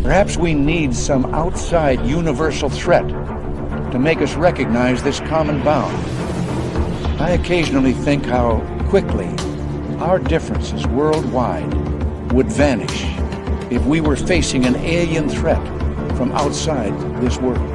Perhaps we need some outside universal threat to make us recognize this common bound. I occasionally think how quickly our differences worldwide would vanish if we were facing an alien threat from outside this world.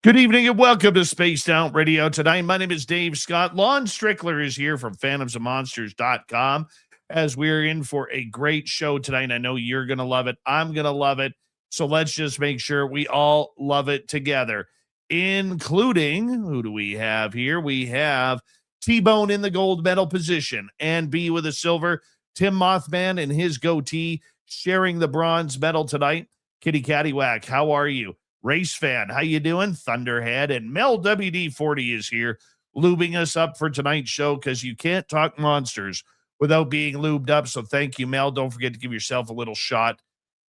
Good evening and welcome to Spaced Out Radio tonight. My name is Dave Scott. Lon Strickler is here from phantomsandmonsters.com as we're in for a great show tonight. I know you're going to love it. I'm going to love it. So let's just make sure we all love it together, including, who do we have here? We have T-Bone in the gold medal position and B with a silver. Tim Mothman and his goatee sharing the bronze medal tonight. Kitty Cattywack, how are you? Race Fan, how you doing? Thunderhead and Mel WD-40 is here lubing us up for tonight's show because you can't talk monsters without being lubed up. So thank you, Mel. Don't forget to give yourself a little shot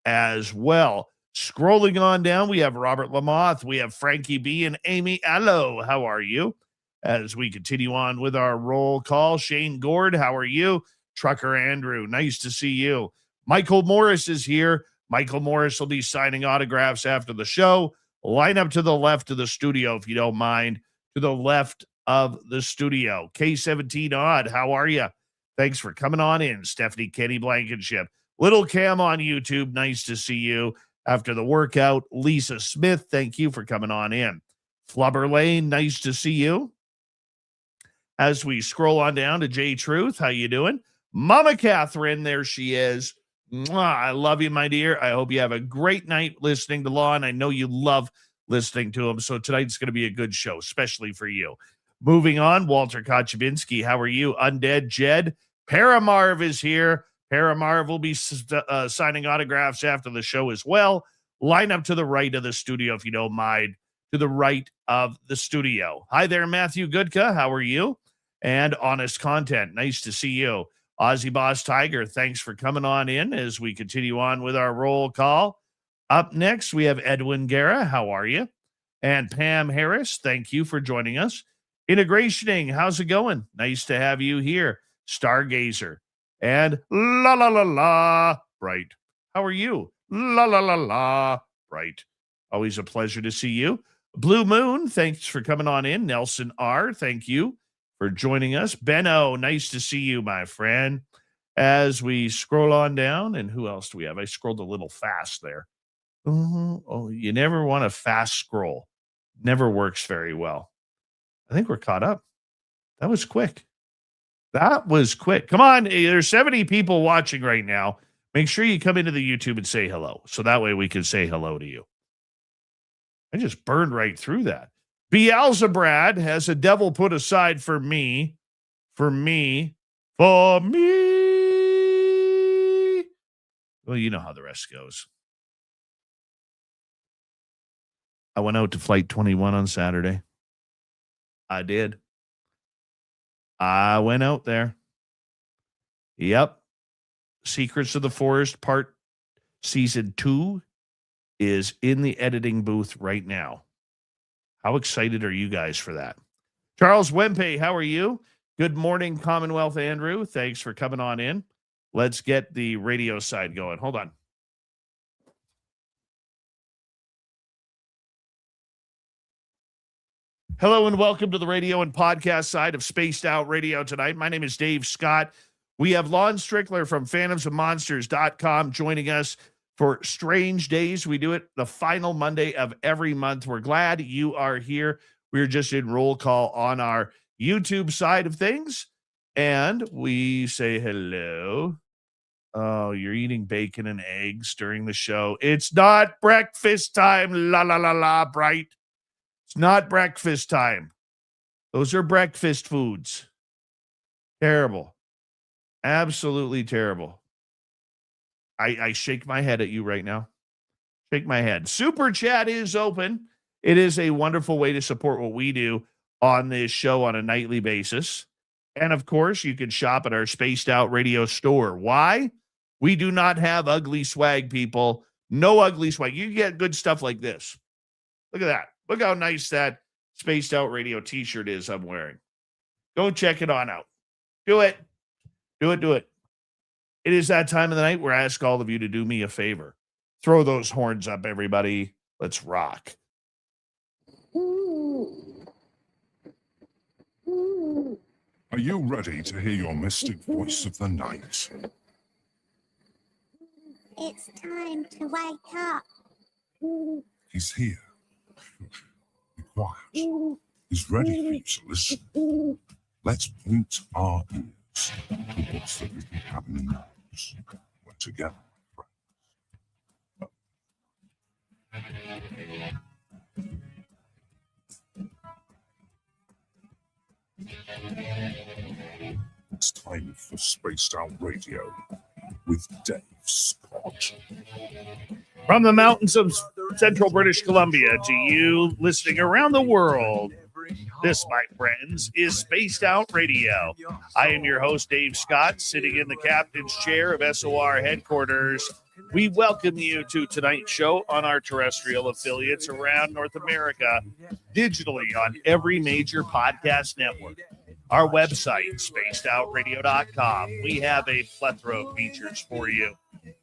as well. Scrolling on down, we have Robert Lamoth, we have Frankie B and Amy Allo. How are you? As we continue on with our roll call, Shane Gord, how are you? Trucker Andrew, nice to see you. Michael Morris is here. Michael Morris will be signing autographs after the show. Line up to the left of the studio, if you don't mind. To the left of the studio. K17 Odd, how are you? Thanks for coming on in. Stephanie Kenny Blankenship. Little Cam on YouTube, nice to see you. After the workout, Lisa Smith, thank you for coming on in. Flubber Lane, nice to see you. As we scroll on down to J Truth, how you doing? Mama Catherine, there she is. Mwah, I love you, my dear. I hope you have a great night listening to Lon. I know you love listening to him, so tonight's going to be a good show, especially for you. Moving on, Walter Kochabinsky, how are you? Undead Jed. Paramarv is here. Paramarv will be signing autographs after the show as well. Line up to the right of the studio, if you don't mind, to the right of the studio. Hi there, Matthew Goodka. How are you? And Honest Content, nice to see you. Aussie Boss Tiger, thanks for coming on in as we continue on with our roll call. Up next, we have Edwin Guerra. How are you? And Pam Harris, thank you for joining us. Integrationing, how's it going? Nice to have you here. Stargazer. And la la la la, Bright. How are you? La la la la, Bright. Always a pleasure to see you. Blue Moon, thanks for coming on in. Nelson R., thank you for joining us. Benno, nice to see you, my friend. As we scroll on down, and who else do we have? I scrolled a little fast there. Oh, you never want to fast scroll. Never works very well. I think we're caught up. That was quick. That was quick. Come on, there's 70 people watching right now. Make sure you come into the YouTube and say hello, so that way we can say hello to you. I just burned right through that. Beelzebrad has a devil put aside for me. Well, you know how the rest goes. I went out to Flight 21 on Saturday. I did. I went out there. Yep. Secrets of the Forest Part Season 2 is in the editing booth right now. How excited are you guys for that? Charles Wempe, how are you? Good morning, Commonwealth Andrew. Thanks for coming on in. Let's get the radio side going. Hold on. Hello and welcome to the radio and podcast side of Spaced Out Radio tonight. My name is Dave Scott. We have Lon Strickler from phantomsofmonsters.com joining us for Strange Days. We do it the final Monday of every month. We're glad you are here. We're just in roll call on our YouTube side of things. And we say hello. Oh, you're eating bacon and eggs during the show. It's not breakfast time. La, la, la, la, Bright. It's not breakfast time. Those are breakfast foods. Terrible. Absolutely terrible. I shake my head at you right now. Shake my head. Super Chat is open. It is a wonderful way to support what we do on this show on a nightly basis. And of course, you can shop at our Spaced Out Radio store. Why? We do not have ugly swag, people. No ugly swag. You get good stuff like this. Look at that. Look how nice that Spaced Out Radio t-shirt is I'm wearing. Go check it on out. Do it. Do it. Do it. It is that time of the night where I ask all of you to do me a favor. Throw those horns up, everybody. Let's rock. Are you ready to hear your mystic voice of the night? It's time to wake up. He's here. Be quiet. He's ready for you to listen. Let's point our ears towards the little cabin in the house. We're together, It's time for Spaced Out Radio with Dave Scott. From the mountains of central British Columbia to you listening around the world, this, my friends, is Spaced Out Radio. I am your host, Dave Scott, sitting in the captain's chair of SOR headquarters. We welcome you to tonight's show on our terrestrial affiliates around North America, digitally on every major podcast network. Our website, spacedoutradio.com. We have a plethora of features for you.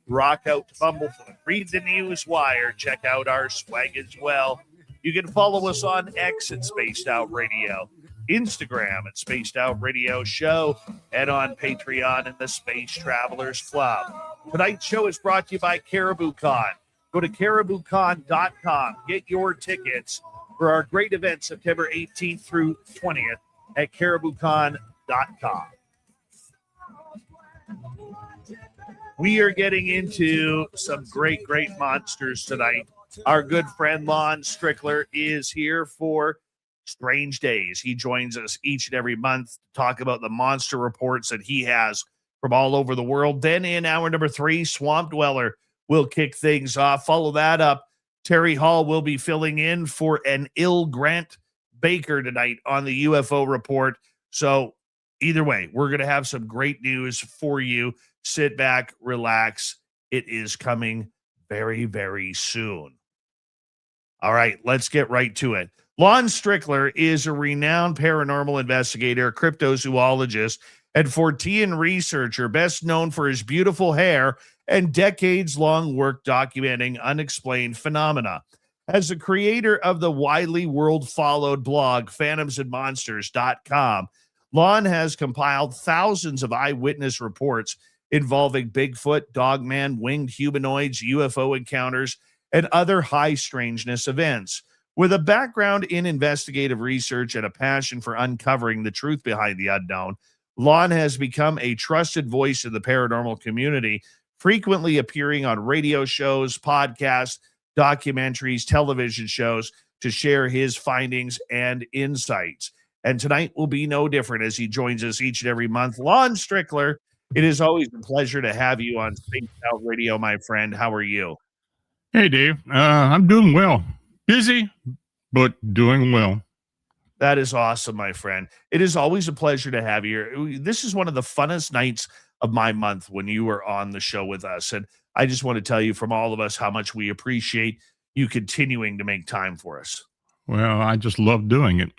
Rock out to Bumblefoot, read the news wire, check out our swag as well. You can follow us on X at Spaced Out Radio, Instagram at Spaced Out Radio Show, and on Patreon and the Space Travelers Club. Tonight's show is brought to you by Caribou Con. Go to cariboucon.com. Get your tickets for our great event September 18th through 20th at cariboucon.com. We are getting into some great monsters tonight. Our good friend Lon Strickler is here for Strange Days. He joins us each and every month to talk about the monster reports that he has from all over the world. Then in hour number 3, Swamp Dweller will kick things off. Follow that up. Terry Hall will be filling in for an ill Grant Baker tonight on the UFO report. So either way, we're going to have some great news for you. Sit back, relax. It is coming very, very soon. All right, let's get right to it. Lon Strickler is a renowned paranormal investigator, cryptozoologist, and Fortean researcher, best known for his beautiful hair and decades-long work documenting unexplained phenomena. As the creator of the widely world-followed blog phantomsofmonsters.com, Lon has compiled thousands of eyewitness reports involving Bigfoot, Dogman, winged humanoids, UFO encounters, and other high-strangeness events. With a background in investigative research and a passion for uncovering the truth behind the unknown, Lon has become a trusted voice in the paranormal community, frequently appearing on radio shows, podcasts, documentaries, television shows to share his findings and insights. And tonight will be no different as he joins us each and every month. Lon Strickler, it is always a pleasure to have you on Spaced Out Radio, my friend. How are you? Hey, Dave. I'm doing well. Busy, but doing well. That is awesome, my friend. It is always a pleasure to have you. This is one of the funnest nights of my month when you were on the show with us. And I just want to tell you from all of us how much we appreciate you continuing to make time for us. Well, I just love doing it.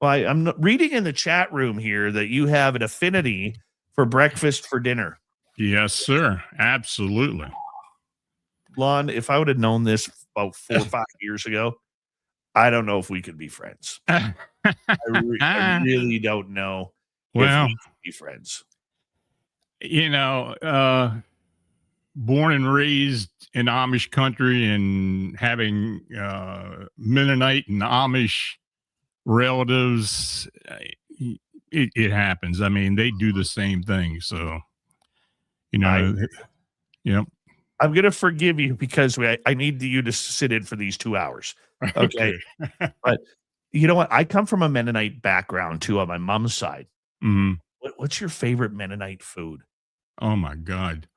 Well, I'm reading in the chat room here that you have an affinity for breakfast for dinner. Yes, sir. Absolutely. Lon, if I would have known this about 4 or 5 years ago, I don't know if we could be friends. I really don't know if Well, we could be friends. you know, born and raised in Amish country and having Mennonite and Amish relatives, it happens. I mean, they do the same thing. So, you know, yep. I'm going to forgive you because I need you to sit in for these 2 hours. Okay. But you know what? I come from a Mennonite background too on my mom's side. Mhm. What's your favorite Mennonite food? Oh my God.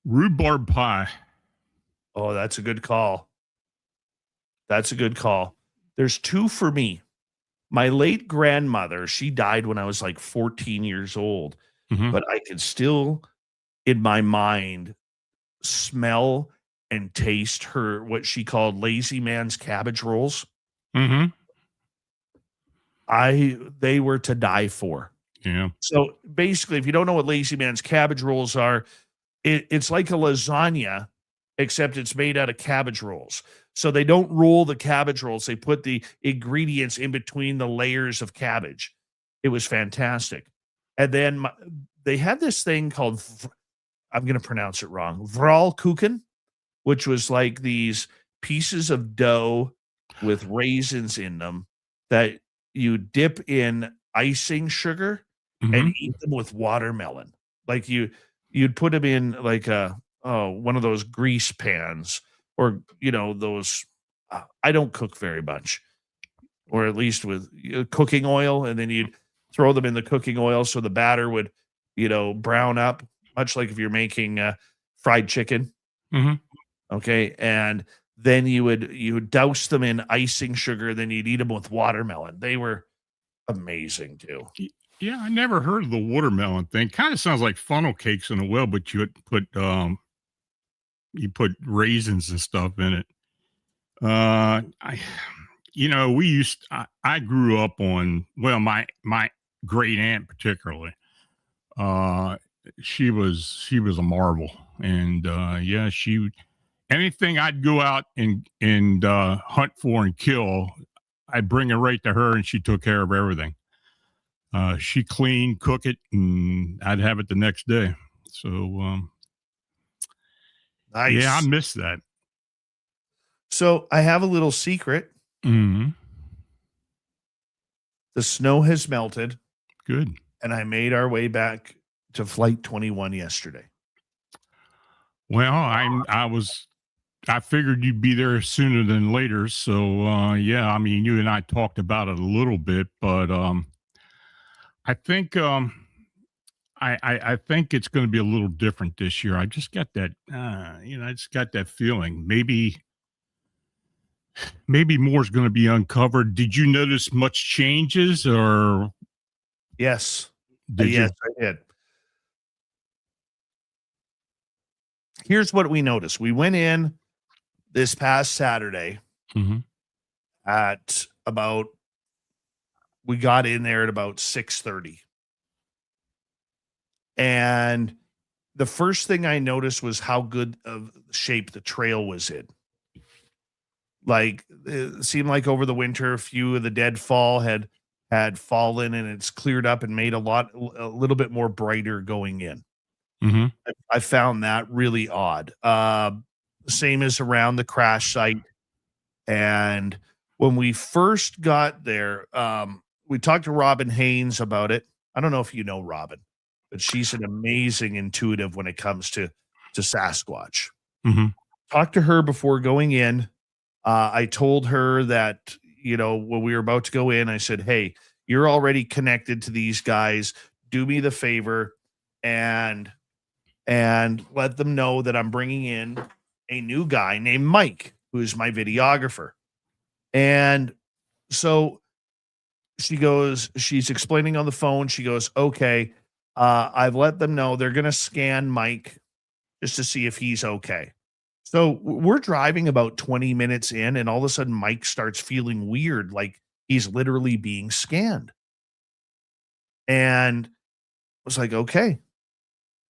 Rhubarb pie. Oh, that's a good call. That's a good call. There's two for me. My late grandmother, she died when I was like 14 years old, Mhm. but I can still, in my mind, smell and taste her, what she called lazy man's cabbage rolls. Mhm. They were to die for. Yeah. So basically, if you don't know what lazy man's cabbage rolls are, it's like a lasagna, except it's made out of cabbage rolls. So they don't roll the cabbage rolls. They put the ingredients in between the layers of cabbage. It was fantastic. And then they had this thing called, I'm going to pronounce it wrong, Vralkuchen, which was like these pieces of dough with raisins in them that you dip in icing sugar and Mhm. eat them with watermelon. Like you'd put them in like one of those grease pans or those I don't cook very much, or at least with cooking oil, and then you'd throw them in the cooking oil so the batter would brown up, much like if you're making fried chicken. Mhm. Okay, and then you would douse them in icing sugar, then you'd eat them with watermelon. They were amazing too. Yeah, I never heard of the watermelon thing. Kind of sounds like funnel cakes in a well, but you put raisins and stuff in it. I I grew up on, well, my great aunt particularly. Uh she was a marvel, and yeah, anything I'd go out and hunt for and kill, I'd bring it right to her, and she took care of everything. She cleaned, cook it, and I'd have it the next day. So yeah, I Nice. miss that. So I have a little secret. Mhm. The snow has melted, Good. and I made our way back to Flight 21 yesterday. Well, I figured you'd be there sooner than later. So yeah, I mean, you and I talked about it a little bit, but I think I think it's going to be a little different this year. I just got that I just got that feeling. Maybe more is going to be uncovered. Did you notice much changes, or Yes. did Yes, you? I did. Here's what we noticed. We went in this past Saturday Mhm. at about we got in there at about 6:30. And the first thing I noticed was how good of shape the trail was in. Like it seemed like over the winter, a few of the deadfall had fallen, and it's cleared up and made a little bit more brighter going in. Mhm. I found that really odd. Same as around the crash site. And when we first got there, we talked to Robin Haynes about it. I don't know if you know Robin, but she's an amazing intuitive when it comes to Sasquatch. Mhm. Talked to her before going in. I told her that, when we were about to go in, I said, "Hey, you're already connected to these guys. Do me the favor and let them know that I'm bringing in a new guy named Mike, who is my videographer." And so she's explaining on the phone. She goes, "Okay, I've let them know they're going to scan Mike just to see if he's okay." So we're driving about 20 minutes in, and all of a sudden Mike starts feeling weird, like he's literally being scanned. And I was like, "Okay,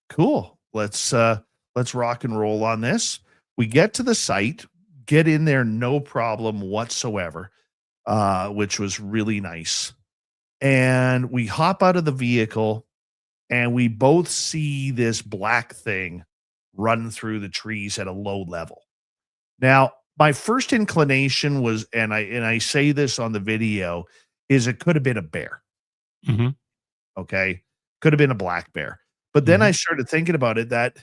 cool. Let's rock and roll on this." We get to the site, get in there, no problem whatsoever, which was really nice. And we hop out of the vehicle and we both see this black thing run through the trees at a low level. Now, my first inclination was, and I say this on the video, is it could have been a bear. Mm-hmm. Okay. Could have been a black bear. But then I started thinking about it that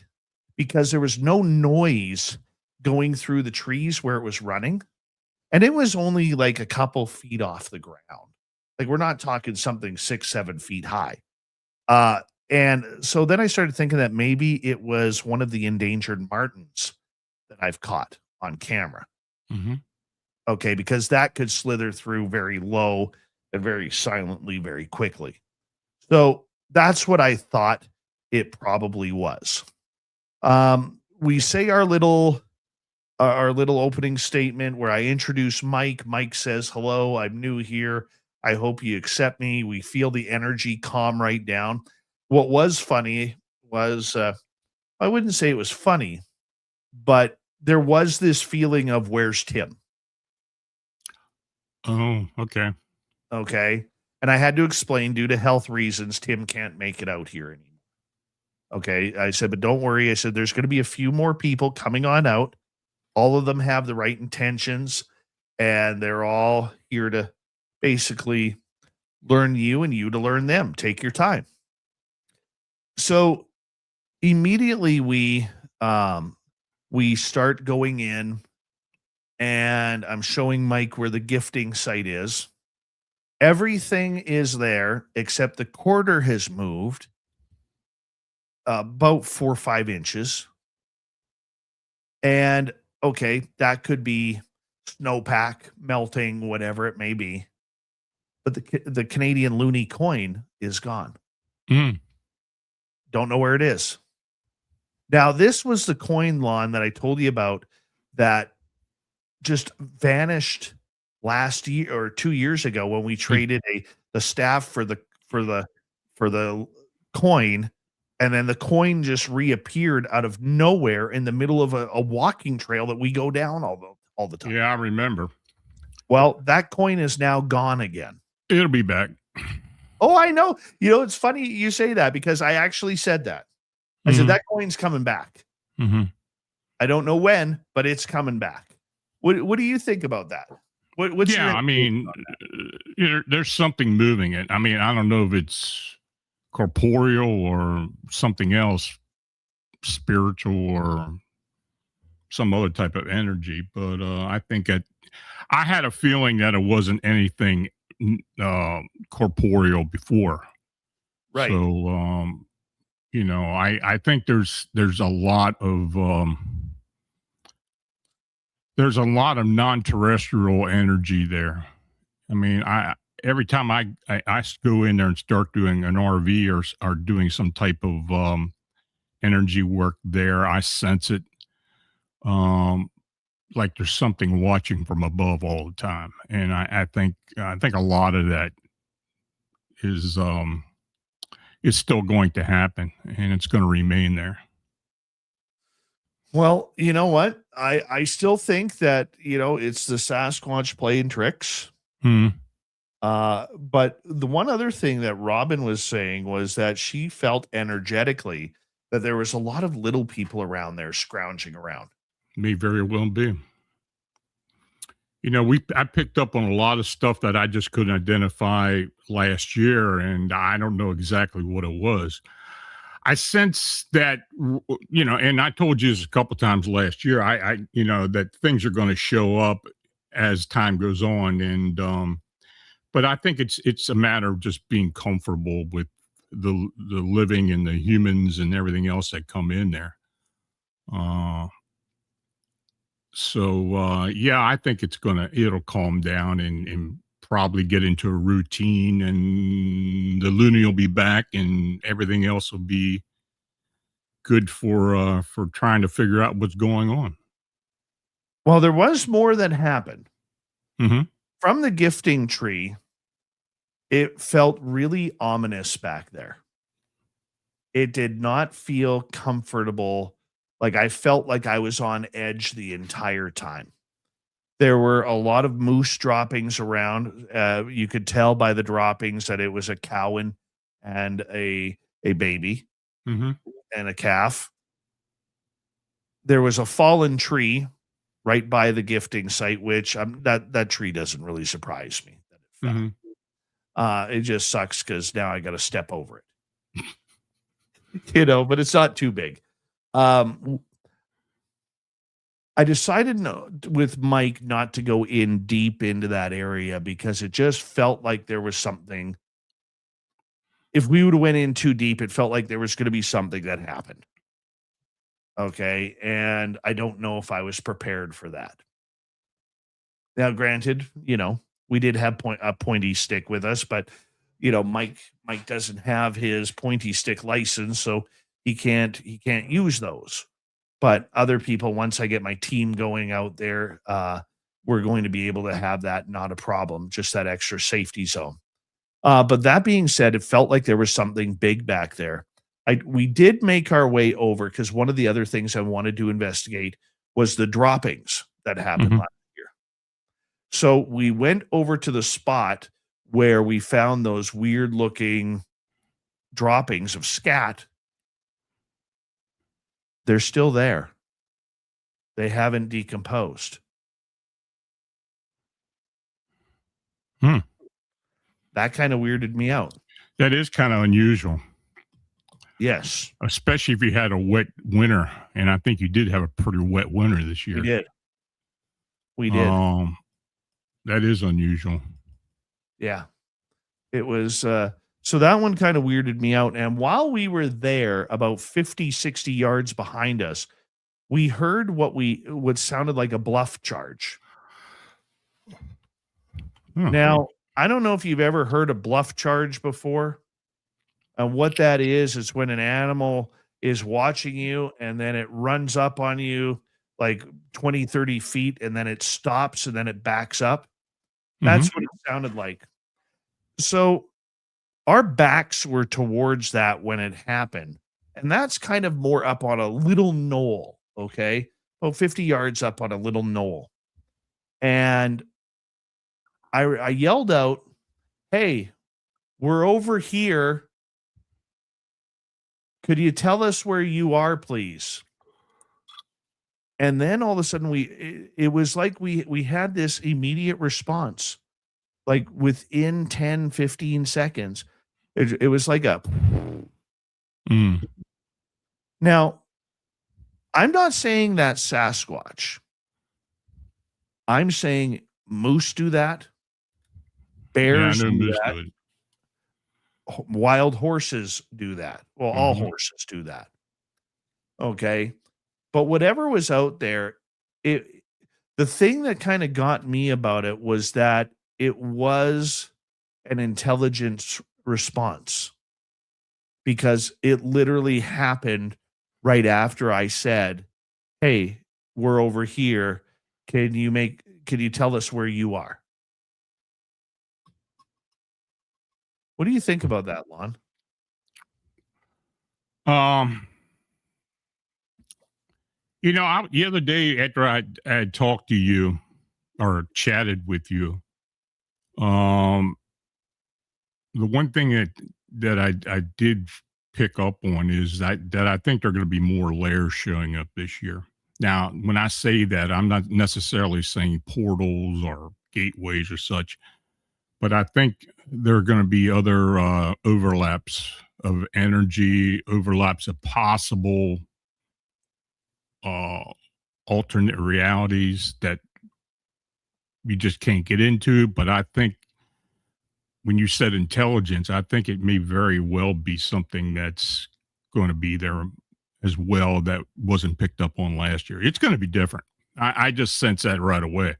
because there was no noise going through the trees where it was running, and it was only like a couple feet off the ground. Like we're not talking something 6-7 feet high. And so then I started thinking that maybe it was one of the endangered martens that I've caught on camera. Mm-hmm. Okay, because that could slither through very low and very silently, very quickly. So that's what I thought it probably was. We say our little opening statement where I introduce Mike. Mike says, "Hello, I'm new here. I hope you accept me." We feel the energy calm right down. What was funny was, I wouldn't say it was funny, but there was this feeling of where's Tim? Oh, okay. Okay. And I had to explain due to health reasons, Tim can't make it out here anymore. Okay. I said, but don't worry. I said, there's going to be a few more people coming on out. All of them have the right intentions and they're all here to basically learn you and you to learn them. Take your time. So immediately we start going in and I'm showing Mike where the gifting site is. Everything is there except the quarter has moved about 4 or 5 inches. And okay, that could be snowpack melting, whatever it may be. But the Canadian loonie coin is gone. Mm. Don't know where it is. Now, this was the coin, Lon, that I told you about that just vanished last year or 2 years ago when we traded the staff for the coin, and then the coin just reappeared out of nowhere in the middle of a walking trail that we go down all the time. Yeah, I remember. Well, that coin is now gone again. It'll be back. Oh, I know. You know, it's funny you say that because I actually said that. I said that coin's coming back. Mm-hmm. I don't know when, but it's coming back. What do you think about that? What's your I mean, there's something moving it. I mean, I don't know if it's corporeal or something else, spiritual or some other type of energy. But I think I had a feeling that it wasn't anything corporeal before. Right. So, I think there's a lot of non-terrestrial energy there. I mean, every time I go in there and start doing an RV or doing some type of energy work there, I sense it. Like there's something watching from above all the time, and I think a lot of that is still going to happen, and it's going to remain there. Well, you know what? I still think that, it's the Sasquatch playing tricks. But the one other thing that Robin was saying was that she felt energetically that there was a lot of little people around there scrounging around. May very well be. I picked up on a lot of stuff that I just couldn't identify last year, and I don't know exactly what it was. I sense that, and I told you this a couple times last year, I that things are going to show up as time goes on. And, but I think it's a matter of just being comfortable with the living and the humans and everything else that come in there. I think it'll calm down and probably get into a routine, and the loony will be back and everything else will be good for trying to figure out what's going on. Well, there was more that happened. Mm-hmm. From the gifting tree, it felt really ominous back there. It did not feel comfortable Like I felt like I was on edge the entire time. There were a lot of moose droppings around. You could tell by the droppings that it was a cow and a baby Mm-hmm. and a calf. There was a fallen tree right by the gifting site, which that tree doesn't really surprise me that it fell. Mm-hmm. It just sucks because now I got to step over it, but it's not too big. I decided with Mike not to go in deep into that area because it just felt like there was something. If we would have went in too deep, it felt like there was going to be something that happened. Okay. And I don't know if I was prepared for that. Now, granted, we did have a pointy stick with us, but Mike doesn't have his pointy stick license, so he can't use those. But other people, once I get my team going out there, we're going to be able to have that, not a problem, just that extra safety zone. But that being said, it felt like there was something big back there. We did make our way over because one of the other things I wanted to investigate was the droppings that happened last year. So we went over to the spot where we found those weird looking droppings of scat. They're still there. They haven't decomposed. That kind of weirded me out. That is kind of unusual. Yes. Especially if you had a wet winter. And I think you did have a pretty wet winter this year. We did. That is unusual. Yeah. It was, so that one kind of weirded me out. And while we were there, about 50, 60 yards behind us, we heard what sounded like a bluff charge. Now, I don't know if you've ever heard a bluff charge before. And what that is when an animal is watching you and then it runs up on you like 20, 30 feet and then it stops and then it backs up. That's what it sounded like. So our backs were towards that when it happened. And that's kind of more up on a little knoll, okay? About 50 yards up on a little knoll. And I yelled out, "Hey, we're over here. Could you tell us where you are, please?" And then all of a sudden it was like we had this immediate response. Like within 10, 15 seconds, it was like a. Now, I'm not saying that Sasquatch. I'm saying moose do that. Bears do that. Wild horses do that. Well, all horses do that. Okay. But whatever was out there, the thing that kind of got me about it was that it was an intelligence response because it literally happened right after I said, "Hey, we're over here. Can you tell us where you are?" What do you think about that, Lon? The other day after I had talked to you or chatted with you, the one thing that I did pick up on is that I think there are going to be more layers showing up this year. Now, when I say that, I'm not necessarily saying portals or gateways or such, but I think there are going to be other overlaps of energy, overlaps of possible alternate realities that you just can't get into. But I think when you said intelligence, I think it may very well be something that's going to be there as well that wasn't picked up on last year. It's going to be different. I just sense that right away.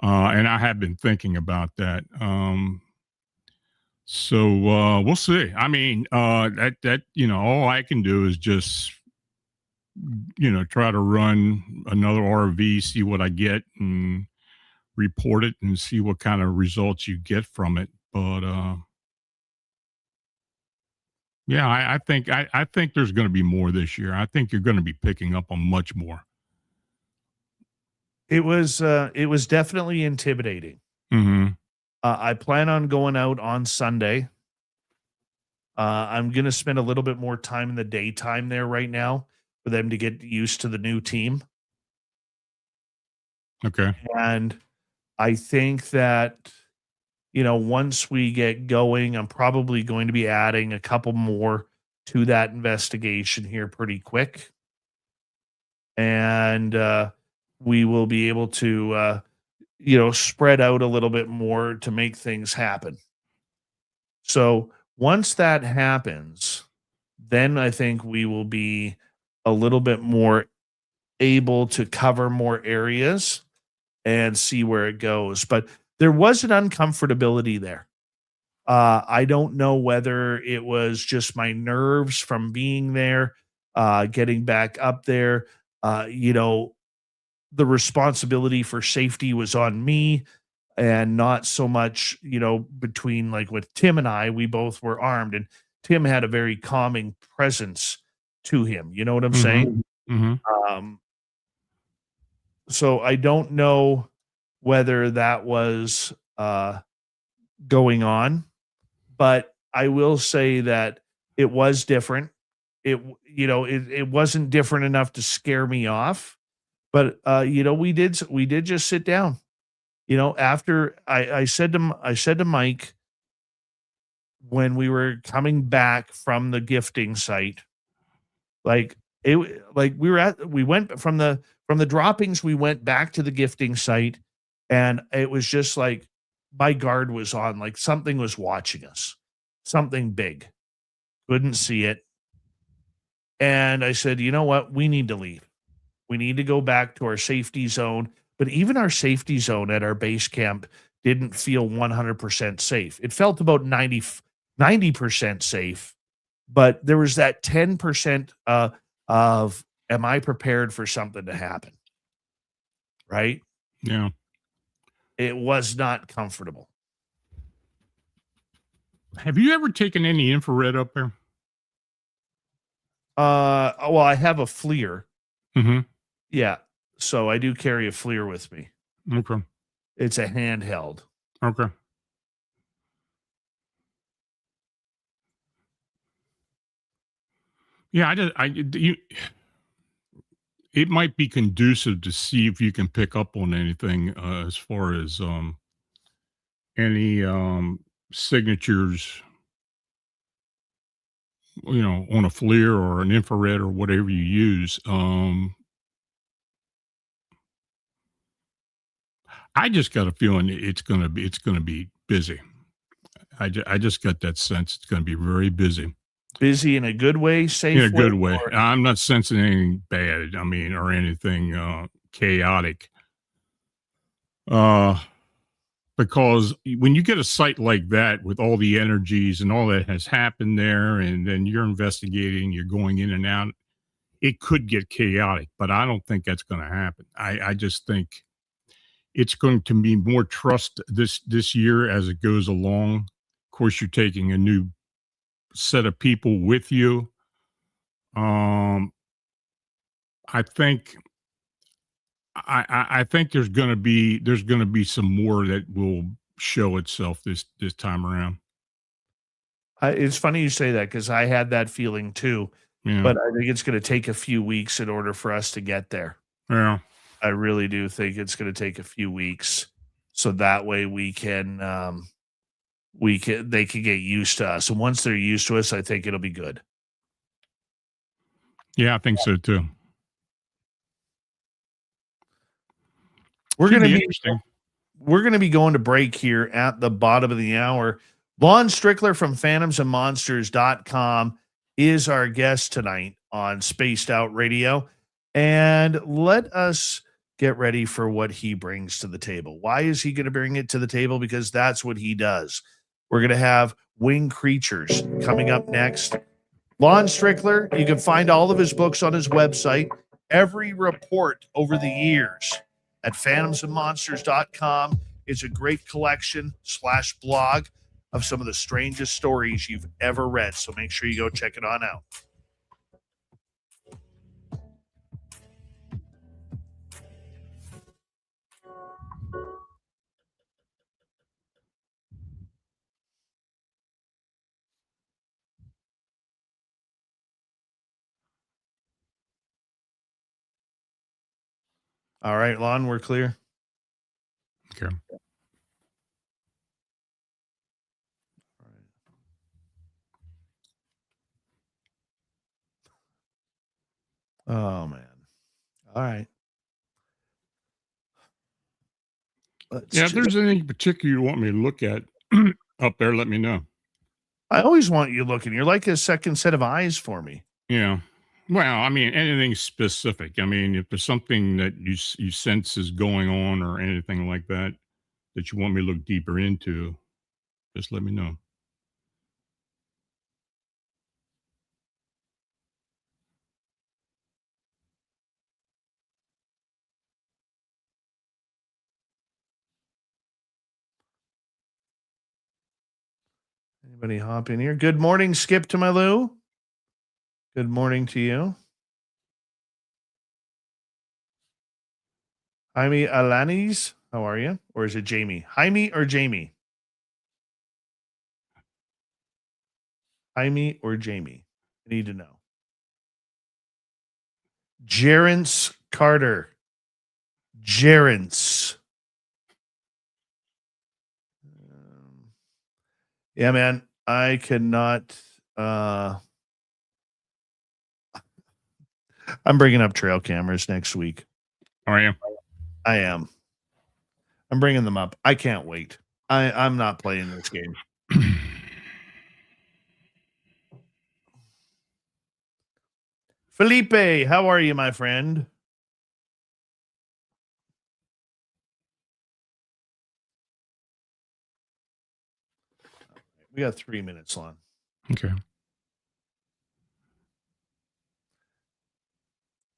And I have been thinking about that. So we'll see. I mean, all I can do is just, try to run another RV, see what I get and report it and see what kind of results you get from it. But Yeah, I think there's going to be more this year. I think you're going to be picking up on much more. It was definitely intimidating. Mm-hmm. I plan on going out on Sunday. I'm going to spend a little bit more time in the daytime there right now for them to get used to the new team. Okay. And I think that, once we get going, I'm probably going to be adding a couple more to that investigation here pretty quick. And we will be able to, spread out a little bit more to make things happen. So once that happens, then I think we will be a little bit more able to cover more areas and see where it goes. But there was an uncomfortability there. I don't know whether it was just my nerves from being there, getting back up there. The responsibility for safety was on me and not so much, between like with Tim and I, we both were armed and Tim had a very calming presence to him. You know what I'm saying? Mm-hmm. So I don't know whether that was going on, but I will say that it was different. It wasn't different enough to scare me off, but we did just sit down. After I said to Mike when we were coming back from the gifting site, like we went from the droppings, we went back to the gifting site, and it was just like my guard was on, like something was watching us, something big. Couldn't see it. And I said, you know what? We need to leave. We need to go back to our safety zone. But even our safety zone at our base camp didn't feel 100% safe. It felt about 90% safe, but there was that 10% of, am I prepared for something to happen? Right? Yeah. It was not comfortable. Have you ever taken any infrared up there? Well, I have a FLIR. Mm-hmm. Yeah. So I do carry a FLIR with me. Okay. It's a handheld. Okay. Yeah, it might be conducive to see if you can pick up on anything as far as any signatures, on a FLIR or an infrared or whatever you use. I just got a feeling it's gonna be busy. I just got that sense it's gonna be very busy. Busy in a good way, safe In a good way. or- I'm not sensing anything bad. I mean, or anything chaotic. Because when you get a site like that with all the energies and all that has happened there, and then you're investigating, you're going in and out, it could get chaotic. But I don't think that's going to happen. I just think it's going to be more trust this year as it goes along. Of course, you're taking a new set of people with you. I think there's going to be some more that will show itself this time around. It's funny you say that because I had that feeling too, Yeah. but I think it's going to take a few weeks in order for us to get there. Yeah. I really do think it's going to take a few weeks, so that way they can get used to us. And once they're used to us, I think it'll be good. Yeah, I think so too. We're Should going be to interesting. We're going to be going to break here at the bottom of the hour. Lon Strickler from phantomsandmonsters.com is our guest tonight on Spaced Out Radio. And let us get ready for what he brings to the table. Why is he going to bring it to the table? Because that's what he does. We're going to have winged creatures coming up next. Lon Strickler, you can find all of his books on his website, every report over the years at phantomsandmonsters.com. It's a great collection /blog. of some of the strangest stories you've ever read. So make sure you go check it on out. All right, Lon, we're clear. Okay. Oh man. All right. If there's anything particular you want me to look at up there, let me know. I always want you looking. You're like a second set of eyes for me. Yeah. Well, I mean, anything specific. I mean, if there's something that you sense is going on or anything like that that you want me to look deeper into, just let me know. Anybody hop in here? Good morning, Skip to my Lou. Good morning to you. Jaime Alanis, how are you? Or is it Jamie? Jaime or Jamie? Jaime or Jamie? I need to know. Jerence Carter. Jerence. Yeah, man. I cannot. I'm bringing up trail cameras next week. Are you? I am. I'm bringing them up. I can't wait. I'm not playing this game. Felipe, how are you, my friend? We got 3 minutes, Lon. Okay.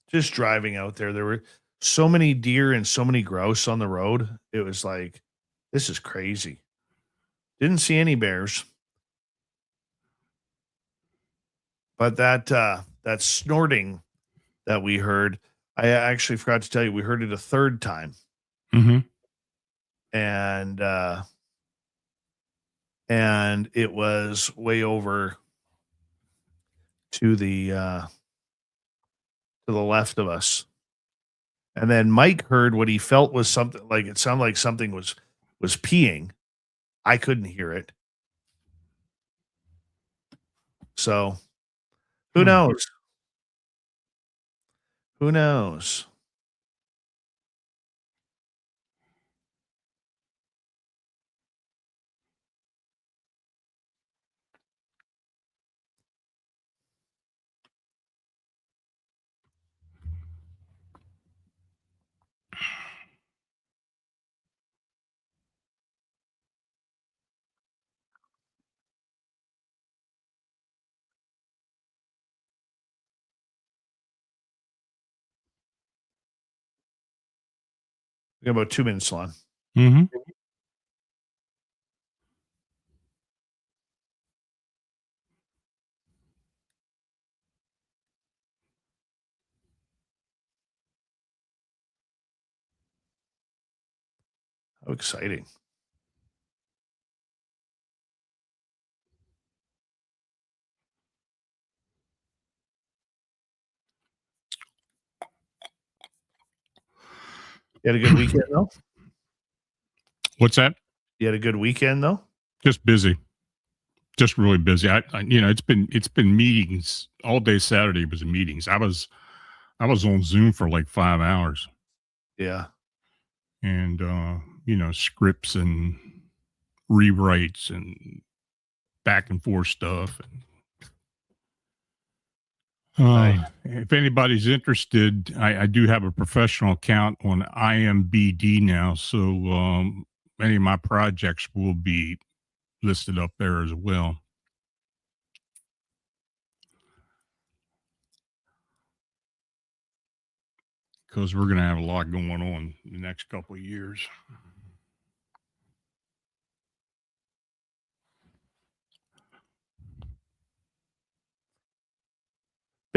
Just driving out there, there were so many deer and so many grouse on the road. It was like, this is crazy. Didn't see any bears. But that snorting that we heard, I actually forgot to tell you, we heard it a third time. Mm-hmm. And it was way over to the left of us. And then Mike heard what he felt was something like, it sounded like something was peeing. I couldn't hear it. So who knows? Who knows? We got about 2 minutes, Lon. Mm-hmm. How exciting. You had a good weekend, though? What's that? You had a good weekend, though? Just busy. Just really busy. I it's been meetings all day. Saturday was meetings. I was on Zoom for like 5 hours. Yeah. And scripts and rewrites and back and forth stuff. If anybody's interested, I do have a professional account on IMBD now, so any of my projects will be listed up there as well. Because we're going to have a lot going on in the next couple of years.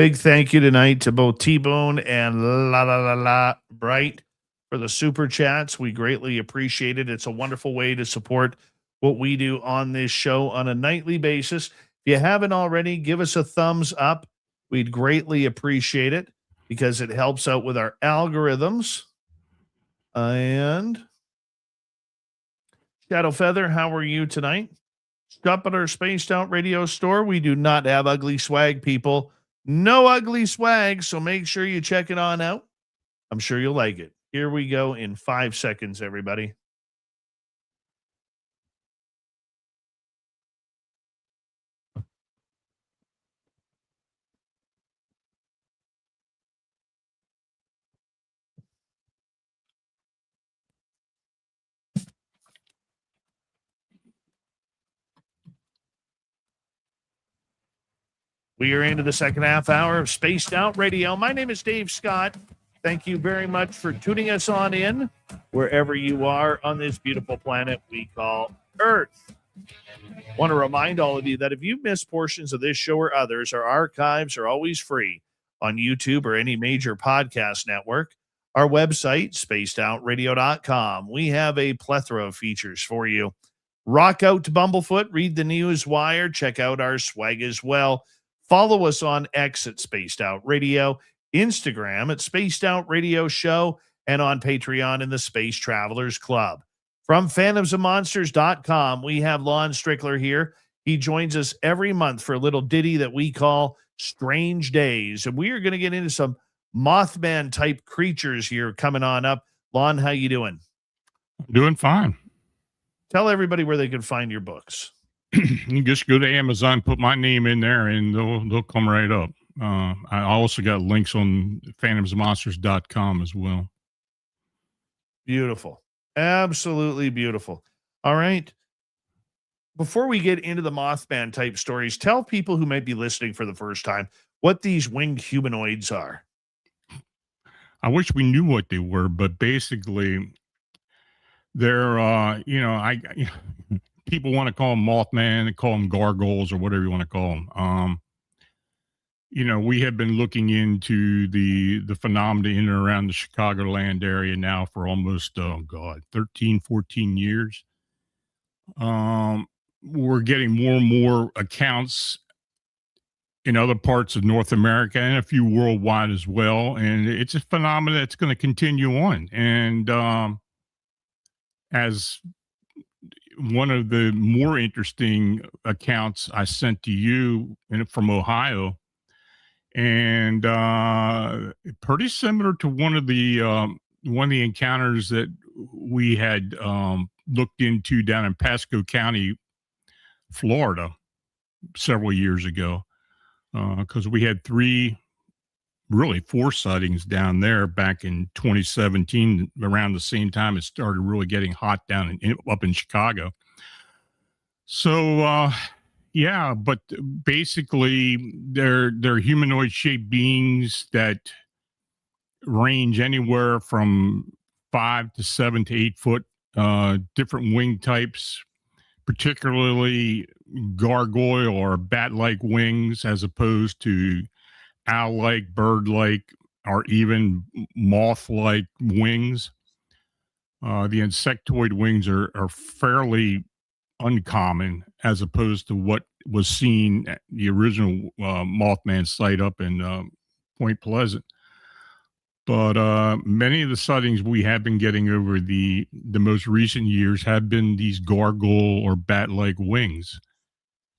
Big thank you tonight to both T-Bone and La La La La Bright for the super chats. We greatly appreciate it. It's a wonderful way to support what we do on this show on a nightly basis. If you haven't already, give us a thumbs up. We'd greatly appreciate it because it helps out with our algorithms. And Shadow Feather, how are you tonight? Stop at our Spaced Out Radio store. We do not have ugly swag, people. No ugly swag, so make sure you check it on out. I'm sure you'll like it. Here we go in 5 seconds, everybody. We are into the second half hour of Spaced Out Radio. My name is Dave Scott. Thank you very much for tuning us on in wherever you are on this beautiful planet we call Earth. Want to remind all of you that if you've missed portions of this show or others, our archives are always free on YouTube or any major podcast network. Our website, spacedoutradio.com. We have a plethora of features for you. Rock out to Bumblefoot, read the news wire, check out our swag as well. Follow us on X at Spaced Out Radio, Instagram at Spaced Out Radio Show, and on Patreon in the Space Travelers Club. From phantomsofmonsters.com, we have Lon Strickler here. He joins us every month for a little ditty that we call Strange Days. And we are going to get into some Mothman-type creatures here coming on up. Lon, how you doing? Doing fine. Tell everybody where they can find your books. You just go to Amazon, put my name in there, and they'll come right up. I also got links on phantomsofmonsters.com as well. Beautiful. Absolutely beautiful. All right. Before we get into the Mothman type stories, tell people who might be listening for the first time what these winged humanoids are. I wish we knew what they were, but basically they're, people want to call them Mothman, they call them gargoyles or whatever you want to call them. We have been looking into the phenomena in and around the Chicagoland area now for almost, 13, 14 years. We're getting more and more accounts in other parts of North America and a few worldwide as well. And it's a phenomenon that's going to continue on. And as one of the more interesting accounts I sent to you from Ohio, and pretty similar to one of the encounters that we had looked into down in Pasco County, Florida, several years ago, because we had four sightings down there back in 2017, around the same time it started really getting hot down up in Chicago. So, but basically they're humanoid shaped beings that range anywhere from 5 to 7 to 8 foot, different wing types, particularly gargoyle or bat-like wings, as opposed to owl-like, bird-like, or even moth-like wings. The insectoid wings are fairly uncommon, as opposed to what was seen at the original Mothman site up in Point Pleasant. But many of the sightings we have been getting over the most recent years have been these gargoyle or bat-like wings.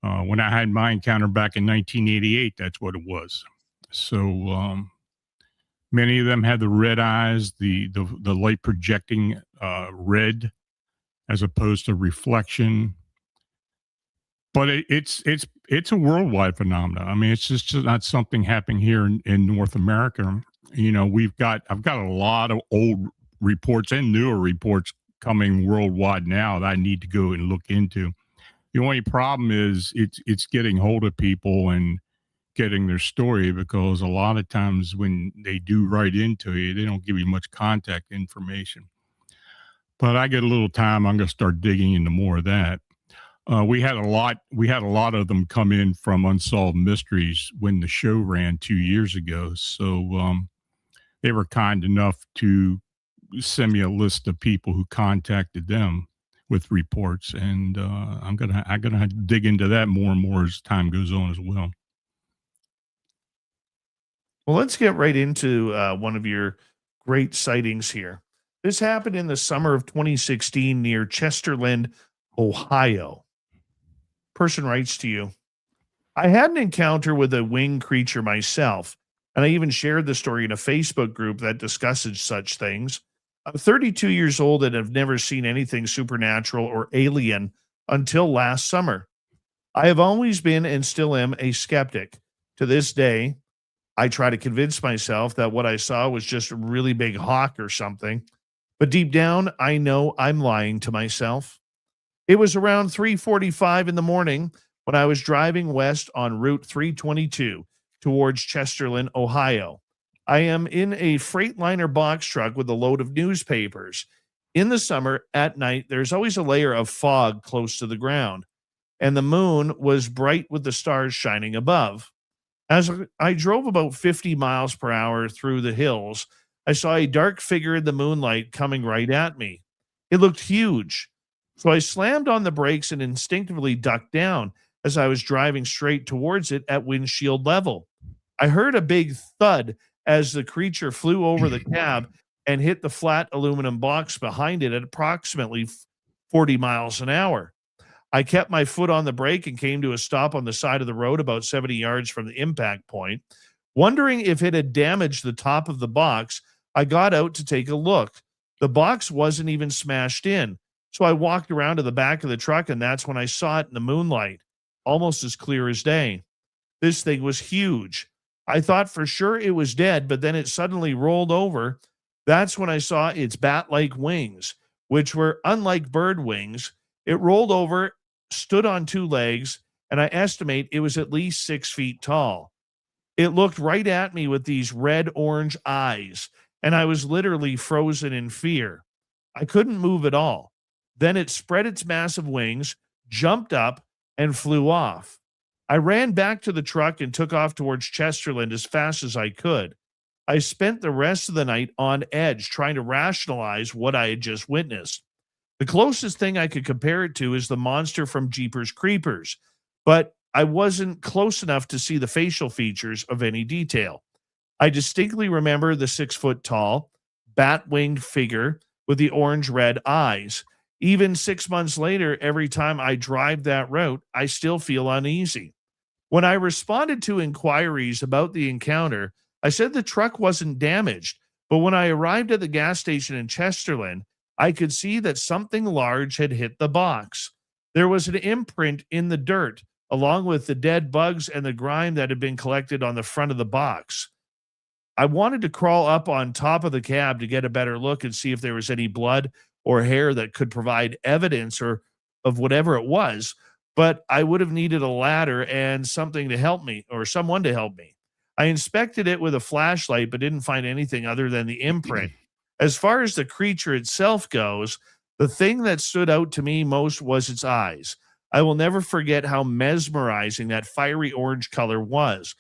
When I had my encounter back in 1988, that's what it was. So many of them had the red eyes, the light projecting red, as opposed to reflection. But it's a worldwide phenomenon. I mean, it's just not something happening here in North America. I've got a lot of old reports and newer reports coming worldwide now that I need to go and look into. The only problem is it's getting hold of people and getting their story, because a lot of times when they do write into you, they don't give you much contact information. But I get a little time, I'm going to start digging into more of that. We had a lot of them come in from Unsolved Mysteries when the show ran 2 years ago. So they were kind enough to send me a list of people who contacted them with reports, and I'm gonna have to dig into that more and more as time goes on as well. Well, let's get right into one of your great sightings here. This happened in the summer of 2016 near Chesterland, Ohio. Person writes to you, I had an encounter with a winged creature myself, and I even shared the story in a Facebook group that discusses such things. I'm 32 years old and have never seen anything supernatural or alien until last summer. I have always been and still am a skeptic. To this day, I try to convince myself that what I saw was just a really big hawk or something, but deep down, I know I'm lying to myself. It was around 3:45 in the morning when I was driving west on Route 322 towards Chesterland, Ohio. I am in a Freightliner box truck with a load of newspapers. In the summer, at night, there's always a layer of fog close to the ground, and the moon was bright with the stars shining above. As I drove about 50 miles per hour through the hills, I saw a dark figure in the moonlight coming right at me. It looked huge. So I slammed on the brakes and instinctively ducked down as I was driving straight towards it at windshield level. I heard a big thud as the creature flew over the cab and hit the flat aluminum box behind it at approximately 40 miles an hour. I kept my foot on the brake and came to a stop on the side of the road about 70 yards from the impact point. Wondering if it had damaged the top of the box, I got out to take a look. The box wasn't even smashed in. So I walked around to the back of the truck, and that's when I saw it in the moonlight, almost as clear as day. This thing was huge. I thought for sure it was dead, but then it suddenly rolled over. That's when I saw its bat-like wings, which were unlike bird wings. It rolled over, stood on two legs, and I estimate it was at least 6 feet tall. It looked right at me with these red-orange eyes, and I was literally frozen in fear. I couldn't move at all. Then it spread its massive wings, jumped up, and flew off. I ran back to the truck and took off towards Chesterland as fast as I could. I spent the rest of the night on edge trying to rationalize what I had just witnessed. The closest thing I could compare it to is the monster from Jeepers Creepers, but I wasn't close enough to see the facial features of any detail. I distinctly remember the 6-foot-tall, bat-winged figure with the orange-red eyes. Even 6 months later, every time I drive that route, I still feel uneasy. When I responded to inquiries about the encounter, I said the truck wasn't damaged, but when I arrived at the gas station in Chesterland, I could see that something large had hit the box. There was an imprint in the dirt, along with the dead bugs and the grime that had been collected on the front of the box. I wanted to crawl up on top of the cab to get a better look and see if there was any blood or hair that could provide evidence or of whatever it was, but I would have needed a ladder and something to help me, or someone to help me. I inspected it with a flashlight, but didn't find anything other than the imprint. As far as the creature itself goes, the thing that stood out to me most was its eyes. I will never forget how mesmerizing that fiery orange color was.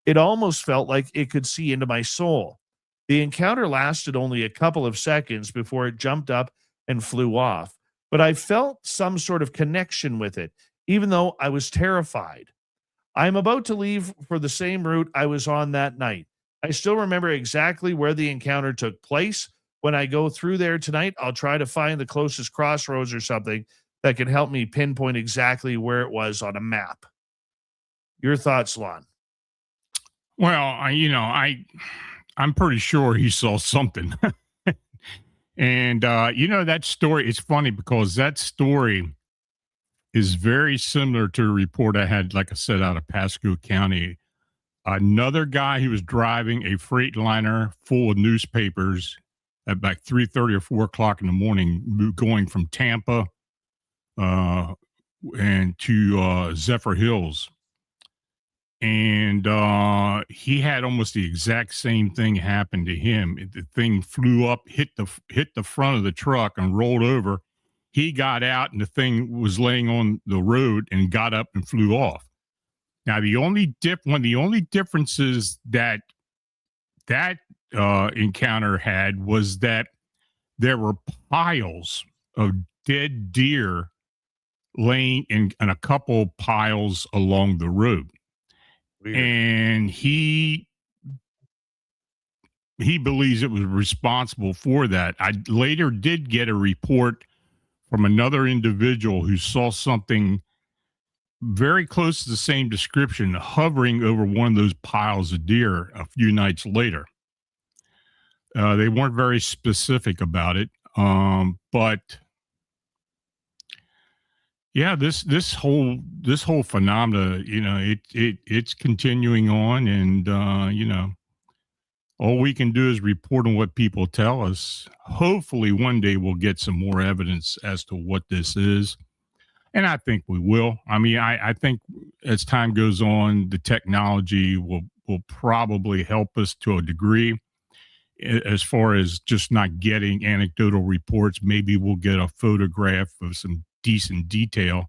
It almost felt like it could see into my soul. The encounter lasted only a couple of seconds before it jumped up and flew off, but I felt some sort of connection with it, even though I was terrified. I'm about to leave for the same route I was on that night. I still remember exactly where the encounter took place. When I go through there tonight, I'll try to find the closest crossroads or something that can help me pinpoint exactly where it was on a map. Your thoughts, Lon? Well, I'm pretty sure he saw something. And that story, it's funny because that story is very similar to a report I had, like I said, out of Pasco County. Another guy who was driving a Freightliner full of newspapers at like 3:30 or 4 o'clock in the morning, going from Tampa and to Zephyr Hills. And he had almost the exact same thing happen to him. The thing flew up, hit the front of the truck and rolled over. he got out and the thing was laying on the road and got up and flew off. Now, one of the only differences that encounter had was that there were piles of dead deer laying in a couple piles along the road. Weird. And he believes it was responsible for that. I later did get a report from another individual who saw something very close to the same description hovering over one of those piles of deer a few nights later. They weren't very specific about it, but yeah, this whole phenomena, it's continuing on, and all we can do is report on what people tell us. Hopefully, one day we'll get some more evidence as to what this is. And I think we will. I mean, I think as time goes on, the technology will probably help us to a degree as far as just not getting anecdotal reports. Maybe we'll get a photograph of some decent detail.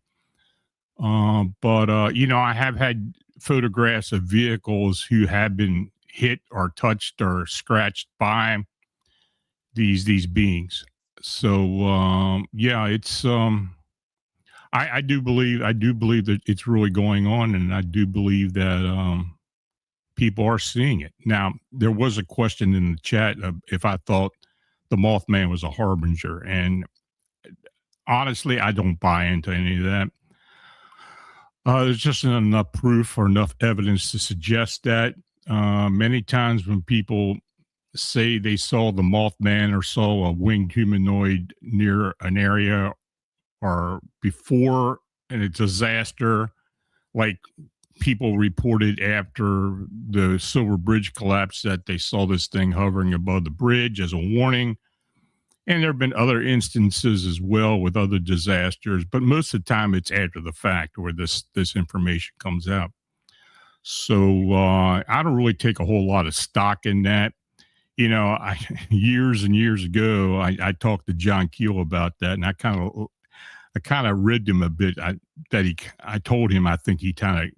But I have had photographs of vehicles who have been hit or touched or scratched by these beings. So, it's, I do believe that it's really going on, and I do believe that people are seeing it. Now, there was a question in the chat of if I thought the Mothman was a harbinger, and honestly, I don't buy into any of that. There's just not enough proof or enough evidence to suggest that. Many times when people say they saw the Mothman or saw a winged humanoid near an area or before a disaster, like people reported after the Silver Bridge collapse that they saw this thing hovering above the bridge as a warning. And there have been other instances as well with other disasters, but most of the time it's after the fact where this information comes out. So I don't really take a whole lot of stock in that. Years and years ago, I talked to John Keel about that, and I kind of ribbed him a bit. I told him I think he kind of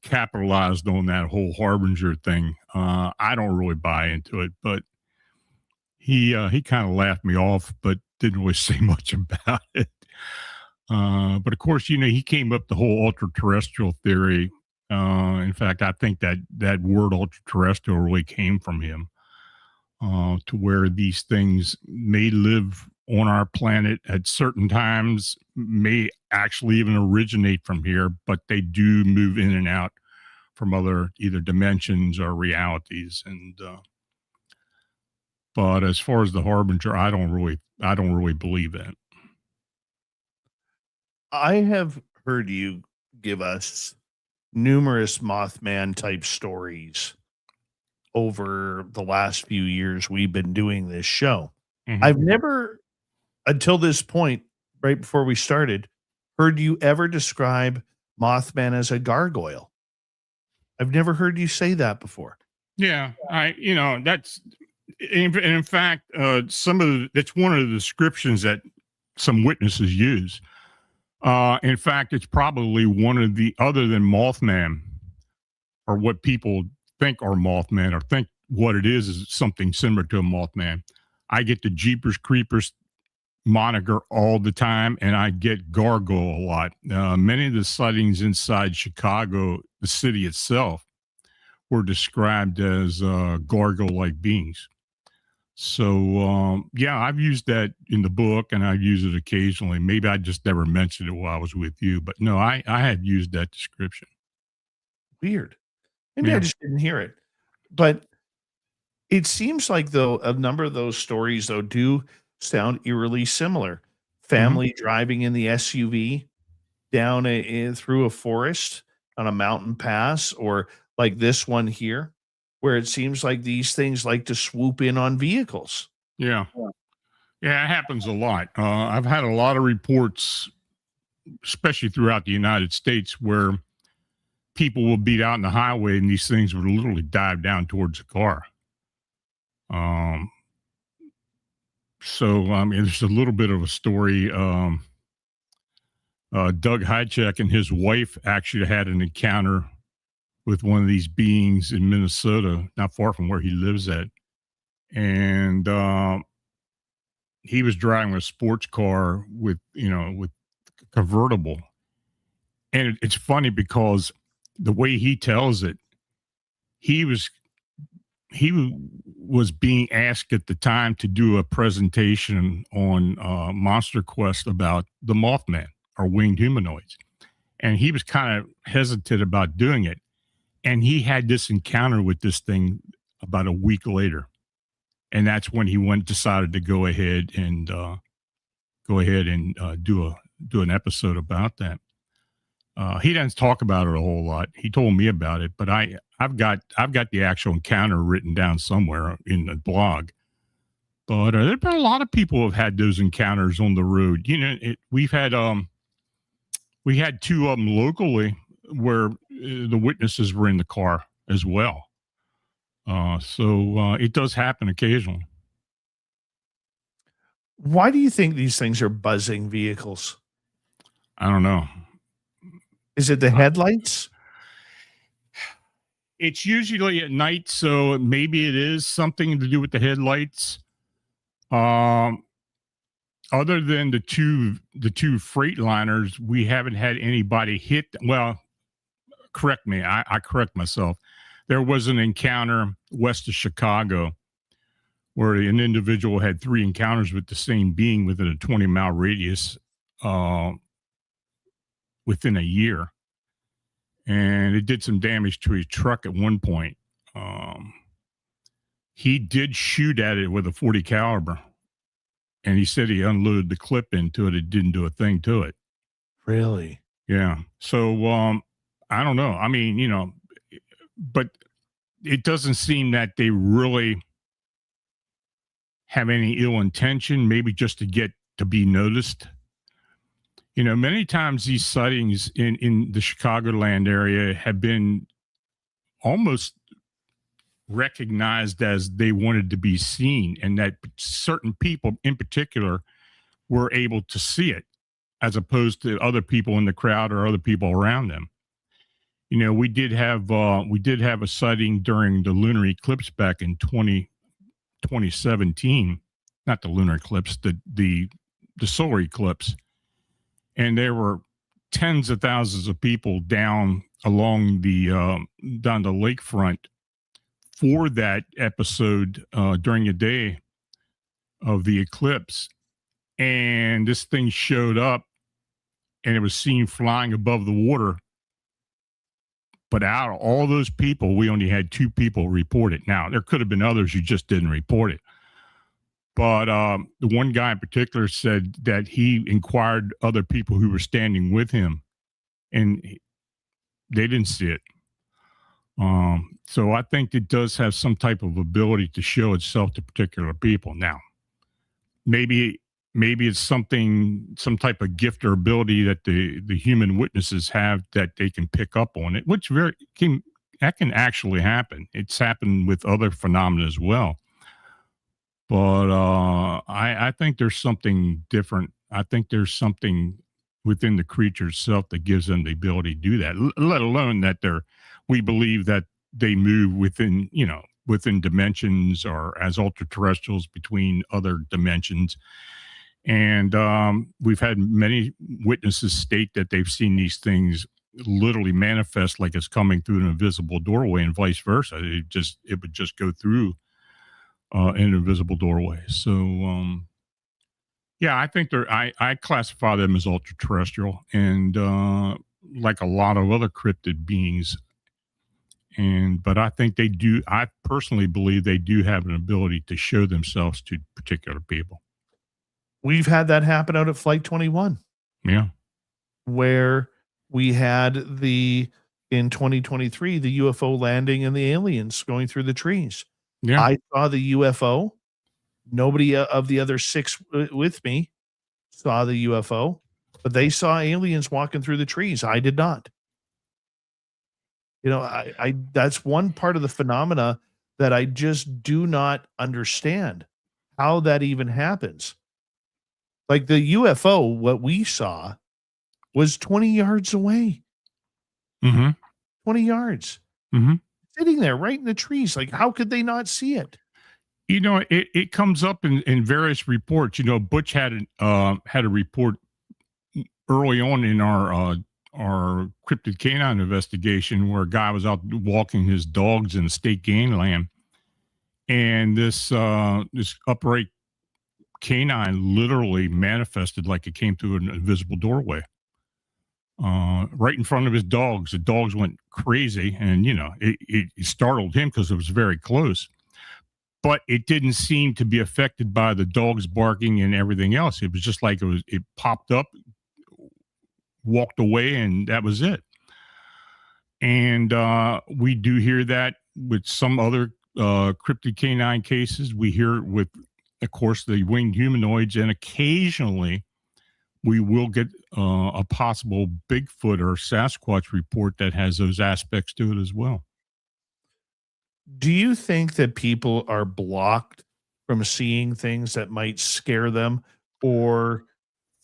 capitalized on that whole harbinger thing. I don't really buy into it, but he kind of laughed me off, but didn't really say much about it. But of course, he came up the whole ultra-terrestrial theory. In fact, I think that word ultra-terrestrial really came from him, to where these things may live on our planet at certain times, may actually even originate from here, but they do move in and out from other either dimensions or realities. And but as far as the harbinger, I don't really believe that. I have heard you give us numerous Mothman type stories over the last few years we've been doing this show. Mhm. I've never, until this point, right before we started, heard you ever describe Mothman as a gargoyle. I've never heard you say that before. Yeah, that's in fact that's one of the descriptions that some witnesses use. In fact, it's probably one of the, other than Mothman, or what people think are Mothman, or think what it is something similar to a Mothman. I get the Jeepers Creepers moniker all the time, and I get gargoyle a lot. Many of the sightings inside Chicago, the city itself, were described as gargoyle-like beings. So, I've used that in the book, and I've used it occasionally. Maybe I just never mentioned it while I was with you, but no, I had used that description. Weird. Maybe I just didn't hear it. But it seems like, though, a number of those stories, though, do sound eerily similar. Family driving in the SUV down through a forest on a mountain pass, or like this one here, where it seems like these things like to swoop in on vehicles. Yeah, it happens a lot. I've had a lot of reports, especially throughout the United States, where people will be out in the highway and these things would literally dive down towards the car. So there's a little bit of a story. Doug Hychek and his wife actually had an encounter with one of these beings in Minnesota, not far from where he lives at. And he was driving a sports car with convertible. And it's funny because the way he tells it, he was being asked at the time to do a presentation on Monster Quest about the Mothman or winged humanoids. And he was kind of hesitant about doing it. And he had this encounter with this thing about a week later. And that's when he decided to go ahead and do an episode about that. He doesn't talk about it a whole lot. He told me about it, but I've got the actual encounter written down somewhere in the blog. But there've been a lot of people who have had those encounters on the road. We had two of them locally where the witnesses were in the car as well. So it does happen occasionally. Why do you think these things are buzzing vehicles? I don't know. Is it the headlights? It's usually at night, so maybe it is something to do with the headlights. Other than the two Freightliners, we haven't had anybody hit. Well, correct me. I correct myself. There was an encounter west of Chicago where an individual had 3 encounters with the same being within a 20-mile radius within a year. And it did some damage to his truck at one point. He did shoot at it with a .40 caliber. And he said he unloaded the clip into it. It didn't do a thing to it. Really? Yeah. So I don't know. I mean, but it doesn't seem that they really have any ill intention, maybe just to get to be noticed. Many times these sightings in the Chicagoland area have been almost recognized as they wanted to be seen, and that certain people in particular were able to see it as opposed to other people in the crowd or other people around them. We did have a sighting during the lunar eclipse back in 2017, not the lunar eclipse, the solar eclipse. And there were tens of thousands of people down along the lakefront for that episode during the day of the eclipse. And this thing showed up and it was seen flying above the water. But out of all those people, we only had 2 people report it. Now, there could have been others who just didn't report it. But the one guy in particular said that he inquired other people who were standing with him, and they didn't see it. So I think it does have some type of ability to show itself to particular people. Now, maybe it's some type of gift or ability that the human witnesses have that they can pick up on it, which can actually happen. It's happened with other phenomena as well. But I think there's something different. I think there's something within the creature itself that gives them the ability to do that, let alone that we believe that they move within dimensions or as ultra-terrestrials between other dimensions. And we've had many witnesses state that they've seen these things literally manifest like it's coming through an invisible doorway and vice versa. It would just go through an invisible doorway. So, yeah, I think I classify them as ultra-terrestrial and like a lot of other cryptid beings. But I think I personally believe they do have an ability to show themselves to particular people. We've had that happen out at Flight 21. Yeah. Where we had in 2023, the UFO landing and the aliens going through the trees. Yeah. I saw the UFO. Nobody of the other 6 with me saw the UFO, but they saw aliens walking through the trees. I did not. That's one part of the phenomena that I just do not understand. how that even happens. Like the UFO, what we saw was 20 yards away. Mm-hmm. 20 yards. Mm-hmm. Sitting there right in the trees. Like, how could they not see it? You know, it comes up in various reports. You know, Butch had a report early on in our cryptid canine investigation where a guy was out walking his dogs in state gangland, and this upright canine literally manifested like it came through an invisible doorway right in front of his dogs. The dogs went crazy, and you know, it startled him because it was very close. But it didn't seem to be affected by the dogs barking and everything else. It was just like it popped up, walked away, and that was it. And we do hear that with some other cryptid canine cases. We hear it with, of course, the winged humanoids, and occasionally we will get a possible Bigfoot or Sasquatch report that has those aspects to it as well. Do you think that people are blocked from seeing things that might scare them or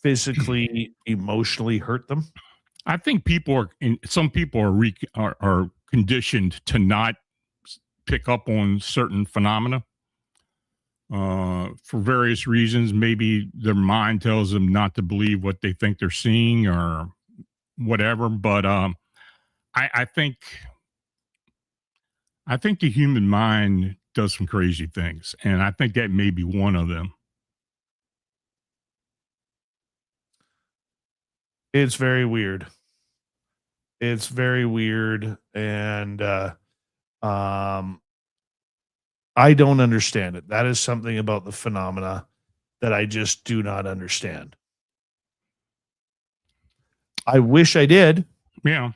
physically, emotionally hurt them? I think some people are conditioned to not pick up on certain phenomena for various reasons. Maybe their mind tells them not to believe what they think they're seeing or whatever. But I think the human mind does some crazy things, and I think that may be one of them. It's very weird. It's very weird, and I don't understand it. That is something about the phenomena that I just do not understand. I wish I did. Yeah.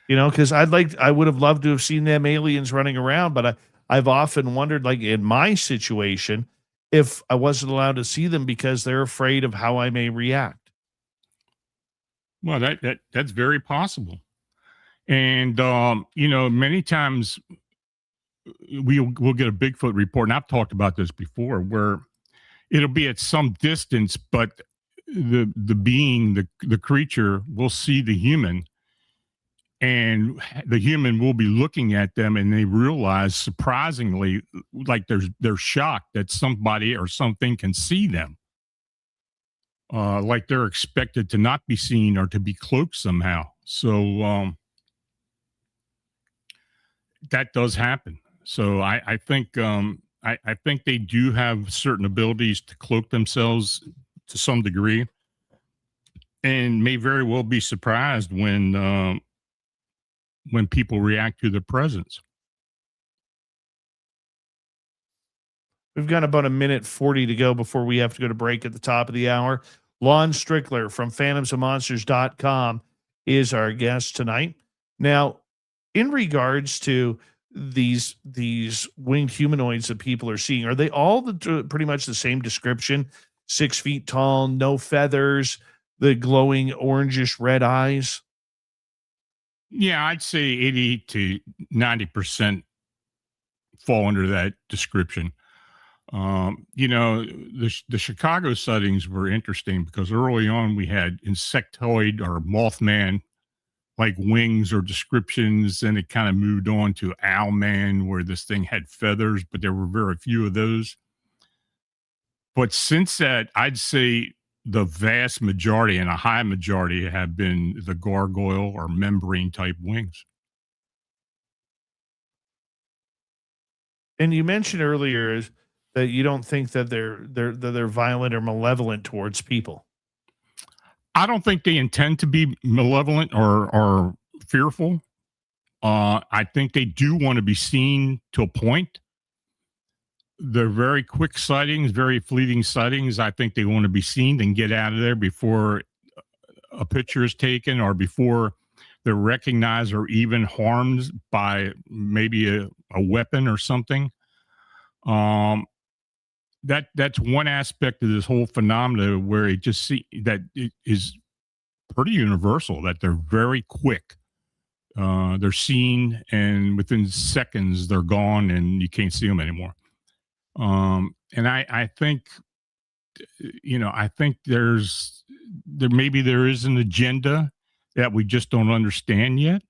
You know, because I would have loved to have seen them aliens running around, but I've often wondered, like in my situation, if I wasn't allowed to see them because they're afraid of how I may react. Well, that's very possible. And you know, many times we'll get a Bigfoot report, and I've talked about this before, where it'll be at some distance, but the being, the creature will see the human, and the human will be looking at them, and they realize, surprisingly, like they're shocked that somebody or something can see them. Like they're expected to not be seen or to be cloaked somehow. So that does happen. So I think I think they do have certain abilities to cloak themselves to some degree, and may very well be surprised when people react to their presence. We've got about a minute 40 to go before we have to go to break at the top of the hour. Lon Strickler from phantomsofmonsters.com is our guest tonight. Now, in regards to these winged humanoids that people are seeing, are they all pretty much the same description? 6 feet tall, no feathers, the glowing orangish red eyes? Yeah, I'd say 80 to 90% fall under that description. You know, the Chicago sightings were interesting because early on we had insectoid or Mothman like wings or descriptions, and it kind of moved on to Owlman, where this thing had feathers, but there were very few of those. But since that, I'd say the vast majority and a high majority have been the gargoyle or membrane type wings. And you mentioned earlier that you don't think that they're violent or malevolent towards people. I don't think they intend to be malevolent or fearful. I think they do want to be seen to a point. They're very quick sightings, very fleeting sightings. I think they want to be seen and get out of there before a picture is taken or before they're recognized or even harmed by maybe a weapon or something. That's one aspect of this whole phenomena where it just that it is pretty universal, that they're very quick. They're seen, and within seconds they're gone and you can't see them anymore. And I think, I think there maybe there is an agenda that we just don't understand yet.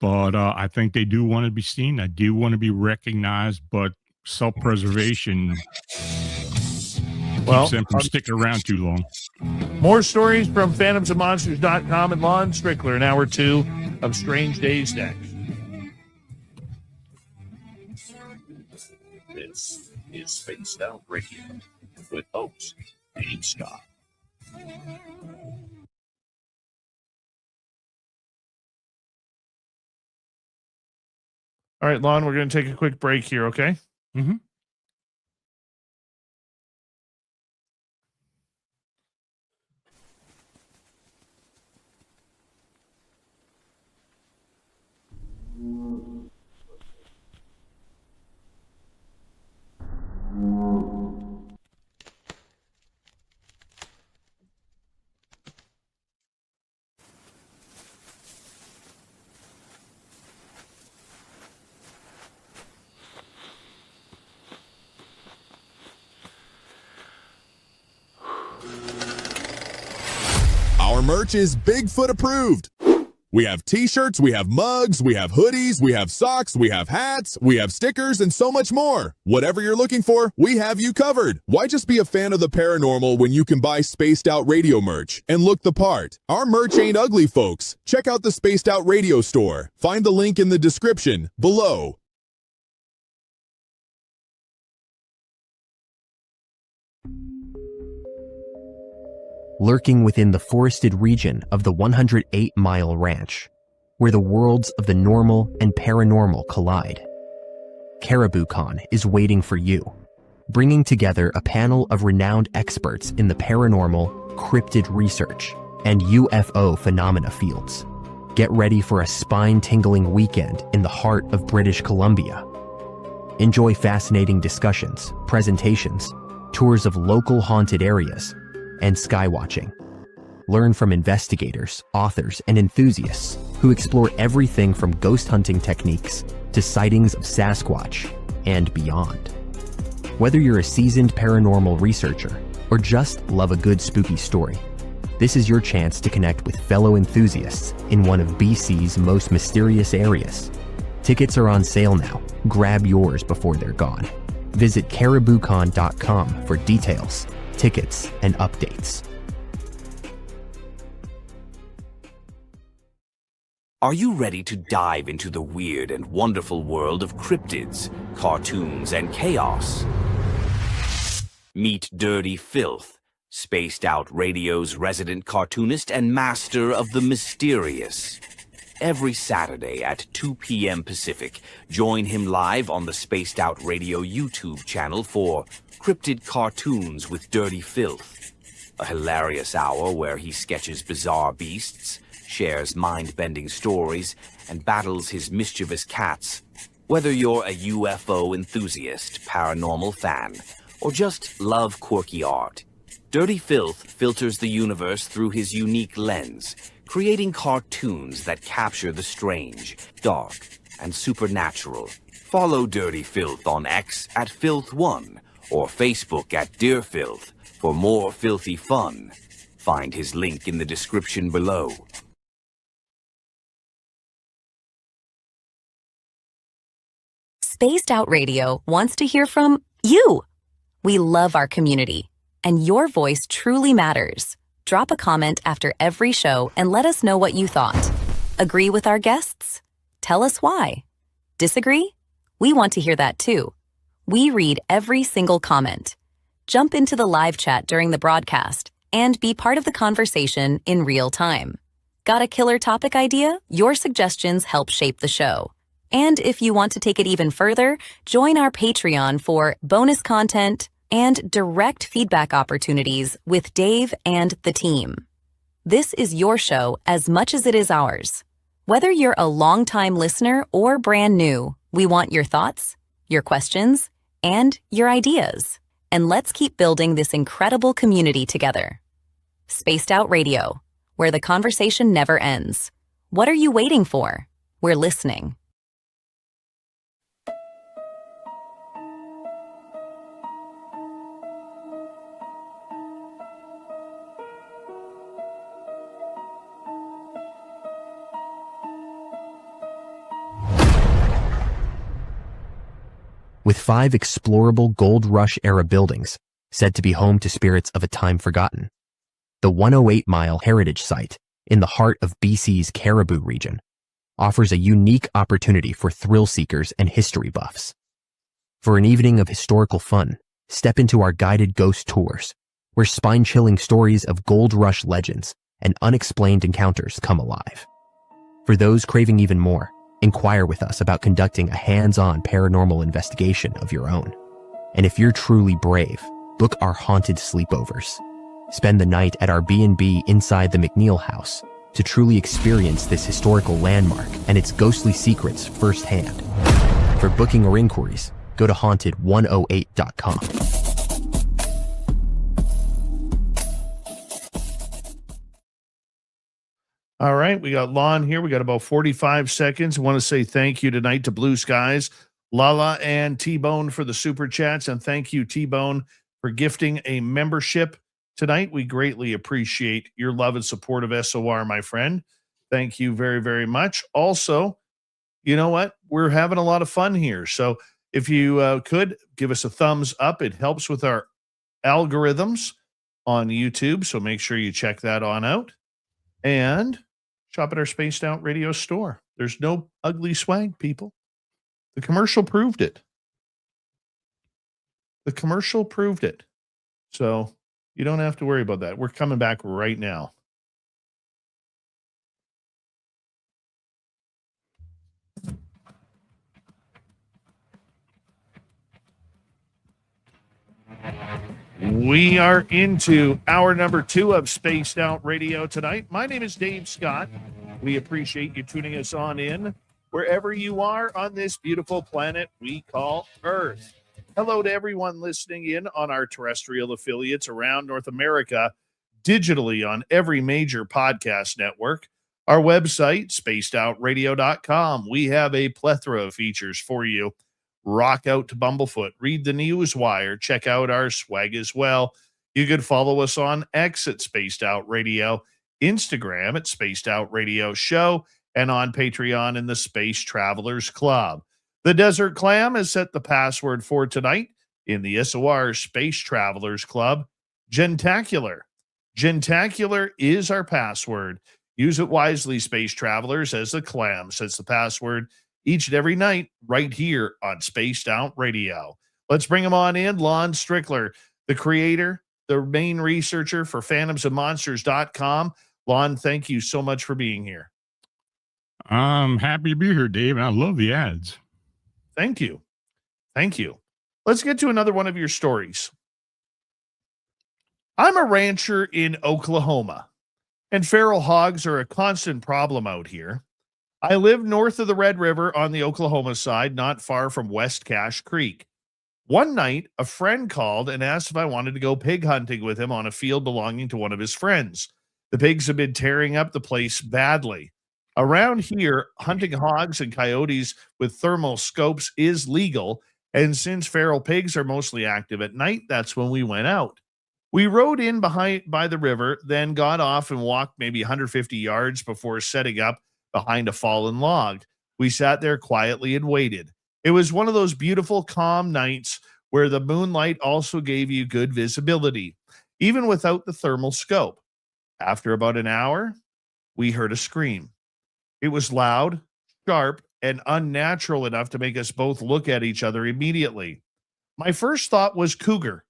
But I think they do want to be seen. I do want to be recognized, but self-preservation keeps them from sticking around too long. More stories from phantomsandmonsters.com and Lon Strickler in hour 2 of Strange Days next. This is Spaced Out Radio with host Dave Scott. All right, Lon, we're going to take a quick break here, okay? Mm-hmm. Our merch is Bigfoot approved. We have t-shirts, we have mugs, we have hoodies, we have socks, we have hats, we have stickers, and so much more. Whatever you're looking for, we have you covered. Why just be a fan of the paranormal when you can buy Spaced Out Radio merch and look the part? Our merch ain't ugly, folks. Check out the Spaced Out Radio store. Find the link in the description below. Lurking within the forested region of the 108-mile ranch, where the worlds of the normal and paranormal collide. CaribouCon is waiting for you, bringing together a panel of renowned experts in the paranormal, cryptid research, and UFO phenomena fields. Get ready for a spine-tingling weekend in the heart of British Columbia. Enjoy fascinating discussions, presentations, tours of local haunted areas, and skywatching. Learn from investigators, authors, and enthusiasts who explore everything from ghost hunting techniques to sightings of Sasquatch and beyond. Whether you're a seasoned paranormal researcher or just love a good spooky story, this is your chance to connect with fellow enthusiasts in one of BC's most mysterious areas. Tickets are on sale now. Grab yours before they're gone. Visit cariboucon.com for details, tickets, and updates. Are you ready to dive into the weird and wonderful world of cryptids, cartoons, and chaos? Meet Dirty Filth, Spaced Out Radio's resident cartoonist and master of the mysterious. Every Saturday at 2 p.m. Pacific, join him live on the Spaced Out Radio YouTube channel for Cryptid Cartoons with Dirty Filth, a hilarious hour where he sketches bizarre beasts, shares mind-bending stories, and battles his mischievous cats. Whether you're a UFO enthusiast, paranormal fan, or just love quirky art, Dirty Filth filters the universe through his unique lens, creating cartoons that capture the strange, dark, and supernatural. Follow Dirty Filth on X at Filth1 or Facebook at Dear Filth for more filthy fun. Find his link in the description below. Spaced Out Radio wants to hear from you. We love our community, and your voice truly matters. Drop a comment after every show and let us know what you thought. Agree with our guests? Tell us why. Disagree? We want to hear that too. We read every single comment. Jump into the live chat during the broadcast and be part of the conversation in real time. Got a killer topic idea? Your suggestions help shape the show. And if you want to take it even further, join our Patreon for bonus content and direct feedback opportunities with Dave and the team. This is your show as much as it is ours. Whether you're a longtime listener or brand new, we want your thoughts, your questions, and your ideas. And let's keep building this incredible community together. Spaced Out Radio, where the conversation never ends. What are you waiting for? We're listening. with 5 explorable Gold Rush-era buildings said to be home to spirits of a time forgotten. The 108-mile heritage site in the heart of BC's Caribou region offers a unique opportunity for thrill seekers and history buffs. For an evening of historical fun, step into our guided ghost tours, where spine-chilling stories of Gold Rush legends and unexplained encounters come alive. For those craving even more, inquire with us about conducting a hands-on paranormal investigation of your own. And if you're truly brave, book our haunted sleepovers. Spend the night at our B&B inside the McNeil House to truly experience this historical landmark and its ghostly secrets firsthand. For booking or inquiries, go to haunted108.com. All right, we got Lon here. We got about 45 seconds. I want to say thank you tonight to Blue Skies, Lala, and T-Bone for the super chats. And thank you, T-Bone, for gifting a membership tonight. We greatly appreciate your love and support of SOR, my friend. Thank you very, very much. Also, you know what? We're having a lot of fun here. So if you could give us a thumbs up, it helps with our algorithms on YouTube. So make sure you check that on out. And shop at our Spaced Out Radio store. There's no ugly swag, people. The commercial proved it. The commercial proved it. So you don't have to worry about that. We're coming back right now. We are into hour number 2 of Spaced Out Radio tonight. My name is Dave Scott. We appreciate you tuning us on in wherever you are on this beautiful planet we call Earth. Hello to everyone listening in on our terrestrial affiliates around North America, digitally on every major podcast network. Our website, spacedoutradio.com. We have a plethora of features for you. Rock out to Bumblefoot, read the Newswire, check out our swag as well. You could follow us on X at Spaced Out Radio, Instagram at Spaced Out Radio Show, and on Patreon in the Space Travelers Club. The Desert Clam has set the password for tonight in the SOR Space Travelers Club, Gentacular. Gentacular is our password. Use it wisely, Space Travelers, as the Clam sets the password each and every night right here on Spaced Out Radio. Let's bring him on in. Lon Strickler, the creator, the main researcher for phantomsandmonsters.com. Lon, thank you so much for being here. I'm happy to be here, Dave, and I love the ads. Thank you. Thank you. Let's get to another one of your stories. I'm a rancher in Oklahoma, and feral hogs are a constant problem out here. I live north of the Red River on the Oklahoma side, not far from West Cache Creek. One night, a friend called and asked if I wanted to go pig hunting with him on a field belonging to one of his friends. The pigs have been tearing up the place badly. Around here, hunting hogs and coyotes with thermal scopes is legal, and since feral pigs are mostly active at night, that's when we went out. We rode in by the river, then got off and walked maybe 150 yards before setting up behind a fallen log. We sat there quietly and waited. It was one of those beautiful, calm nights where the moonlight also gave you good visibility, even without the thermal scope. After about an hour, we heard a scream. It was loud, sharp, and unnatural enough to make us both look at each other immediately. My first thought was cougar,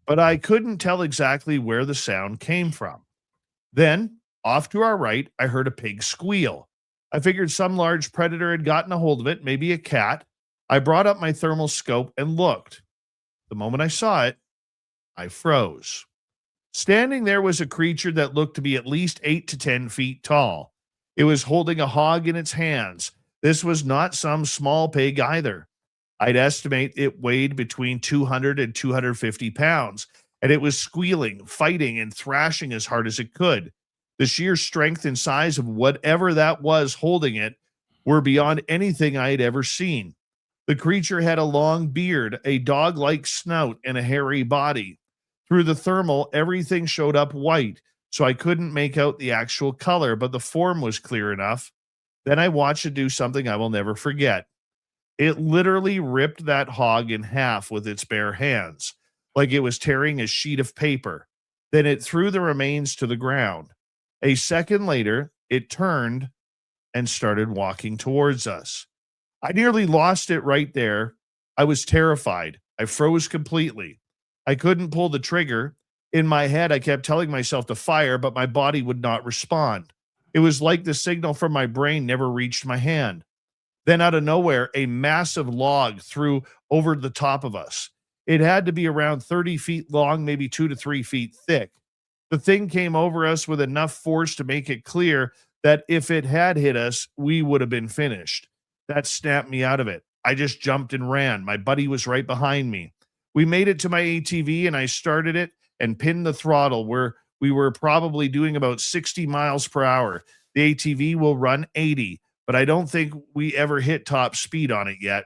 but I couldn't tell exactly where the sound came from. Then, off to our right, I heard a pig squeal. I figured some large predator had gotten a hold of it, maybe a cat. I brought up my thermal scope and looked. The moment I saw it, I froze. Standing there was a creature that looked to be at least 8 to 10 feet tall. It was holding a hog in its hands. This was not some small pig either. I'd estimate it weighed between 200 and 250 pounds, and it was squealing, fighting, and thrashing as hard as it could. The sheer strength and size of whatever that was holding it were beyond anything I had ever seen. The creature had a long beard, a dog-like snout, and a hairy body. Through the thermal, everything showed up white, so I couldn't make out the actual color, but the form was clear enough. Then I watched it do something I will never forget. It literally ripped that hog in half with its bare hands, like it was tearing a sheet of paper. Then it threw the remains to the ground. A second later, it turned and started walking towards us. I nearly lost it right there. I was terrified. I froze completely. I couldn't pull the trigger. In my head, I kept telling myself to fire, but my body would not respond. It was like the signal from my brain never reached my hand. Then out of nowhere, a massive log threw over the top of us. It had to be around 30 feet long, maybe 2 to 3 feet thick. The thing came over us with enough force to make it clear that if it had hit us, we would have been finished. That snapped me out of it. I just jumped and ran. My buddy was right behind me. We made it to my ATV and I started it and pinned the throttle where we were probably doing about 60 miles per hour. The ATV will run 80, but I don't think we ever hit top speed on it yet.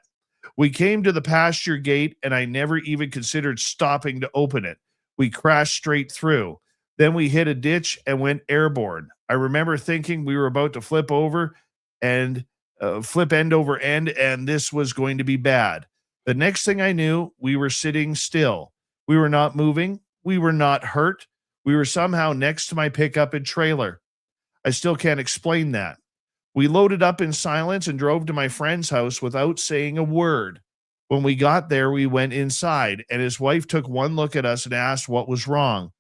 We came to the pasture gate and I never even considered stopping to open it. We crashed straight through. Then we hit a ditch and went airborne. I remember thinking we were about to flip over and flip end over end, and this was going to be bad. The next thing I knew, we were sitting still. We were not moving. We were not hurt. We were somehow next to my pickup and trailer. I still can't explain that. We loaded up in silence and drove to my friend's house without saying a word. When we got there, we went inside, and his wife took one look at us and asked what was wrong.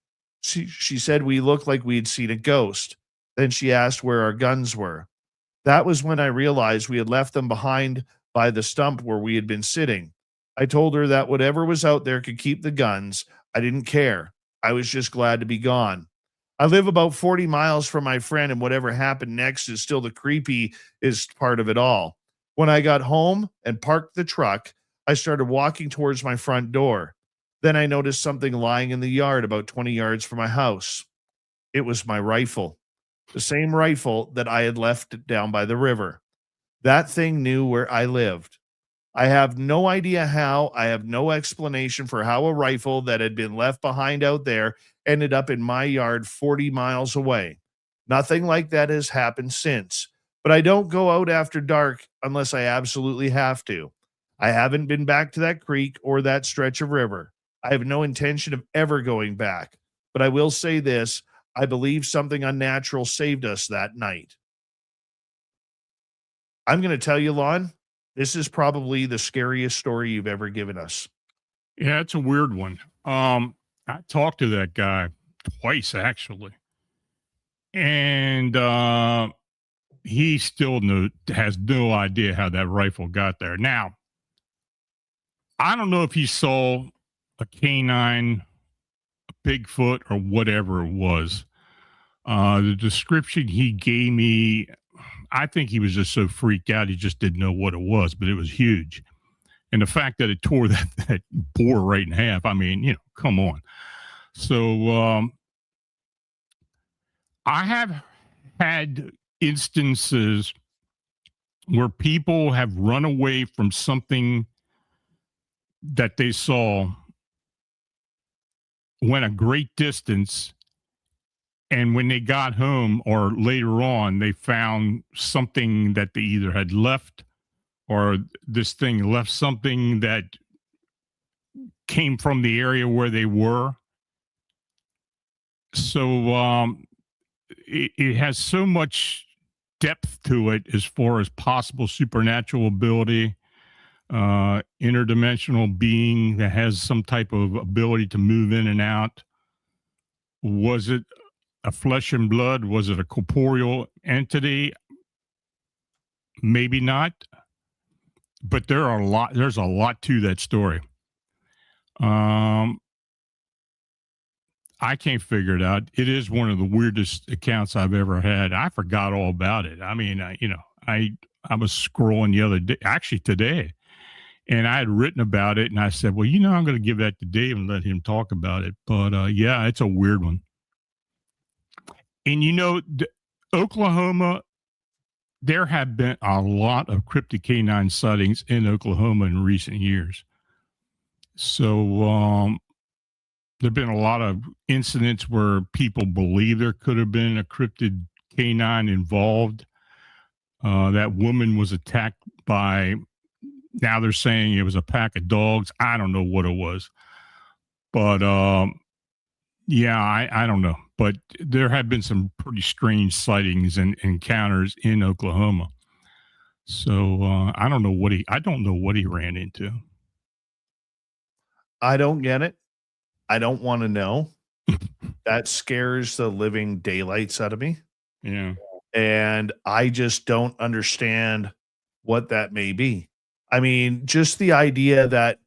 She said we looked like we had seen a ghost. Then she asked where our guns were. That was when I realized we had left them behind by the stump where we had been sitting. I told her that whatever was out there could keep the guns. I didn't care. I was just glad to be gone. I live about 40 miles from my friend, and whatever happened next is still the creepiest part of it all. When I got home and parked the truck, I started walking towards my front door. Then I noticed something lying in the yard about 20 yards from my house. It was my rifle, the same rifle that I had left down by the river. That thing knew where I lived. I have no idea how. I have no explanation for how a rifle that had been left behind out there ended up in my yard 40 miles away. Nothing like that has happened since, but I don't go out after dark unless I absolutely have to. I haven't been back to that creek or that stretch of river. I have no intention of ever going back, but I will say this. I believe something unnatural saved us that night. I'm going to tell you, Lon, this is probably the scariest story you've ever given us. Yeah, it's a weird one. I talked to that guy twice, actually. And he still has no idea how that rifle got there. Now, I don't know if he saw a canine, a Bigfoot, or whatever it was. The description he gave me, I think he was just so freaked out he just didn't know what it was, but it was huge. And the fact that it tore that boar right in half, I mean, come on. So I have had instances where people have run away from something that they saw, went a great distance, and when they got home or later on, they found something that they either had left or this thing left something that came from the area where they were. So it has so much depth to it as far as possible supernatural ability, interdimensional being that has some type of ability to move in and out. Was it a flesh and blood? Was it a corporeal entity? Maybe not. But there's a lot to that story. I can't figure it out. It is one of the weirdest accounts I've ever had. I forgot all about it. I mean, I was scrolling the other day, actually today, and I had written about it, and I said, well, I'm going to give that to Dave and let him talk about it. But yeah, it's a weird one. And Oklahoma, there have been a lot of cryptid canine sightings in Oklahoma in recent years. So there have been a lot of incidents where people believe there could have been a cryptid canine involved. That woman was attacked by Now they're saying it was a pack of dogs. I don't know what it was, but yeah, I don't know. But there have been some pretty strange sightings and encounters in Oklahoma. So I don't know what he ran into. I don't get it. I don't want to know. That scares the living daylights out of me. Yeah. And I just don't understand what that may be. I mean, just the idea that,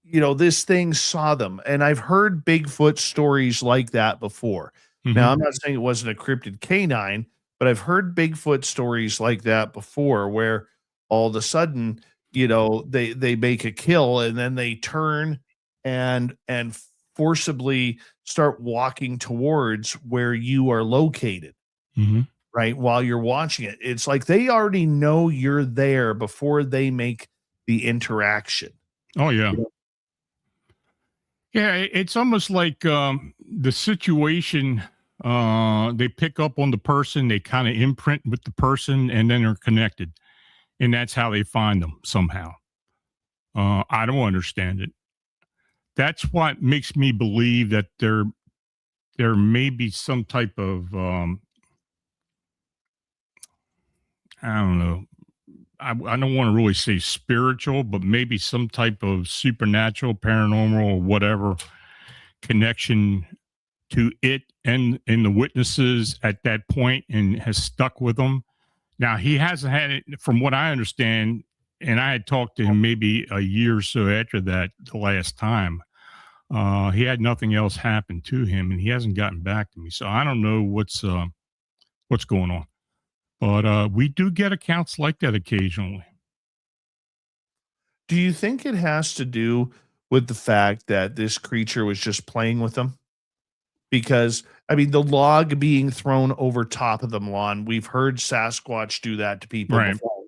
this thing saw them. And I've heard Bigfoot stories like that before. Mm-hmm. Now, I'm not saying it wasn't a cryptid canine, but I've heard Bigfoot stories like that before where all of a sudden, they make a kill and then they turn and forcibly start walking towards where you are located. Mm-hmm. Right, while you're watching it. It's like they already know you're there before they make the interaction. Oh, yeah. Yeah, it's almost like the situation, they pick up on the person, they kind of imprint with the person, and then they're connected. And that's how they find them somehow. I don't understand it. That's what makes me believe that there may be some type of, I don't know. I don't want to really say spiritual, but maybe some type of supernatural, paranormal, or whatever connection to it and the witnesses at that point, and has stuck with them. Now, he hasn't had it, from what I understand, and I had talked to him maybe a year or so after that, the last time. He had nothing else happen to him, and he hasn't gotten back to me. So I don't know what's going on. But we do get accounts like that occasionally. Do you think it has to do with the fact that this creature was just playing with them? Because, I mean, the log being thrown over top of them, Lon, we've heard Sasquatch do that to people Right. before.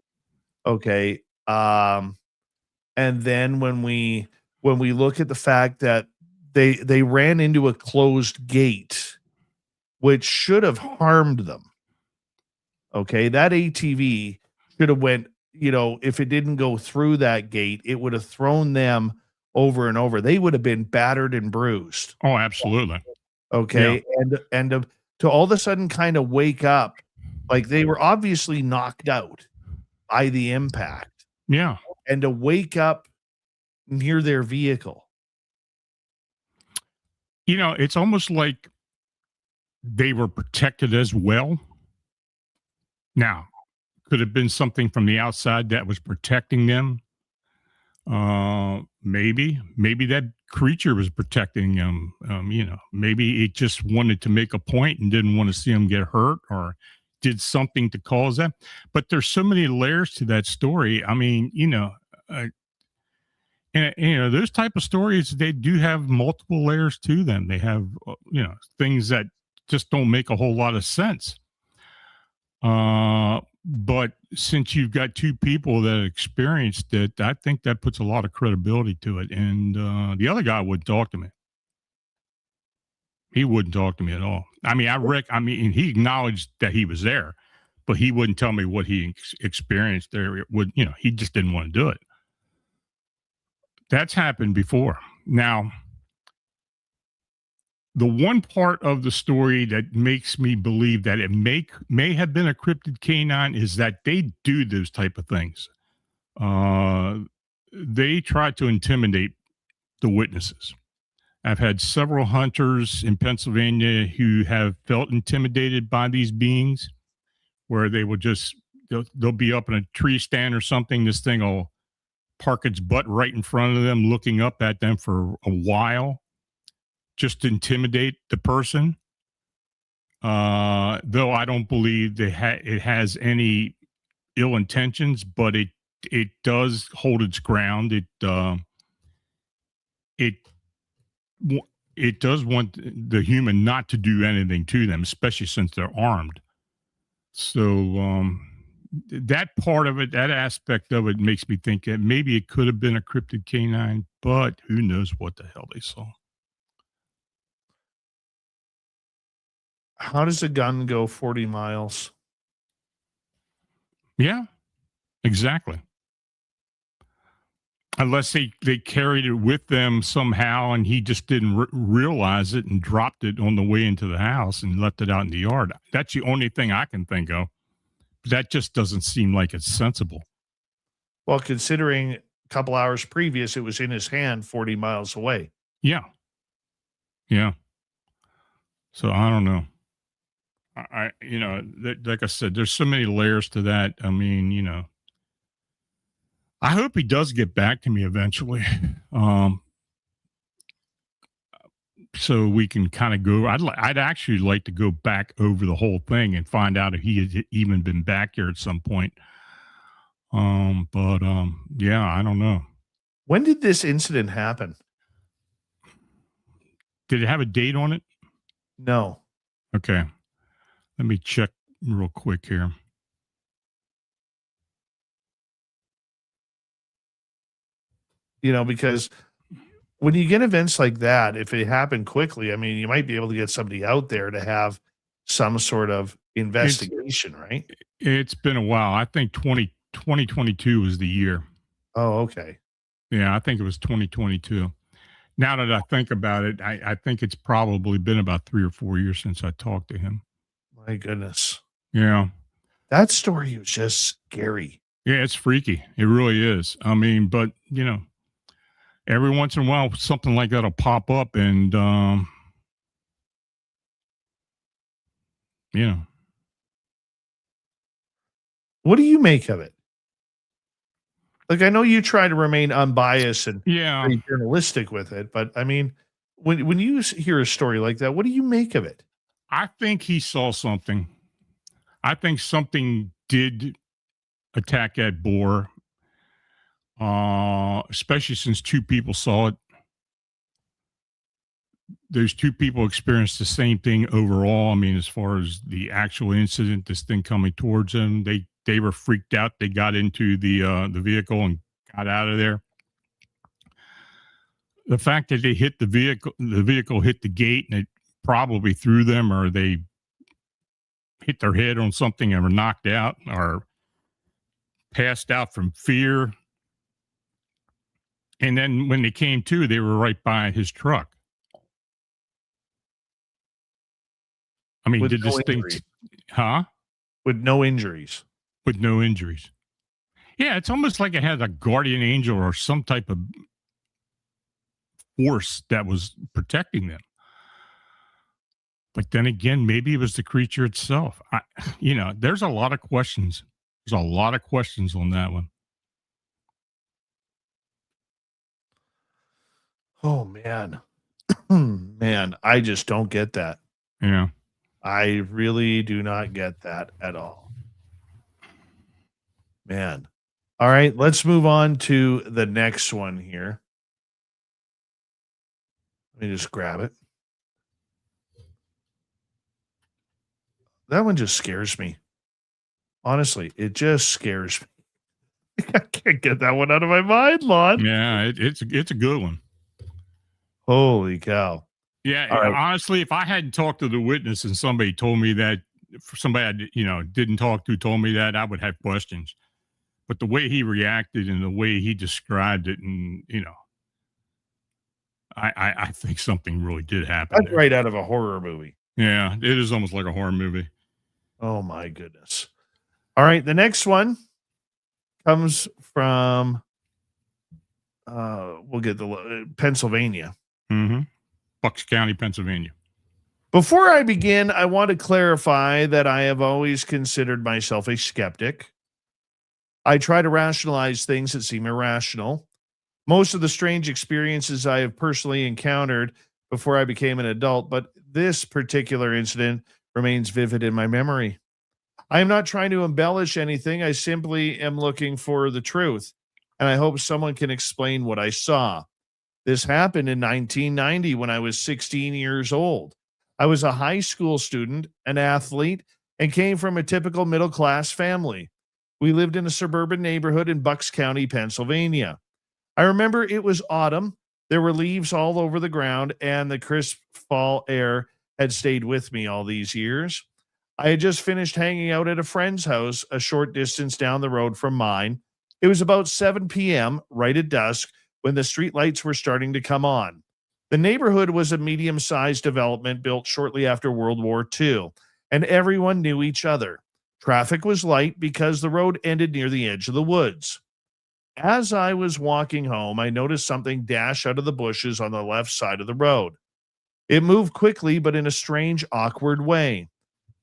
Okay. And then when we look at the fact that they ran into a closed gate, which should have harmed them. Okay, that ATV should have went, if it didn't go through that gate, it would have thrown them over and over. They would have been battered and bruised. Oh, absolutely. Okay. Yeah. And to all of a sudden kind of wake up, like they were obviously knocked out by the impact. Yeah. And to wake up near their vehicle. It's almost like they were protected as well. Now, could have been something from the outside that was protecting them. Maybe that creature was protecting them. Maybe it just wanted to make a point and didn't want to see them get hurt, or did something to cause that. But there's so many layers to that story. I mean, those type of stories, they do have multiple layers to them. They have, things that just don't make a whole lot of sense. But since you've got two people that experienced it, I think that puts a lot of credibility to it. And the other guy wouldn't talk to me. He wouldn't talk to me at all. I mean, he acknowledged that he was there, but he wouldn't tell me what he experienced there. It would, he just didn't want to do it. That's happened before. Now, the one part of the story that makes me believe that it may have been a cryptid canine is that they do those type of things. They try to intimidate the witnesses. I've had several hunters in Pennsylvania who have felt intimidated by these beings, where they will they'll be up in a tree stand or something. This thing will park its butt right in front of them, looking up at them for a while, just to intimidate the person. Though I don't believe it has any ill intentions, but it does hold its ground. It does want the human not to do anything to them, especially since they're armed. So that part of it, that aspect of it, makes me think that maybe it could have been a cryptid canine, but who knows what the hell they saw. How does a gun go 40 miles? Yeah, exactly. Unless they carried it with them somehow and he just didn't realize it and dropped it on the way into the house and left it out in the yard. That's the only thing I can think of. That just doesn't seem like it's sensible. Well, considering a couple hours previous, it was in his hand 40 miles away. Yeah. So I don't know. Like I said, there's so many layers to that. I mean, I hope he does get back to me eventually. So we can kind of go. I'd actually like to go back over the whole thing and find out if he had even been back here at some point. Yeah, I don't know. When did this incident happen? Did it have a date on it? No. Okay. Let me check real quick here. Because when you get events like that, if it happened quickly, I mean, you might be able to get somebody out there to have some sort of investigation, right? It's been a while. I think 2022 was the year. Oh, okay. Yeah, I think it was 2022. Now that I think about it, I think it's probably been about 3 or 4 years since I talked to him. My goodness. Yeah. That story was just scary. Yeah, it's freaky. It really is. I mean, but, every once in a while, something like that will pop up and, What do you make of it? Like, I know you try to remain unbiased and very journalistic with it, but I mean, when you hear a story like that, what do you make of it? I think he saw something. I think something did attack that boar, especially since 2 people saw it. Those 2 people experienced the same thing overall. I mean, as far as the actual incident, this thing coming towards them, they were freaked out. They got into the vehicle and got out of there. The fact that they hit the vehicle hit the gate and it probably threw them, or they hit their head on something and were knocked out or passed out from fear. And then when they came to, they were right by his truck. I mean, With no thing, With no injuries. With no injuries. Yeah, it's almost like it had a guardian angel or some type of force that was protecting them. But then again, maybe it was the creature itself. There's a lot of questions. There's a lot of questions on that one. Oh, man. Man, I just don't get that. Yeah. I really do not get that at all. Man. All right, let's move on to the next one here. Let me just grab it. That one just scares me. Honestly, it just scares me. I can't get that one out of my mind, Lon. Yeah, it's a good one. Holy cow. Yeah, honestly, if I hadn't talked to the witness and somebody told me that, somebody I didn't talk to told me that, I would have questions. But the way he reacted and the way he described it, and I think something really did happen. That's right out of a horror movie. Yeah, it is almost like a horror movie. Oh my goodness. All right, the next one comes from we'll get the Pennsylvania. Mm-hmm. Bucks County, Pennsylvania. Before I begin, I want to clarify that I have always considered myself a skeptic. I try to rationalize things that seem irrational. Most of the strange experiences I have personally encountered before I became an adult, but this particular incident remains vivid in my memory. I am not trying to embellish anything. I simply am looking for the truth, and I hope someone can explain what I saw. This happened in 1990 when I was 16 years old. I was a high school student, an athlete, and came from a typical middle-class family. We lived in a suburban neighborhood in Bucks County, Pennsylvania. I remember it was autumn. There were leaves all over the ground, and the crisp fall air had stayed with me all these years. I had just finished hanging out at a friend's house a short distance down the road from mine. It was about 7 p.m., right at dusk, when the street lights were starting to come on. The neighborhood was a medium-sized development built shortly after World War II, and everyone knew each other. Traffic was light because the road ended near the edge of the woods. As I was walking home, I noticed something dash out of the bushes on the left side of the road. It moved quickly, but in a strange, awkward way.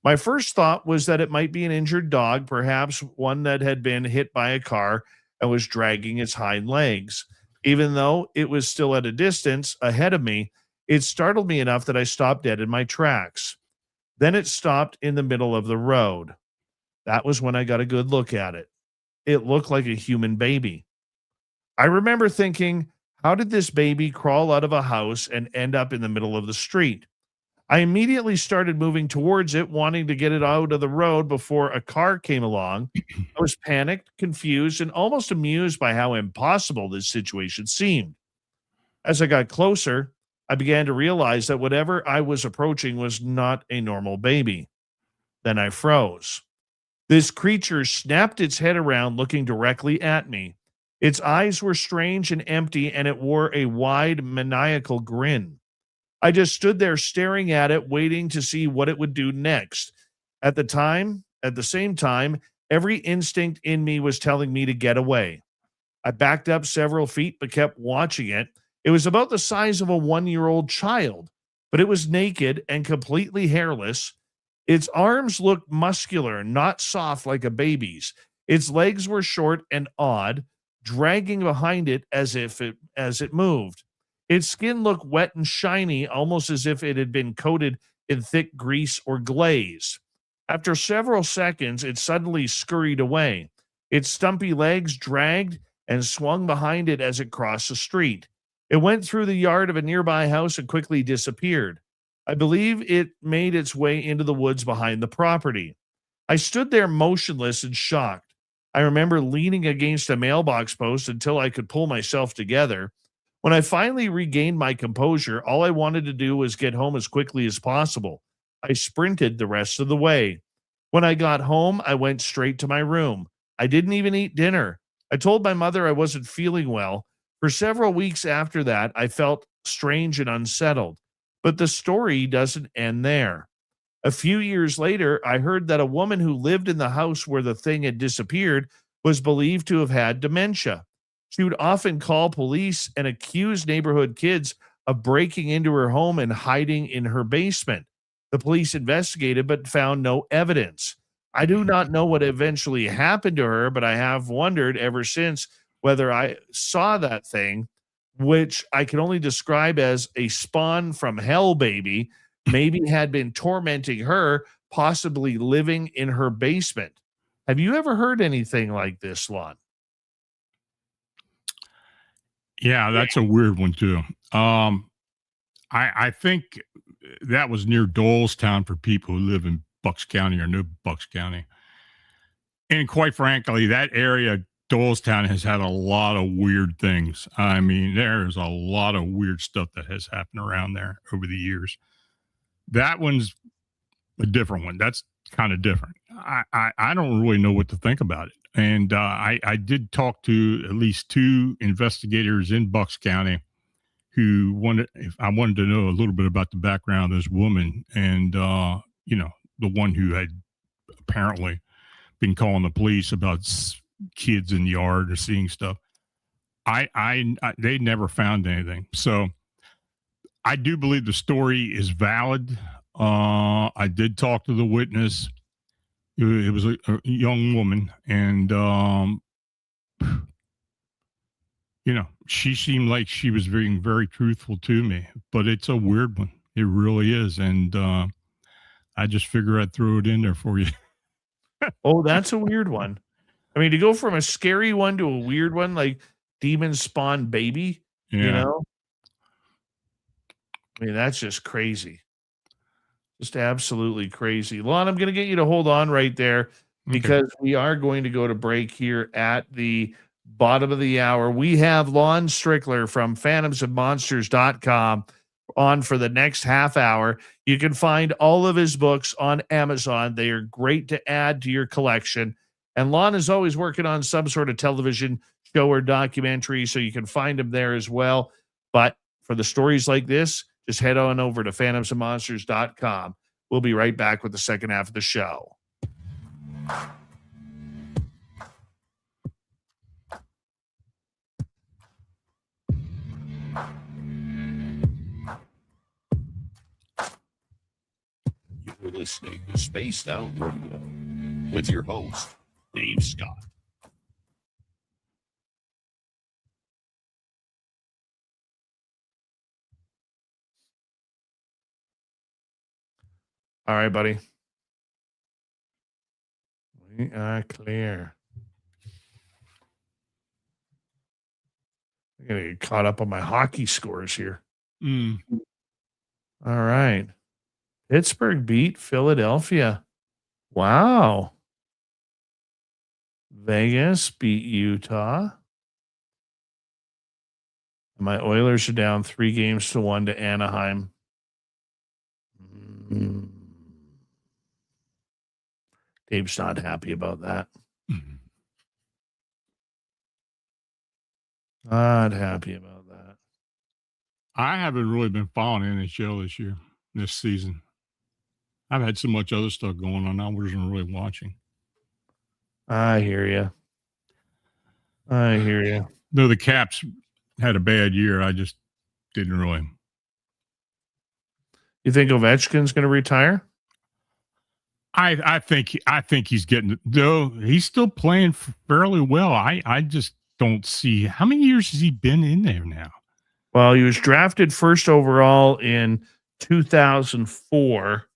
My first thought was that it might be an injured dog, perhaps one that had been hit by a car and was dragging its hind legs. Even though it was still at a distance ahead of me, it startled me enough that I stopped dead in my tracks. Then it stopped in the middle of the road. That was when I got a good look at it. It looked like a human baby. I remember thinking, how did this baby crawl out of a house and end up in the middle of the street? I immediately started moving towards it, wanting to get it out of the road before a car came along. I was panicked, confused, and almost amused by how impossible this situation seemed. As I got closer, I began to realize that whatever I was approaching was not a normal baby. Then I froze. This creature snapped its head around, looking directly at me. Its eyes were strange and empty, and it wore a wide, maniacal grin. I just stood there staring at it, waiting to see what it would do next. At the same time, every instinct in me was telling me to get away. I backed up several feet, but kept watching it. It was about the size of a 1-year-old child, but it was naked and completely hairless. Its arms looked muscular, not soft like a baby's. Its legs were short and odd, dragging behind it as it moved. Its skin looked wet and shiny, almost as if it had been coated in thick grease or glaze. After several seconds, it suddenly scurried away. Its stumpy legs dragged and swung behind it as it crossed the street. It went through the yard of a nearby house and quickly disappeared. I believe it made its way into the woods behind the property. I stood there motionless and shocked. I remember leaning against a mailbox post until I could pull myself together. When I finally regained my composure, all I wanted to do was get home as quickly as possible. I sprinted the rest of the way. When I got home, I went straight to my room. I didn't even eat dinner. I told my mother I wasn't feeling well. For several weeks after that, I felt strange and unsettled. But the story doesn't end there. A few years later, I heard that a woman who lived in the house where the thing had disappeared was believed to have had dementia. She would often call police and accuse neighborhood kids of breaking into her home and hiding in her basement. The police investigated but found no evidence. I do not know what eventually happened to her, but I have wondered ever since whether I saw that thing, which I can only describe as a spawn from hell baby, maybe had been tormenting her, possibly living in her basement. Have you ever heard anything like this, Lon? Yeah, that's a weird one too. I think that was near Dolestown for people who live in Bucks County or New Bucks County. And quite frankly, that area, Dolestown, has had a lot of weird things. I mean, there's a lot of weird stuff that has happened around there over the years. That one's a different one. That's kind of different. I don't really know what to think about it. And I did talk to at least 2 investigators in Bucks County who I wanted to know a little bit about the background of this woman and, the one who had apparently been calling the police about kids in the yard or seeing stuff. They never found anything. So I do believe the story is valid. I did talk to the witness. It was a young woman, and she seemed like she was being very truthful to me. But it's a weird one. It really is, and I just figure I'd throw it in there for you. Oh, that's a weird one. I mean, to go from a scary one to a weird one, like demon spawn baby, Yeah. I mean, that's just crazy. Just absolutely crazy. Lon, I'm going to get you to hold on right there because we are going to go to break here at the bottom of the hour. We have Lon Strickler from phantomsofmonsters.com on for the next half hour. You can find all of his books on Amazon. They are great to add to your collection. And Lon is always working on some sort of television show or documentary, so you can find him there as well. But for the stories like this, just head on over to phantomsandmonsters.com. We'll be right back with the second half of the show. You're listening to Spaced Out Radio with your host, Dave Scott. All right, buddy. We are clear. I'm going to get caught up on my hockey scores here. All right. Pittsburgh beat Philadelphia. Wow. Vegas beat Utah. My Oilers are down 3-1 to Anaheim. Dave's not happy about that. Not happy about that. I haven't really been following NHL this season. I've had so much other stuff going on. I wasn't really watching. I hear you. Though the Caps had a bad year, I just didn't really. You think Ovechkin's going to retire? I think he's getting, though he's still playing fairly well. I just don't see, how many years has he been in there now? Well, he was drafted first overall in 2004,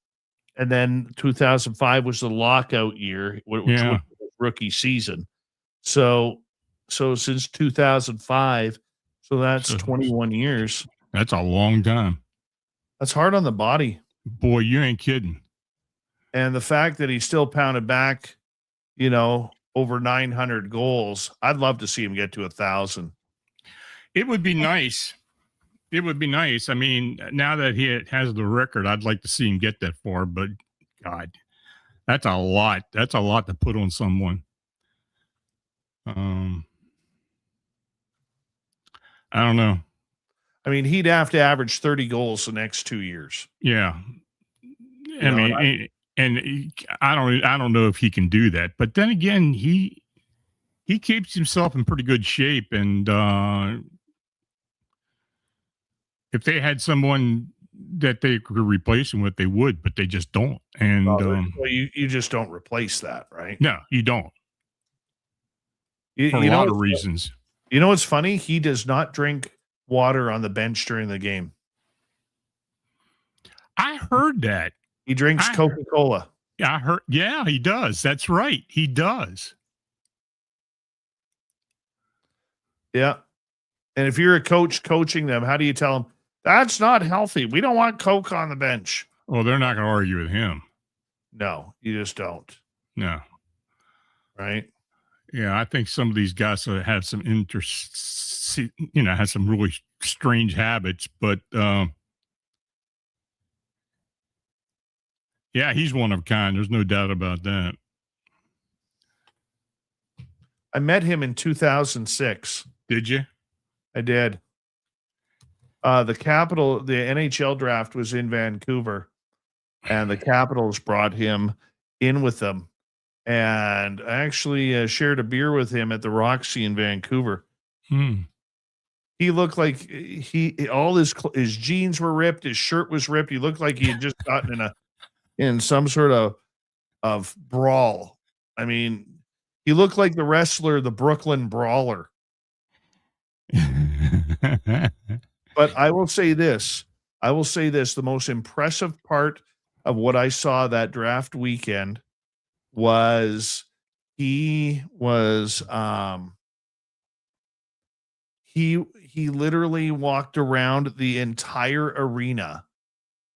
and then 2005 was the lockout year, which was his rookie season. So since 2005, so that's 21 years. That's a long time. That's hard on the body. Boy, you ain't kidding. And the fact that he still pounded back, over 900 goals, I'd love to see him get to 1,000. It would be nice. It would be nice. I mean, now that he has the record, I'd like to see him get that far, but God, that's a lot. That's a lot to put on someone. I don't know. I mean, he'd have to average 30 goals the next 2 years. Yeah. I don't know if he can do that, but then again, he keeps himself in pretty good shape, and if they had someone that they could replace him with, they would, but they just don't. And you just don't replace that, right? No, you don't. For a lot of reasons. You know what's funny? He does not drink water on the bench during the game. I heard that. He drinks Coca-Cola. I heard. Yeah, he does. That's right. He does. Yeah. And if you're a coach coaching them, how do you tell them that's not healthy? We don't want Coke on the bench. Well, they're not going to argue with him. No, you just don't. No. Right? Yeah, I think some of these guys have some have some really strange habits, but yeah, he's one of a kind. There's no doubt about that. I met him in 2006. Did you? I did. The NHL draft was in Vancouver, and the Capitals brought him in with them. And I actually shared a beer with him at the Roxy in Vancouver. He looked like his jeans were ripped, his shirt was ripped. He looked like he had just gotten in some sort of brawl. I mean, he looked like the wrestler, the Brooklyn Brawler. But I will say this. The most impressive part of what I saw that draft weekend was he literally walked around the entire arena.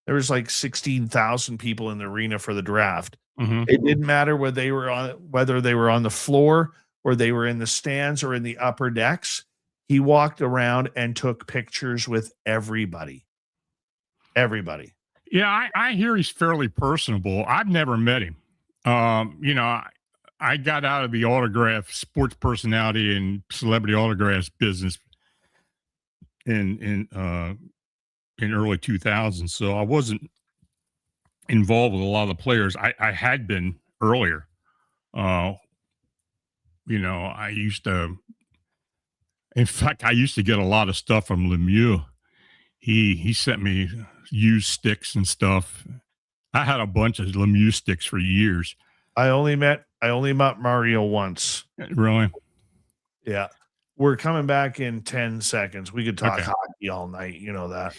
There was like 16,000 people in the arena for the draft. Mm-hmm. It didn't matter whether they were on the floor or they were in the stands or in the upper decks. He walked around and took pictures with everybody. Everybody. Yeah, I hear he's fairly personable. I've never met him. I got out of the autograph, sports personality, and celebrity autographs business in early 2000s. So I wasn't involved with a lot of the players. I had been earlier. I used to. In fact, I used to get a lot of stuff from Lemieux. He sent me used sticks and stuff. I had a bunch of Lemieux sticks for years. I only met Mario once. Really? Yeah. We're coming back in 10 seconds. We could talk Okay. hockey all night. You know that.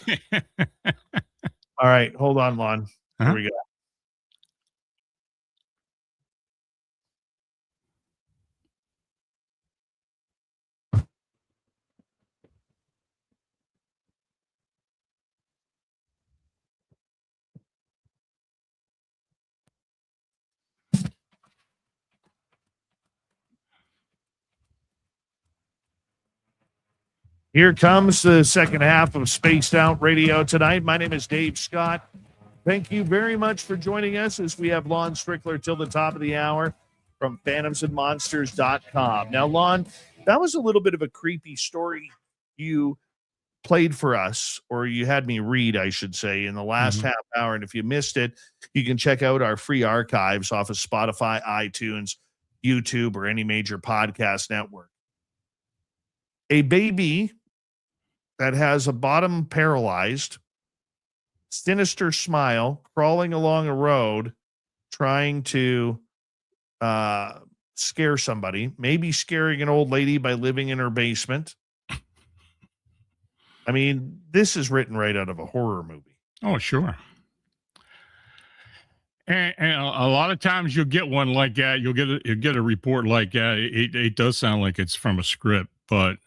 All right. Hold on, Lon. Here we go. Here comes the second half of Spaced Out Radio tonight. My name is Dave Scott. Thank you very much for joining us as we have Lon Strickler till the top of the hour from phantomsandmonsters.com. Now, Lon, that was a little bit of a creepy story you played for us, or you had me read, I should say, in the last half hour. And if you missed it, you can check out our free archives off of Spotify, iTunes, YouTube, or any major podcast network. A baby that has a bottom paralyzed, sinister smile, crawling along a road, trying to scare somebody, maybe scaring an old lady by living in her basement. I mean, this is written right out of a horror movie. Oh, sure. And a lot of times you'll get one like that. You'll get a report like that. It does sound like it's from a script, but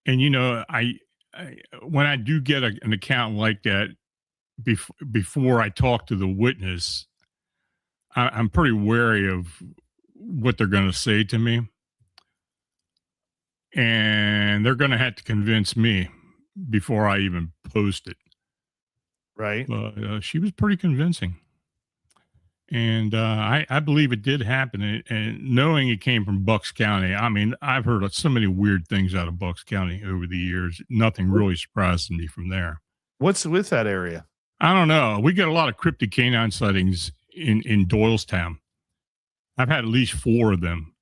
I when I do get an account like that, before I talk to the witness, I'm pretty wary of what they're going to say to me, and they're going to have to convince me before I even post it. Right. But she was pretty convincing. And I believe it did happen. And knowing it came from Bucks County, I mean, I've heard of so many weird things out of Bucks County over the years. Nothing really surprised me from there. What's with that area? I don't know. We get a lot of cryptid canine sightings in Doylestown. I've had at least 4 of them.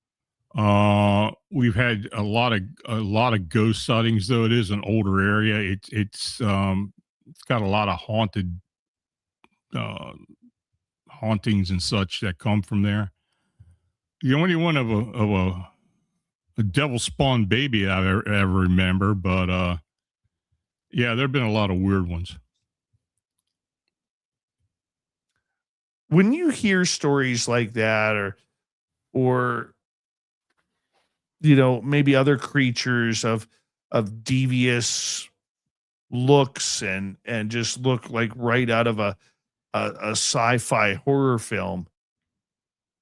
We've had a lot of ghost sightings, though. It is an older area. It's got a lot of hauntings and such that come from there. The only one of a devil spawned baby I ever remember, but yeah, there've been a lot of weird ones. When you hear stories like that, or maybe other creatures of devious looks and just look like right out of a sci-fi horror film,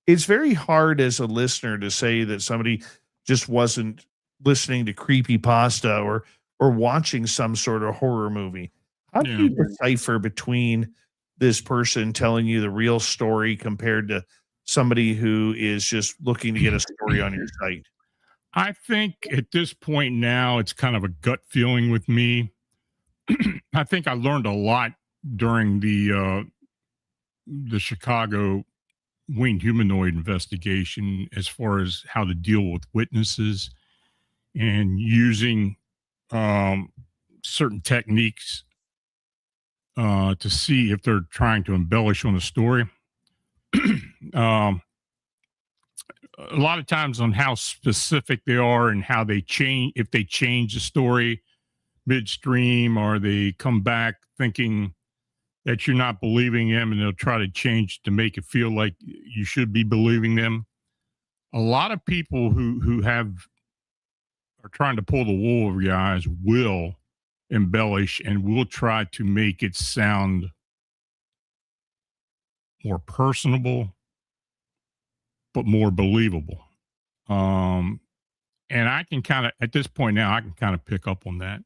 it's very hard as a listener to say that somebody just wasn't listening to creepypasta or watching some sort of horror movie. How do you decipher between this person telling you the real story compared to somebody who is just looking to get a story on your site? I think at this point now, it's kind of a gut feeling with me. I think I learned a lot during the Chicago winged humanoid investigation as far as how to deal with witnesses and using certain techniques to see if they're trying to embellish on the story. A lot of times on how specific they are and how they change, if they change the story midstream, or they come back thinking that you're not believing them and they'll try to change to make it feel like you should be believing them. A lot of people who are trying to pull the wool over your eyes will embellish and will try to make it sound more personable, but more believable. And I can kind of, at this point now, I can kind of pick up on that.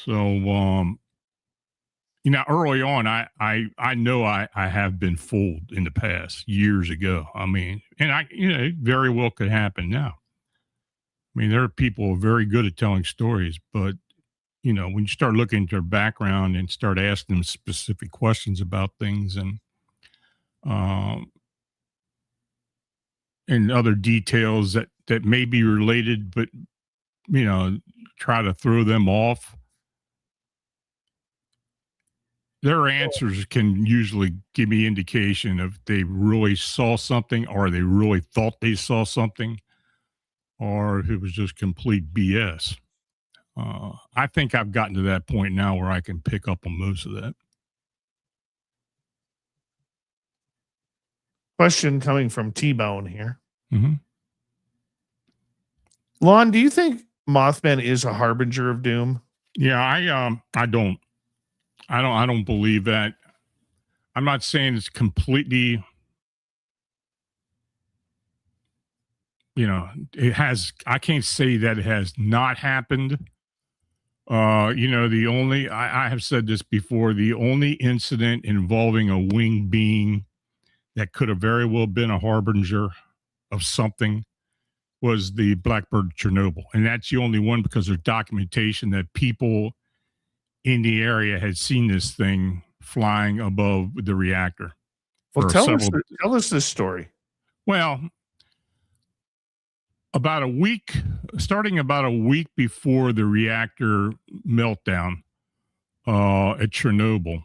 So early on, I know I have been fooled in the past years ago. I mean, and it very well could happen now. I mean, there are people who are very good at telling stories, but when you start looking into their background and start asking them specific questions about things and other details that may be related, but try to throw them off, their answers can usually give me indication if they really saw something or they really thought they saw something or if it was just complete BS. I think I've gotten to that point now where I can pick up on most of that. Question coming from T-Bone here. Mm-hmm. Lon, do you think Mothman is a harbinger of doom? Yeah, I don't believe that. I'm not saying it's completely, I can't say that it has not happened. I have said this before, the only incident involving a winged being that could have very well been a harbinger of something was the Blackbird Chernobyl. And that's the only one because there's documentation that people in the area had seen this thing flying above the reactor. Well, tell us this story. Well, starting about a week before the reactor meltdown at Chernobyl,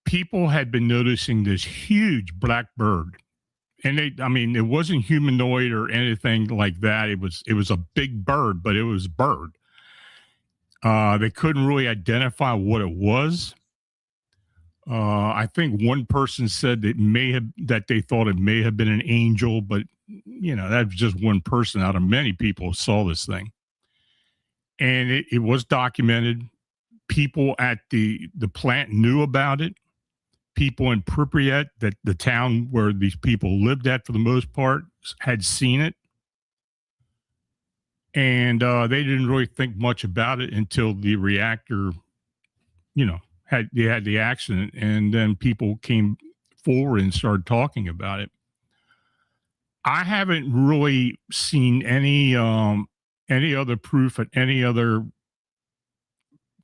people had been noticing this huge black bird. And it wasn't humanoid or anything like that. It was a big bird, but it was a bird. They couldn't really identify what it was. I think one person said that they thought it may have been an angel, but that was just one person out of many people who saw this thing. And it was documented. People at the plant knew about it. People in Pripyat, that the town where these people lived at for the most part, had seen it. And they didn't really think much about it until the reactor, had the accident. And then people came forward and started talking about it. I haven't really seen any other proof at any other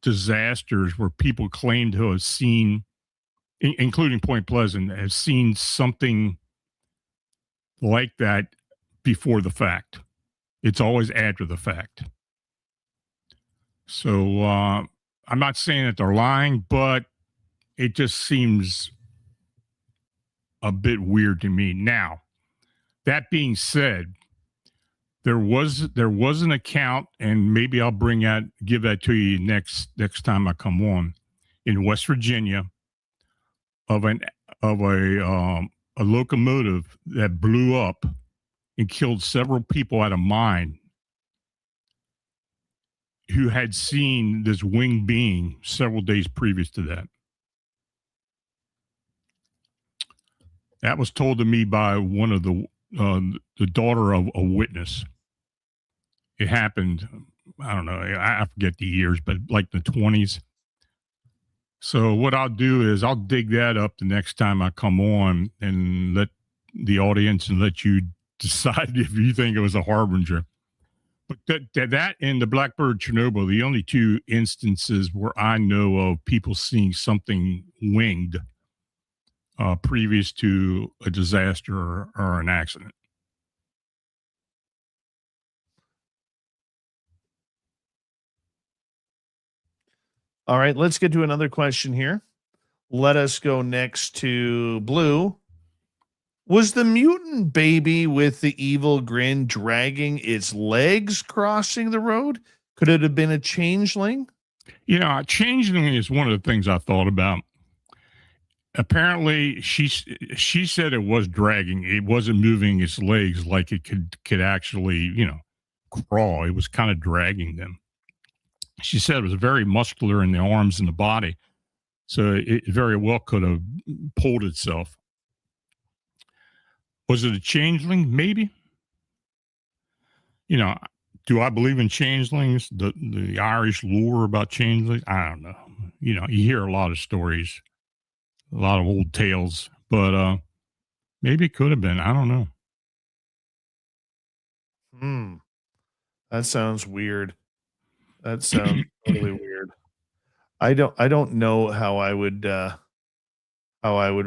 disasters where people claim to have seen, including Point Pleasant, have seen something like that before the fact. It's always after the fact. So I'm not saying that they're lying, but it just seems a bit weird to me. Now, that being said, there was an account, and maybe I'll give that to you next time I come on, in West Virginia, of a locomotive that blew up and killed several people at a mine who had seen this winged being several days previous to that. That was told to me by one of the daughter of a witness. It happened, I don't know, I forget the years, but like the 20s. So what I'll do is I'll dig that up the next time I come on and let the audience and let you decide if you think it was a harbinger. But that and the Blackbird Chernobyl, the only two instances where I know of people seeing something winged previous to a disaster or an accident. All right, let's get to another question here. Let us go next to Blue. Was the mutant baby with the evil grin dragging its legs crossing the road? Could it have been a changeling? A changeling is one of the things I thought about. Apparently, she said it was dragging. It wasn't moving its legs like it could actually, crawl. It was kind of dragging them. She said it was very muscular in the arms and the body. So it very well could have pulled itself. Was it a changeling? Maybe. Do I believe in changelings? The Irish lore about changelings? I don't know. You know, you hear a lot of stories, a lot of old tales, but maybe it could have been. I don't know. That sounds weird. That sounds totally weird. I don't know how I would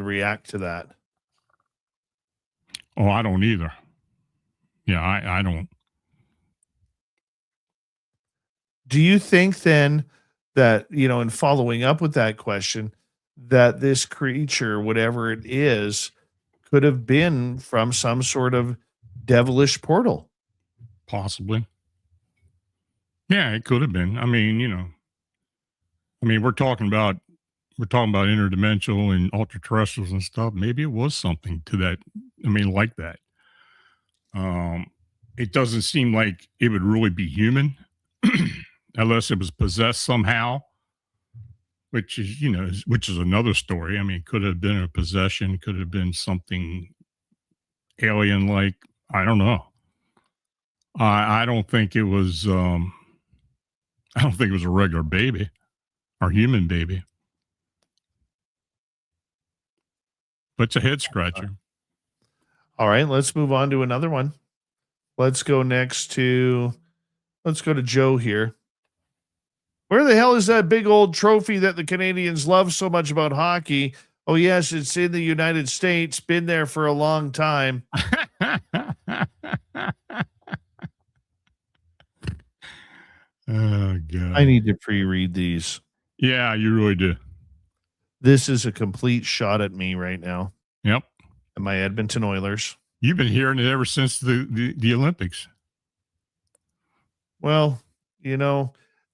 react to that. Oh, I don't either. Yeah, I don't. Do you think then that, in following up with that question, that this creature, whatever it is, could have been from some sort of devilish portal? Possibly. Yeah, it could have been. I mean, we're talking about interdimensional and ultra-terrestrials and stuff. Maybe it was something to that. I mean, like that. It doesn't seem like it would really be human unless it was possessed somehow, which is another story. I mean, it could have been a possession, could have been something alien-like. I don't know. I don't think it was. I don't think it was a regular baby or human baby. But it's a head scratcher. All right, let's move on to another one. Let's go to Joe here. Where the hell is that big old trophy that the Canadians love so much about hockey? Oh, yes, it's in the United States. Been there for a long time. Oh, God. I need to pre-read these. Yeah, you really do. This is a complete shot at me right now. Yep. And my Edmonton Oilers. You've been hearing it ever since the Olympics. Well,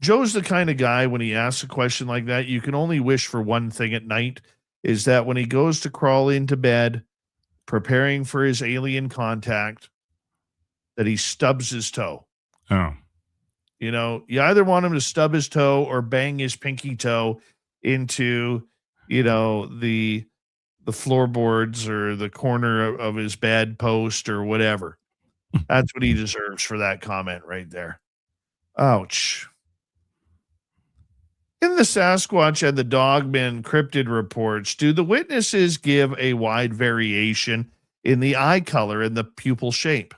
Joe's the kind of guy, when he asks a question like that, you can only wish for one thing at night, is that when he goes to crawl into bed, preparing for his alien contact, that he stubs his toe. Oh. You either want him to stub his toe or bang his pinky toe into, the floorboards or the corner of his bedpost or whatever. That's what he deserves for that comment right there. Ouch. In the Sasquatch and the Dogman cryptid reports, do the witnesses give a wide variation in the eye color and the pupil shape?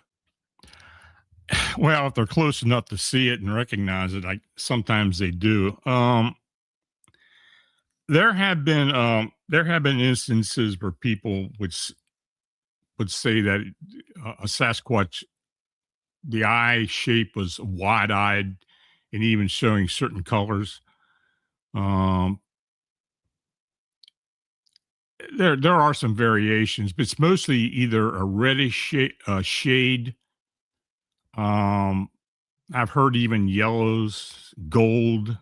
Well, if they're close enough to see it and recognize it, sometimes they do. There have been instances where people would say that a Sasquatch, the eye shape was wide-eyed and even showing certain colors. There are some variations, but it's mostly either a reddish shade. I've heard even yellows, gold,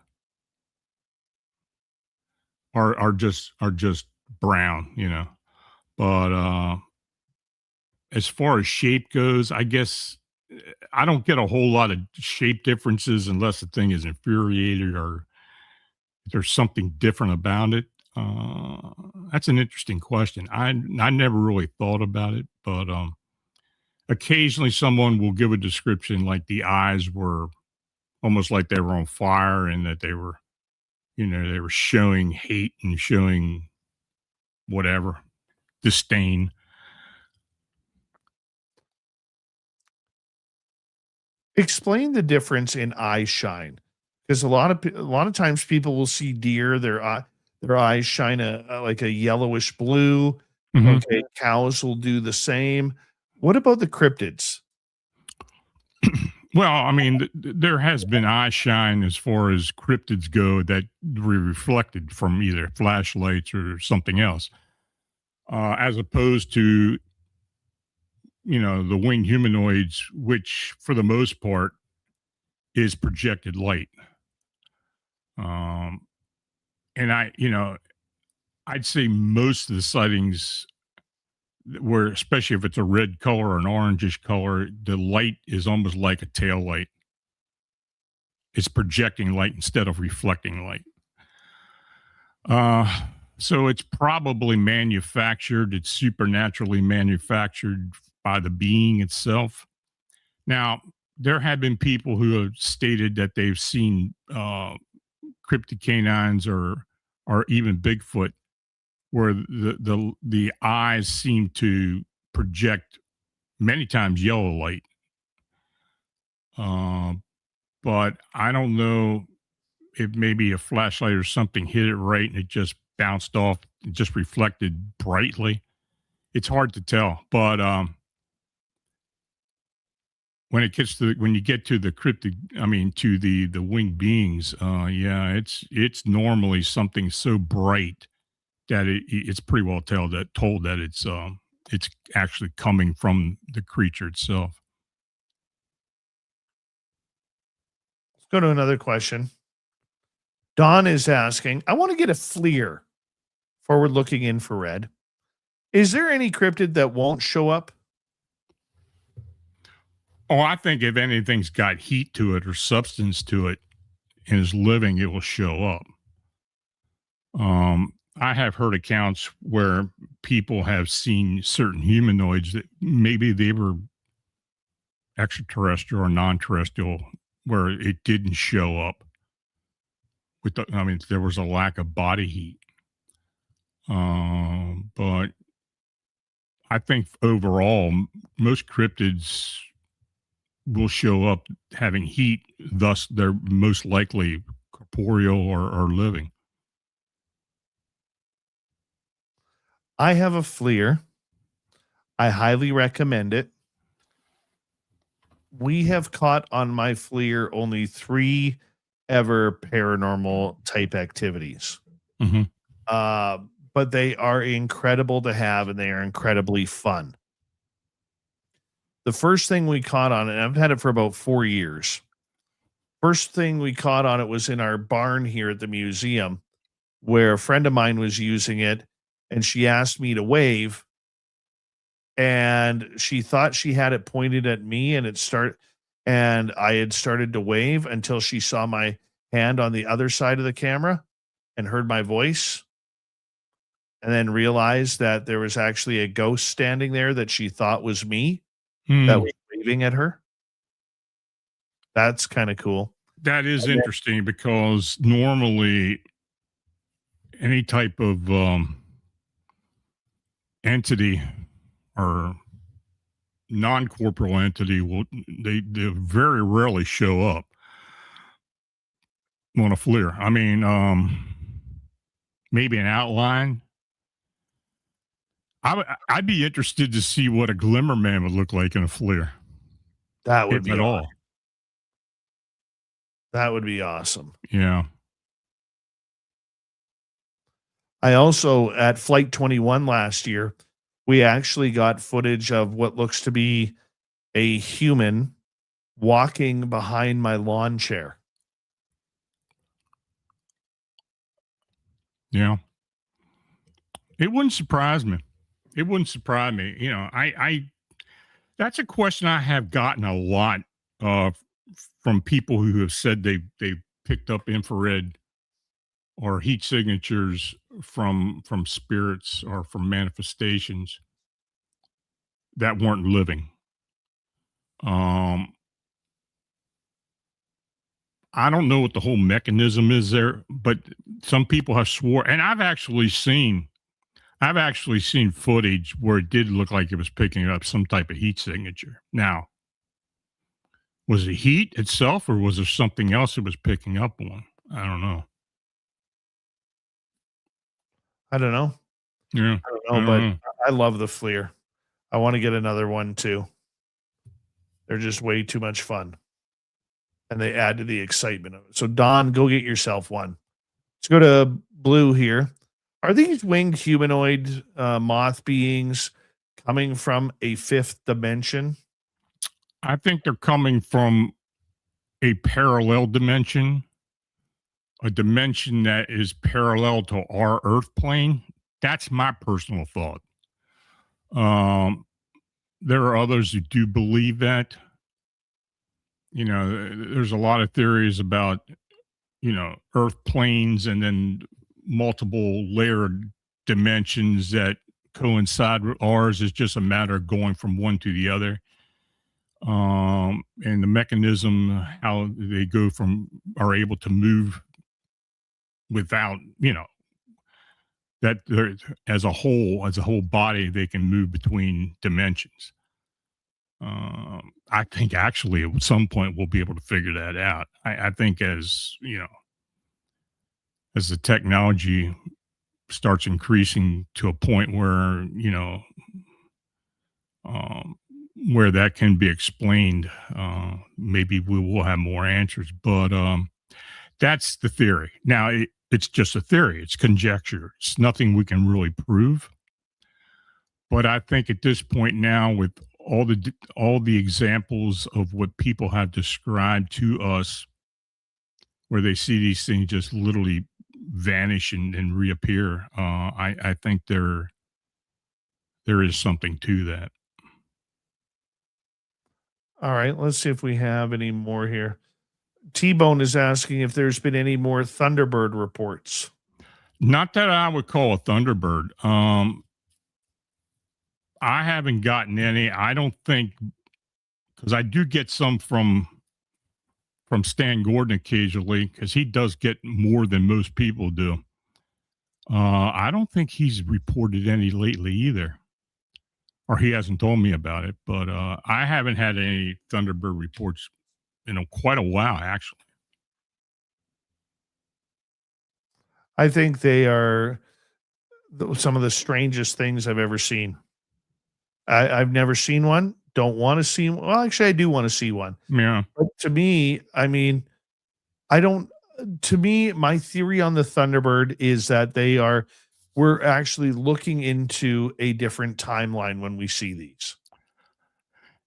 are just brown, But as far as shape goes, I guess I don't get a whole lot of shape differences unless the thing is infuriated or there's something different about it. That's an interesting question. I never really thought about it, but occasionally someone will give a description like the eyes were almost like they were on fire and that they were showing hate and showing whatever, disdain. Explain the difference in eye shine, because a lot of times people will see deer, their eyes shine like a yellowish blue. Mhm. Okay, cows will do the same. What about the cryptids? Well, I mean, there has been eye shine as far as cryptids go that were reflected from either flashlights or something else, as opposed to, the winged humanoids, which for the most part is projected light. And I'd say most of the sightings where, especially if it's a red color or an orangish color, the light is almost like a tail light. It's projecting light instead of reflecting light. So it's probably manufactured. It's supernaturally manufactured by the being itself. Now, there have been people who have stated that they've seen cryptid canines or even Bigfoot, where the eyes seem to project many times yellow light. But I don't know if maybe a flashlight or something hit it right and it just bounced off, it just reflected brightly. It's hard to tell, but when you get to the cryptid, I mean, to the winged beings, yeah, it's normally something so bright that it's pretty well told that it's actually coming from the creature itself. Let's go to another question. Don is asking, I want to get a FLIR, forward-looking infrared. Is there any cryptid that won't show up? Oh, I think if anything's got heat to it or substance to it and is living, it will show up. I have heard accounts where people have seen certain humanoids that maybe they were extraterrestrial or non-terrestrial, where it didn't show up. There was a lack of body heat. But I think overall, most cryptids will show up having heat, thus they're most likely corporeal or living. I have a FLIR. I highly recommend it. We have caught on my FLIR only 3 ever paranormal type activities. Mm-hmm. But they are incredible to have, and they are incredibly fun. The first thing we caught on it, and I've had it for about 4 years. First thing we caught on it was in our barn here at the museum, where a friend of mine was using it, and she asked me to wave, and she thought she had it pointed at me, and I had started to wave until she saw my hand on the other side of the camera and heard my voice, and then realized that there was actually a ghost standing there that she thought was me that was waving at her. That's kind of cool. That is interesting, because normally any type of entity or non-corporeal entity they very rarely show up on a FLIR. I mean, maybe an outline. I'd be interested to see what a glimmer man would look like in a FLIR. That would be at all. That would be awesome. Yeah. I also, at Flight 21 last year, we actually got footage of what looks to be a human walking behind my lawn chair. Yeah. It wouldn't surprise me. It wouldn't surprise me. You know, I that's a question I have gotten a lot from people who have said they picked up infrared or heat signatures from spirits or from manifestations that weren't living. I don't know what the whole mechanism is there, but some people have swore, and I've actually seen footage where it did look like it was picking up some type of heat signature. Now, was it heat itself, or was there something else it was picking up on? I don't know. Yeah. I don't know, but I love the FLIR. I want to get another one too. They're just way too much fun, and they add to the excitement of it. So Don, go get yourself one. Let's go to Blue here. Are these winged humanoid moth beings coming from a 5th dimension? I think they're coming from a parallel dimension, a dimension that is parallel to our Earth plane. That's my personal thought. There are others who do believe that. You know, there's a lot of theories about, you know, Earth planes and then multiple layered dimensions that coincide with ours. Is just a matter of going from one to the other. and the mechanism, how they are able to move without, that as a whole body, they can move between dimensions. I think actually at some point we'll be able to figure that out. I think as the technology starts increasing to a point where, where that can be explained, maybe we will have more answers, but that's the theory. Now, it's just a theory. It's conjecture. It's nothing we can really prove. But I think at this point now, with all the examples of what people have described to us, where they see these things just literally vanish and reappear, I think there is something to that. All right, let's see if we have any more here. T-Bone is asking if there's been any more Thunderbird reports. Not that I would call a Thunderbird. I haven't gotten any. I don't think, because I do get some from Stan Gordon occasionally, because he does get more than most people do. I don't think he's reported any lately either, or he hasn't told me about it. But I haven't had any Thunderbird reports in quite a while, actually. I think they are some of the strangest things I've ever seen. I've never seen one. Don't want to see. Well, actually, I do want to see one. Yeah. But to me, I mean, I don't. To me, my theory on the Thunderbird is that we're actually looking into a different timeline when we see these.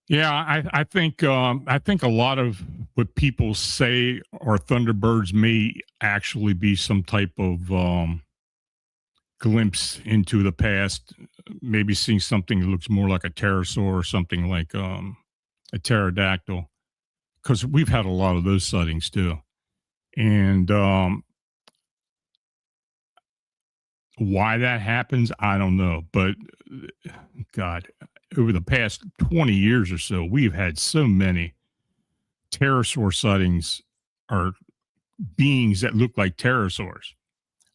Yeah, I think a lot of what people say are Thunderbirds may actually be some type of glimpse into the past, maybe seeing something that looks more like a pterosaur or something like a pterodactyl, because we've had a lot of those sightings too. And why that happens, I don't know. But God, over the past 20 years or so, we've had so many pterosaur sightings, or beings that look like pterosaurs.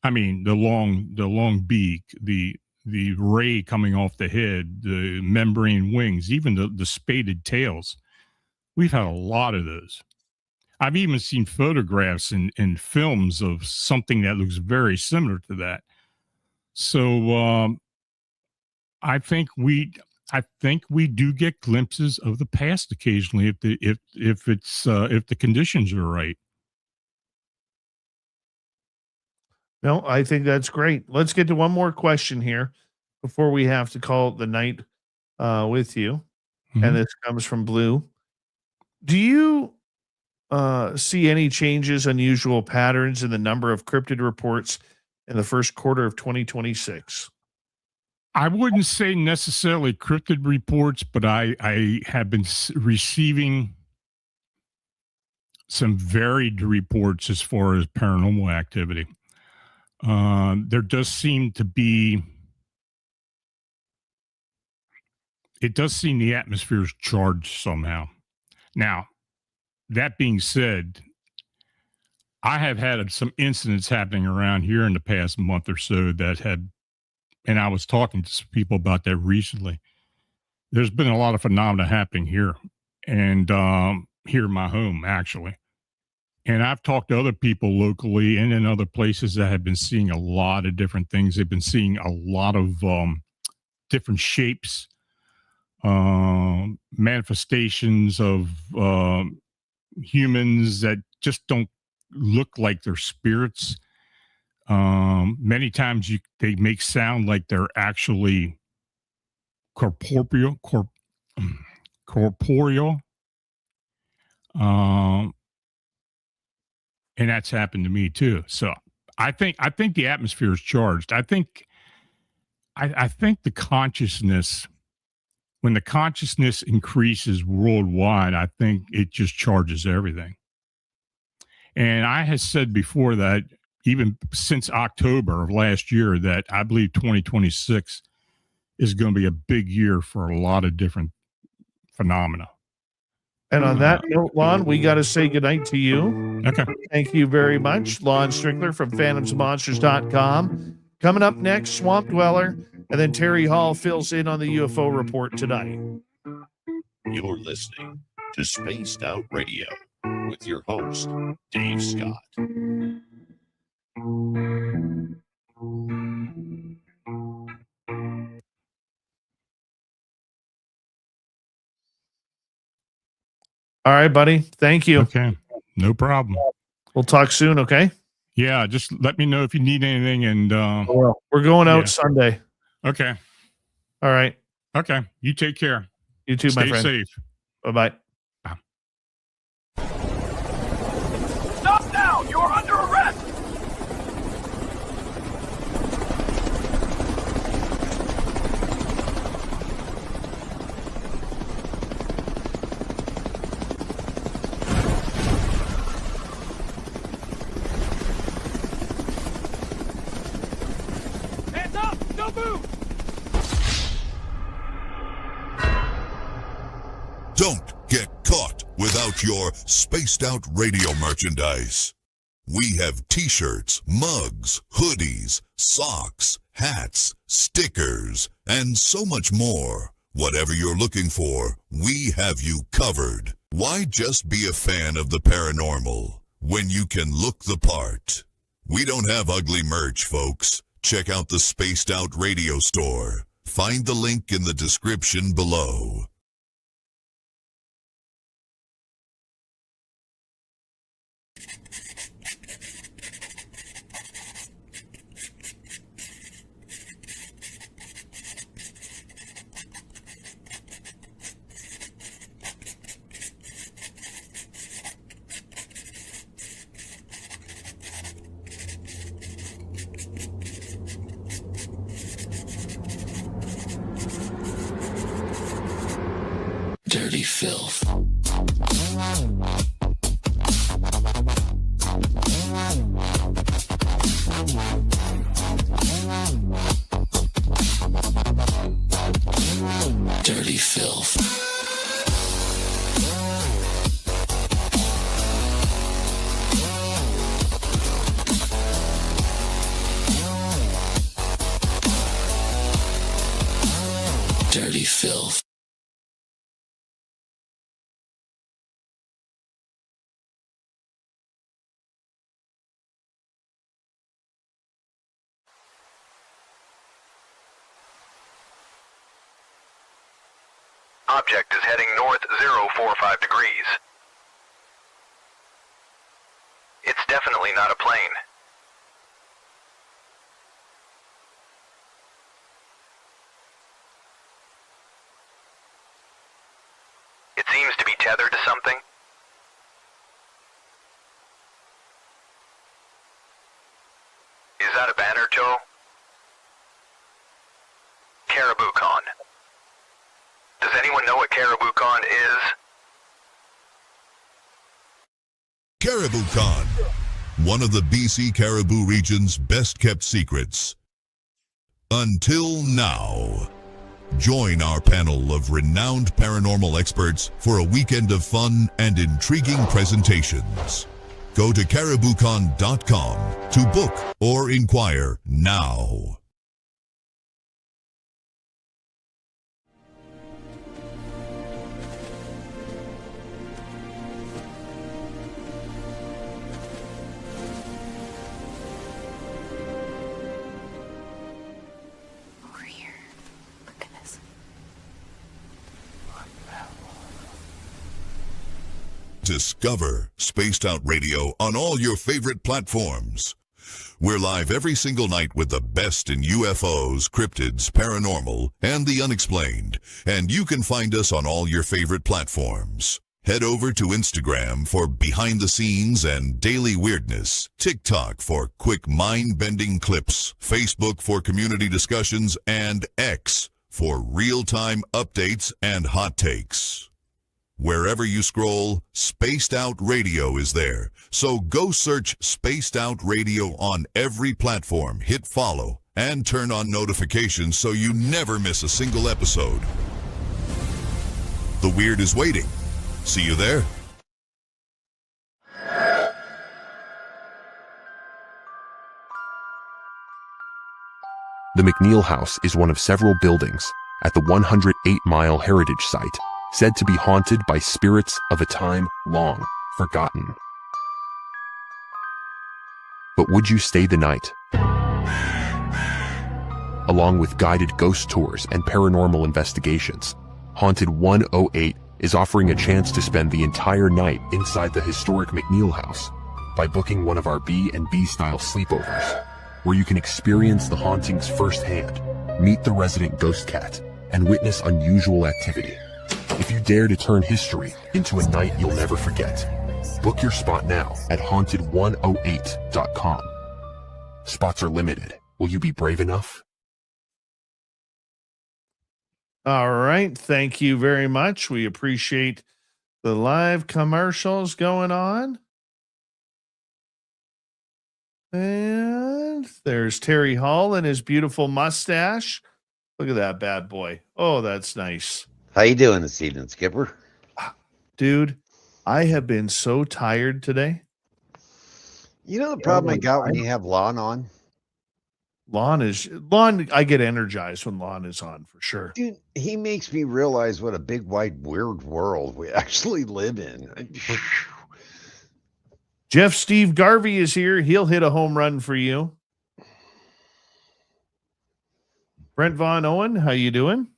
I mean, the long beak, the ray coming off the head, the membrane wings, even the spaded tails. We've had a lot of those. I've even seen photographs and films of something that looks very similar to that. So I think we do get glimpses of the past occasionally if the conditions are right. No, I think that's great. Let's get to one more question here before we have to call it the night with you. Mm-hmm. And this comes from Blue. Do you see any changes, unusual patterns in the number of cryptid reports in the first quarter of 2026? I wouldn't say necessarily cryptid reports, but I have been receiving some varied reports as far as paranormal activity. There does seem to be, it does seem the atmosphere is charged somehow. Now, that being said, I have had some incidents happening around here in the past month or so that had, and I was talking to some people about that recently. There's been a lot of phenomena happening here, and here in my home, actually. And I've talked to other people locally and in other places that have been seeing a lot of different things. They've been seeing a lot of different shapes, manifestations of humans that just don't look like they're spirits. Many times they make sound like they're actually corporeal. And that's happened to me too. So I think the atmosphere is charged. I think the consciousness, when the consciousness increases worldwide, I think it just charges everything. And I had said before that even since October of last year that I believe 2026 is going to be a big year for a lot of different phenomena. And on that note, Lon, we got to say goodnight to you. Okay. Thank you very much. Lon Strickler from phantomsmonsters.com. Coming up next, Swamp Dweller, and then Terry Hall fills in on the UFO report tonight. You're listening to Spaced Out Radio with your host, Dave Scott. All right, buddy. Thank you. Okay. No problem. We'll talk soon, okay? Yeah, just let me know if you need anything. And we're going out yeah. Sunday. Okay. All right. Okay. You take care. You too, my Stay friend. safe. Bye-bye. Stop now! You're under arrest! Hands up! Don't move! Don't get caught without your Spaced Out Radio merchandise. We have t-shirts, mugs, hoodies, socks, hats, stickers, and so much more. Whatever you're looking for, we have you covered. Why just be a fan of the paranormal when you can look the part? We don't have ugly merch, folks. Check out the Spaced Out Radio store. Find the link in the description below. Dirty filth. Dirty filth. Dirty filth. Object is heading north 045 degrees. It's definitely not a plane. It seems to be tethered to something. Is that a banner, Joe? Caribou Con. Does anyone know what Caribou Con is? Caribou Con, one of the BC Caribou region's best-kept secrets. Until now. Join our panel of renowned paranormal experts for a weekend of fun and intriguing presentations. Go to cariboucon.com to book or inquire now. Over here. Look at this. Discover Spaced Out Radio on all your favorite platforms. We're live every single night with the best in UFOs, cryptids, paranormal, and the unexplained. And you can find us on all your favorite platforms. Head over to Instagram for behind the scenes and daily weirdness, TikTok for quick mind-bending clips, Facebook for community discussions, and X for real-time updates and hot takes. Wherever you scroll, Spaced Out Radio is there. So go search Spaced Out Radio on every platform, hit follow, and turn on notifications so you never miss a single episode. The weird is waiting. See you there. The McNeil House is one of several buildings at the 108-mile heritage site said to be haunted by spirits of a time long forgotten. But would you stay the night? Along with guided ghost tours and paranormal investigations, Haunted 108 is offering a chance to spend the entire night inside the historic McNeil House by booking one of our B&B style sleepovers, where you can experience the hauntings firsthand, meet the resident ghost cat, and witness unusual activity. If you dare to turn history into a night you'll never forget, book your spot now at haunted108.com. Spots are limited. Will you be brave enough? All right. Thank you very much. We appreciate the live commercials going on. And there's Terry Hall and his beautiful mustache. Look at that bad boy. Oh, that's nice. How you doing this evening, Skipper? Dude, I have been so tired today. You know the problem I got when you have Lon on? Lon, I get energized when Lon is on for sure. Dude, he makes me realize what a big, wide, weird world we actually live in. Jeff Steve Garvey is here. He'll hit a home run for you. Brent Von Owen, how you doing?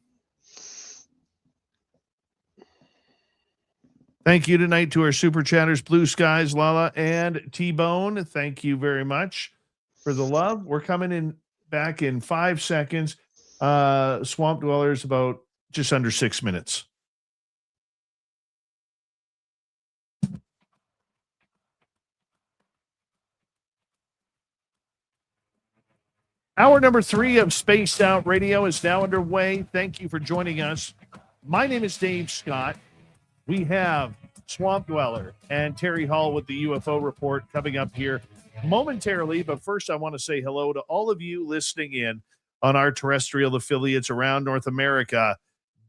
Thank you tonight to our super chatters, Blue Skies, Lala, and T-Bone. Thank you very much for the love. We're coming in back in 5 seconds. Swamp Dwellers about just under 6 minutes. Hour number 3 of Spaced Out Radio is now underway. Thank you for joining us. My name is Dave Scott. We have Swamp Dweller and Terry Hall with the UFO Report coming up here momentarily. But first, I want to say hello to all of you listening in on our terrestrial affiliates around North America,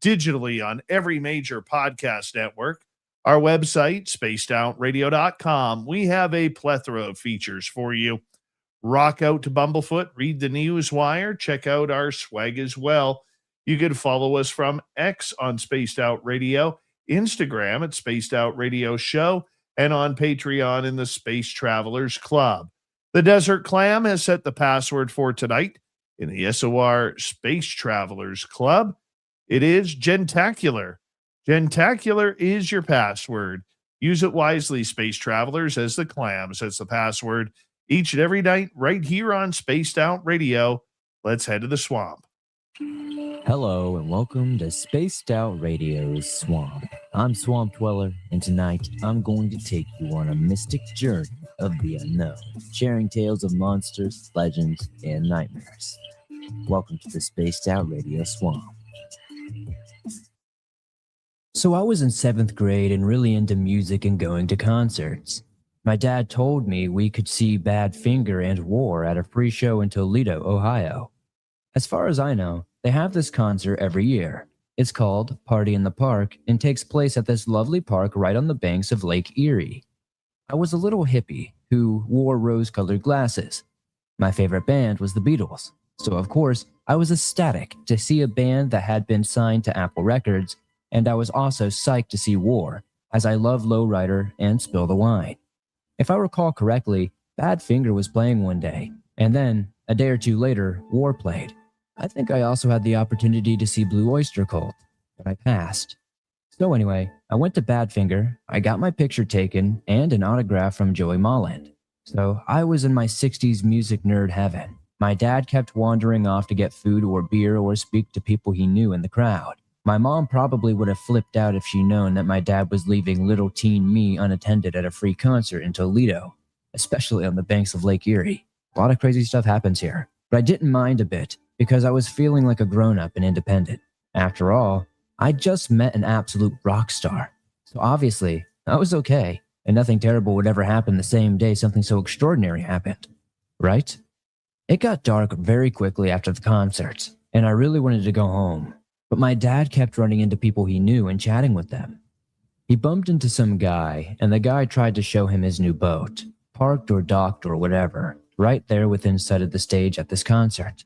digitally on every major podcast network. Our website, spacedoutradio.com. We have a plethora of features for you. Rock out to Bumblefoot, read the news wire, check out our swag as well. You can follow us from X on Spaced Out Radio, Instagram at Spaced Out Radio Show, and on Patreon in the Space Travelers Club. The Desert Clam has set the password for tonight in the SOR Space Travelers Club. It is Gentacular. Gentacular is your password. Use it wisely, Space Travelers, as the Clam sets the password each and every night right here on Spaced Out Radio. Let's head to the swamp. Hello and welcome to Spaced Out Radio's Swamp. I'm Swamp Dweller, and tonight I'm going to take you on a mystic journey of the unknown, sharing tales of monsters, legends, and nightmares. Welcome to the Spaced Out Radio Swamp. So I was in 7th grade and really into music and going to concerts. My dad told me we could see Badfinger and War at a free show in Toledo, Ohio. As far as I know, they have this concert every year. It's called Party in the Park and takes place at this lovely park right on the banks of Lake Erie. I was a little hippie who wore rose-colored glasses. My favorite band was the Beatles, so of course I was ecstatic to see a band that had been signed to Apple Records, and I was also psyched to see War, as I love Lowrider and Spill the Wine. If I recall correctly, Badfinger was playing one day, and then, a day or two later, War played. I think I also had the opportunity to see Blue Oyster Cult, but I passed. So anyway, I went to Badfinger, I got my picture taken, and an autograph from Joey Molland. So I was in my 60s music nerd heaven. My dad kept wandering off to get food or beer or speak to people he knew in the crowd. My mom probably would have flipped out if she'd known that my dad was leaving little teen me unattended at a free concert in Toledo, especially on the banks of Lake Erie. A lot of crazy stuff happens here, but I didn't mind a bit because I was feeling like a grown-up and independent. After all, I just met an absolute rock star, so obviously I was okay, and nothing terrible would ever happen the same day something so extraordinary happened, right? It got dark very quickly after the concert, and I really wanted to go home. But my dad kept running into people he knew and chatting with them. He bumped into some guy, and the guy tried to show him his new boat, parked or docked or whatever, right there within sight of the stage at this concert.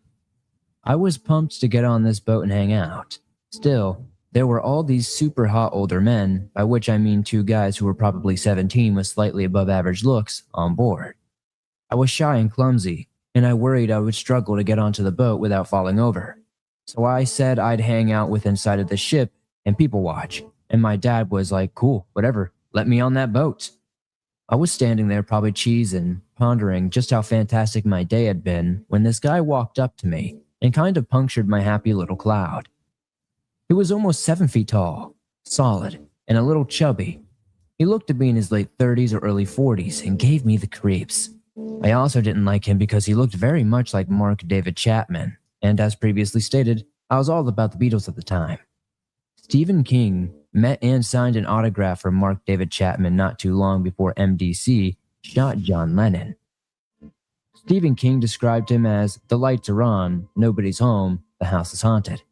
I was pumped to get on this boat and hang out. Still, there were all these super hot older men, by which I mean 2 guys who were probably 17 with slightly above average looks, on board. I was shy and clumsy, and I worried I would struggle to get onto the boat without falling over. So I said I'd hang out within sight of the ship and people watch, and my dad was like, cool, whatever, let me on that boat. I was standing there probably cheesing, pondering just how fantastic my day had been, when this guy walked up to me and kind of punctured my happy little cloud. He was almost 7 feet tall, solid, and a little chubby. He looked to be in his late 30s or early 40s and gave me the creeps. I also didn't like him because he looked very much like Mark David Chapman, and as previously stated, I was all about the Beatles at the time. Stephen King met and signed an autograph from Mark David Chapman not too long before MDC shot John Lennon. Stephen King described him as, the lights are on, nobody's home, the house is haunted.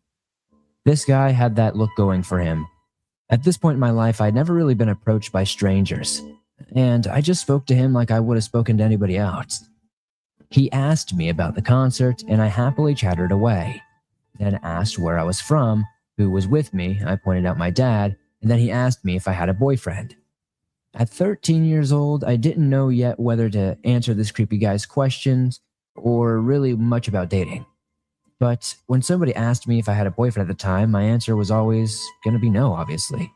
This guy had that look going for him. At this point in my life, I'd never really been approached by strangers, and I just spoke to him like I would have spoken to anybody else. He asked me about the concert, and I happily chattered away, then asked where I was from, who was with me. I pointed out my dad, and then he asked me if I had a boyfriend. At 13 years old, I didn't know yet whether to answer this creepy guy's questions or really much about dating. But when somebody asked me if I had a boyfriend at the time, my answer was always going to be no, obviously.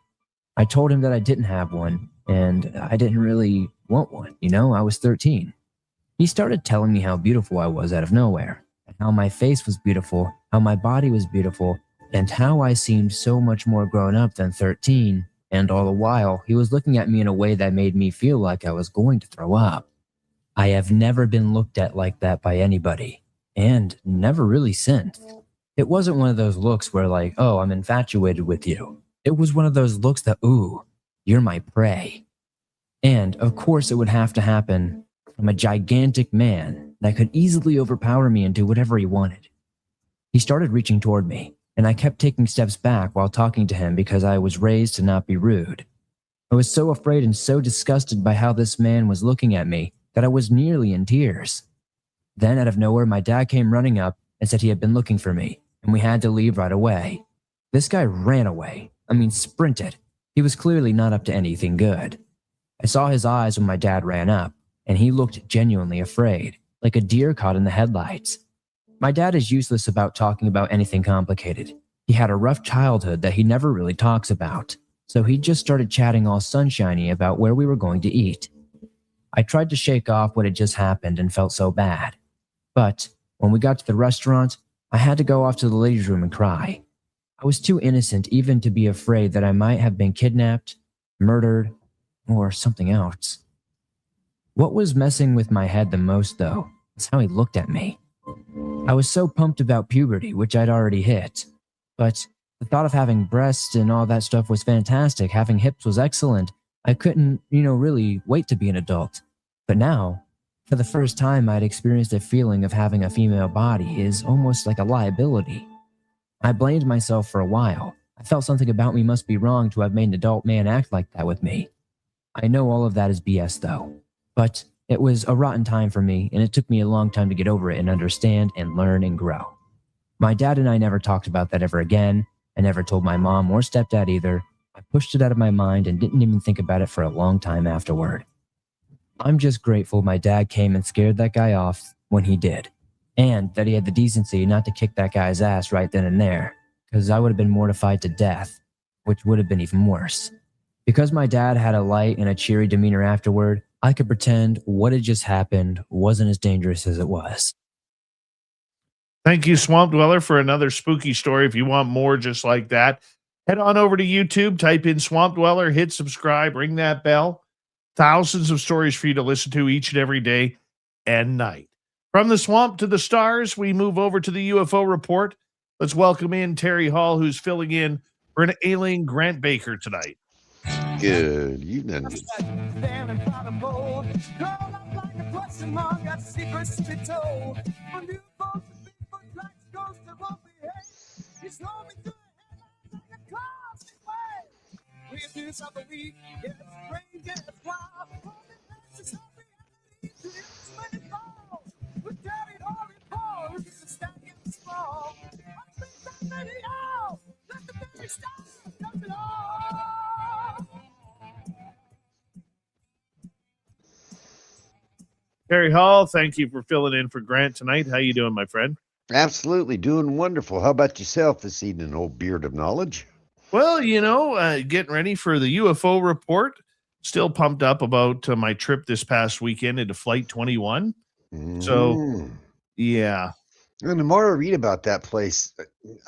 I told him that I didn't have one, and I didn't really want one, I was 13. He started telling me how beautiful I was out of nowhere, and how my face was beautiful, how my body was beautiful, and how I seemed so much more grown up than 13, and all the while, he was looking at me in a way that made me feel like I was going to throw up. I have never been looked at like that by anybody, and never really since. It wasn't one of those looks where like, oh, I'm infatuated with you. It was one of those looks that, ooh, you're my prey. And, of course, it would have to happen from a gigantic man that could easily overpower me and do whatever he wanted. He started reaching toward me, and I kept taking steps back while talking to him because I was raised to not be rude. I was so afraid and so disgusted by how this man was looking at me that I was nearly in tears. Then, out of nowhere, my dad came running up and said he had been looking for me, and we had to leave right away. This guy ran away. Sprinted. He was clearly not up to anything good. I saw his eyes when my dad ran up, and he looked genuinely afraid, like a deer caught in the headlights. My dad is useless about talking about anything complicated. He had a rough childhood that he never really talks about, so he just started chatting all sunshiny about where we were going to eat. I tried to shake off what had just happened and felt so bad. But when we got to the restaurant, I had to go off to the ladies' room and cry. I was too innocent even to be afraid that I might have been kidnapped, murdered, or something else. What was messing with my head the most, though, is how he looked at me. I was so pumped about puberty, which I'd already hit. But the thought of having breasts and all that stuff was fantastic. Having hips was excellent. I couldn't, really wait to be an adult. But now, for the first time, I'd experienced a feeling of having a female body is almost like a liability. I blamed myself for a while. I felt something about me must be wrong to have made an adult man act like that with me. I know all of that is BS though. But it was a rotten time for me, and it took me a long time to get over it and understand and learn and grow. My dad and I never talked about that ever again. I never told my mom or stepdad either. I pushed it out of my mind and didn't even think about it for a long time afterward. I'm just grateful my dad came and scared that guy off when he did, and that he had the decency not to kick that guy's ass right then and there, because I would have been mortified to death, which would have been even worse. Because my dad had a light and a cheery demeanor afterward, I could pretend what had just happened wasn't as dangerous as it was. Thank you, Swamp Dweller, for another spooky story. If you want more just like that, head on over to YouTube, type in Swamp Dweller, hit subscribe, ring that bell. Thousands of stories for you to listen to each and every day and night. From the swamp to the stars, we move over to the UFO report. Let's welcome in Terry Hall, who's filling in for an alien Grant Baker tonight. Good evening. Harry Hall, thank you for filling in for Grant tonight. How you doing, my friend? Absolutely doing wonderful. How about yourself this evening, old beard of knowledge? Well, getting ready for the UFO report. Still pumped up about my trip this past weekend into Flight 21. So, yeah. And the more I read about that place,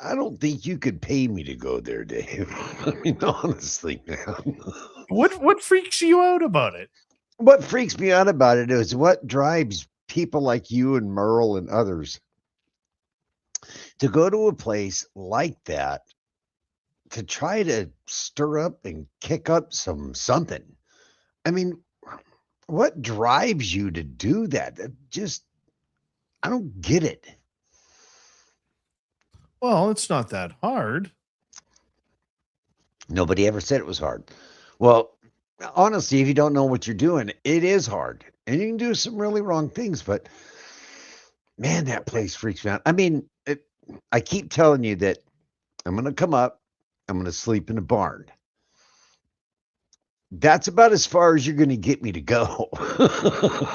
I don't think you could pay me to go there, Dave. I mean, honestly, man. What freaks you out about it? What freaks me out about it is what drives people like you and Merle and others to go to a place like that to try to stir up and kick up something. I mean, what drives you to do that? I don't get it. Well, it's not that hard. Nobody ever said it was hard. Well, honestly, if you don't know what you're doing, it is hard. And you can do some really wrong things, but man, that place freaks me out. I mean, I keep telling you that I'm going to come up, I'm going to sleep in a barn. That's about as far as you're going to get me to go.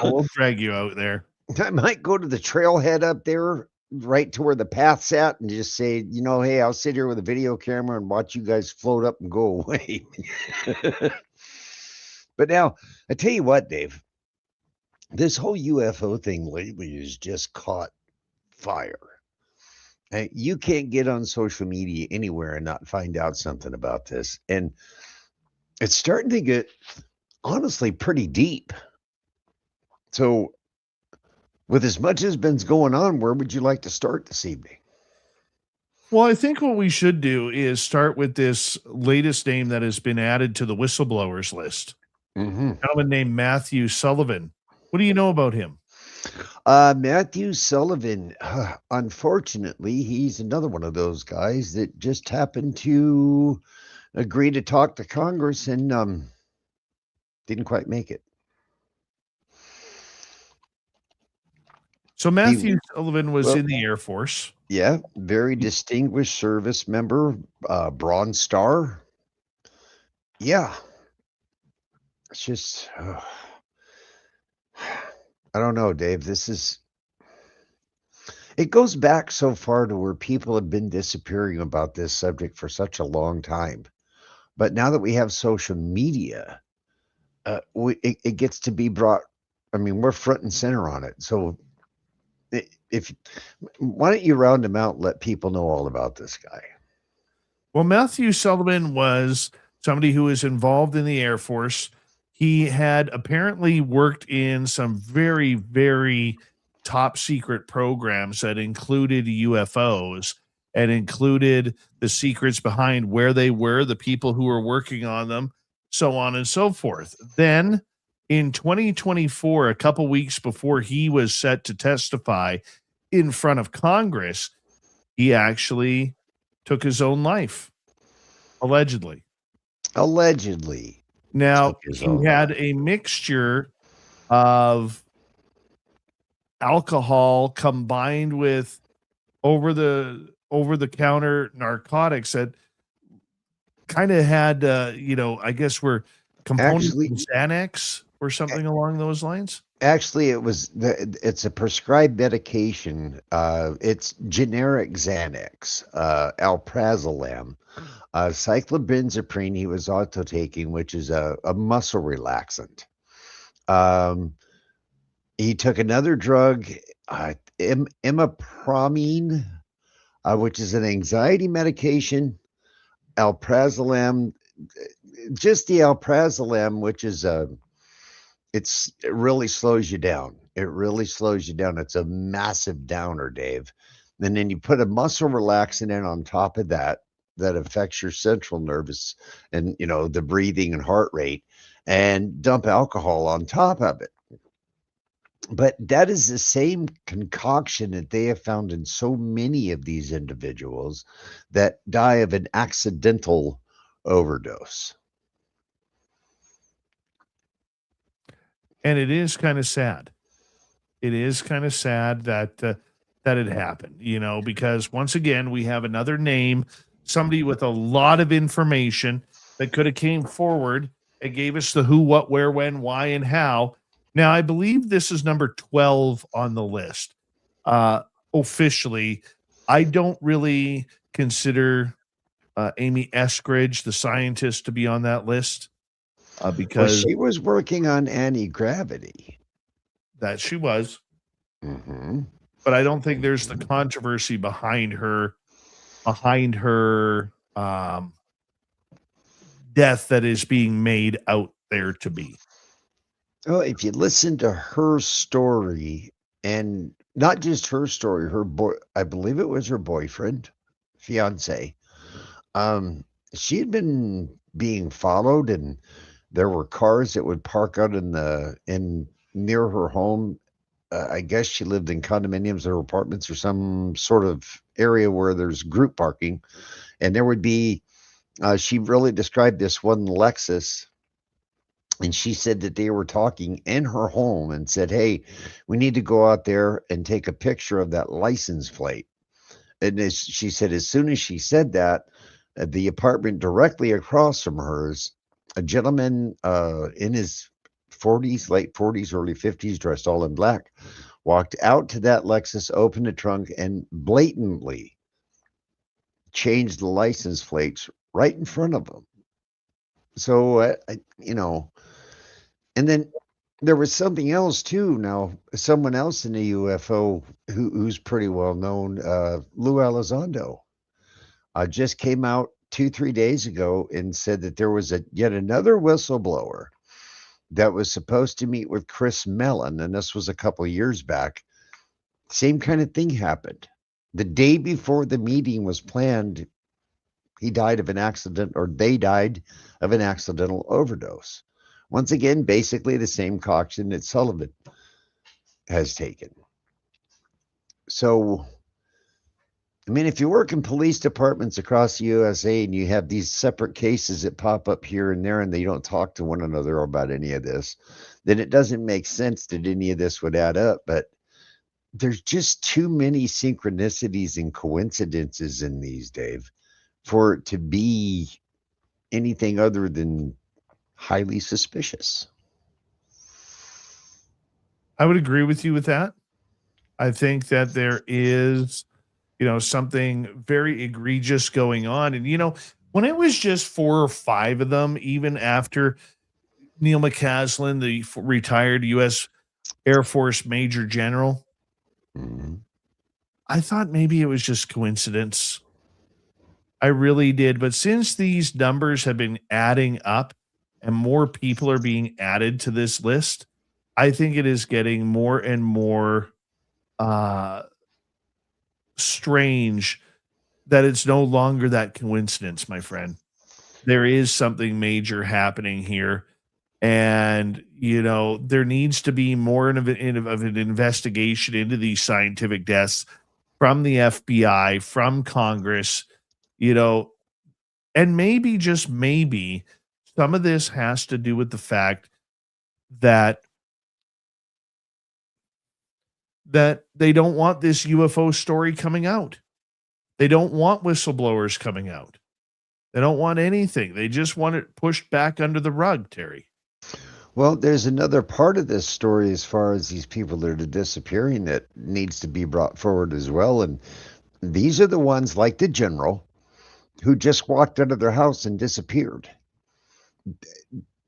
We'll drag you out there. I might go to the trailhead up there, right to where the path's at, and just say, hey, I'll sit here with a video camera and watch you guys float up and go away. But now, I tell you what, Dave, this whole UFO thing lately has just caught fire. You can't get on social media anywhere and not find out something about this. And it's starting to get, honestly, pretty deep. So, with as much as been going on, where would you like to start this evening? Well, I think what we should do is start with this latest name that has been added to the whistleblowers list. A gentleman named Matthew Sullivan. What do you know about him? Matthew Sullivan, unfortunately, he's another one of those guys that just happened to agree to talk to Congress and didn't quite make it. So Matthew Sullivan was in the Air Force. Yeah, very distinguished service member, Bronze Star. Yeah. It's just, I don't know, Dave. It goes back so far to where people have been disappearing about this subject for such a long time. But now that we have social media, it gets to be brought, I mean, we're front and center on it. So why don't you round them out and let people know all about this guy? Well, Matthew Sullivan was somebody who was involved in the Air Force. He had apparently worked in some very, very top secret programs that included UFOs and included the secrets behind where they were, the people who were working on them, so on and so forth. Then in 2024, a couple weeks before he was set to testify in front of Congress, he actually took his own life, allegedly. Now, he had a mixture of alcohol combined with over-the-counter narcotics that kind of had, I guess were components of Xanax or something along those lines. Actually, it's a prescribed medication. It's generic Xanax, alprazolam. Cyclobenzaprine he was also taking, which is a muscle relaxant. He took another drug, imipramine, which is an anxiety medication. Alprazolam, just the alprazolam, which is it really slows you down. It really slows you down. It's a massive downer, Dave. And then you put a muscle relaxant in on top of that affects your central nervous and, the breathing and heart rate, and dump alcohol on top of it. But that is the same concoction that they have found in so many of these individuals that die of an accidental overdose. And it is kind of sad. It is kind of sad that that it happened, because once again we have another name, somebody with a lot of information that could have came forward and gave us the who, what, where, when, why, and how. Now I believe this is number 12 on the list. Uh, Officially, I don't really consider Amy Eskridge, the scientist, to be on that list Well, because she was working on anti-gravity. that she was. Mm-hmm. But I don't think there's the controversy behind her death that is being made out there to be. Oh, if you listen to her story, and not just her story, her boy, I believe it was her boyfriend, fiance. She had been being followed, and there were cars that would park out in near her home. I guess she lived in condominiums or apartments or some sort of area where there's group parking, and there would be. She really described this one Lexus, and she said that they were talking in her home and said, "Hey, we need to go out there and take a picture of that license plate." And she said, as soon as she said that, the apartment directly across from hers, a gentleman in his 40s, late 40s, early 50s, dressed all in black, walked out to that Lexus, opened the trunk, and blatantly changed the license plates right in front of them. So, and then there was something else too. Now, someone else in the UFO who's pretty well known, Lou Elizondo, just came out 2-3 days ago and said that there was yet another whistleblower that was supposed to meet with Chris Mellon, and this was a couple of years back. Same kind of thing happened. The day before the meeting was planned, he died of an accident, or they died of an accidental overdose. Once again, basically the same concoction that Sullivan has taken. So, I mean, if you work in police departments across the USA and you have these separate cases that pop up here and there and they don't talk to one another about any of this, then it doesn't make sense that any of this would add up. But there's just too many synchronicities and coincidences in these, Dave, for it to be anything other than highly suspicious. I would agree with you with that. I think that there is, something very egregious going on. And, when it was just 4 or 5 of them, even after Neil McCaslin, the retired U.S. Air Force Major General, I thought maybe it was just coincidence. I really did. But since these numbers have been adding up and more people are being added to this list, I think it is getting more and more strange that it's no longer that coincidence, my friend. There is something major happening here. And, there needs to be more of an investigation into these scientific deaths from the FBI, from Congress, and maybe, just maybe, some of this has to do with the fact that they don't want this UFO story coming out. They don't want whistleblowers coming out. They don't want anything. They just want it pushed back under the rug, Terry. Well, there's another part of this story as far as these people that are disappearing that needs to be brought forward as well. And these are the ones like the general who just walked out of their house and disappeared.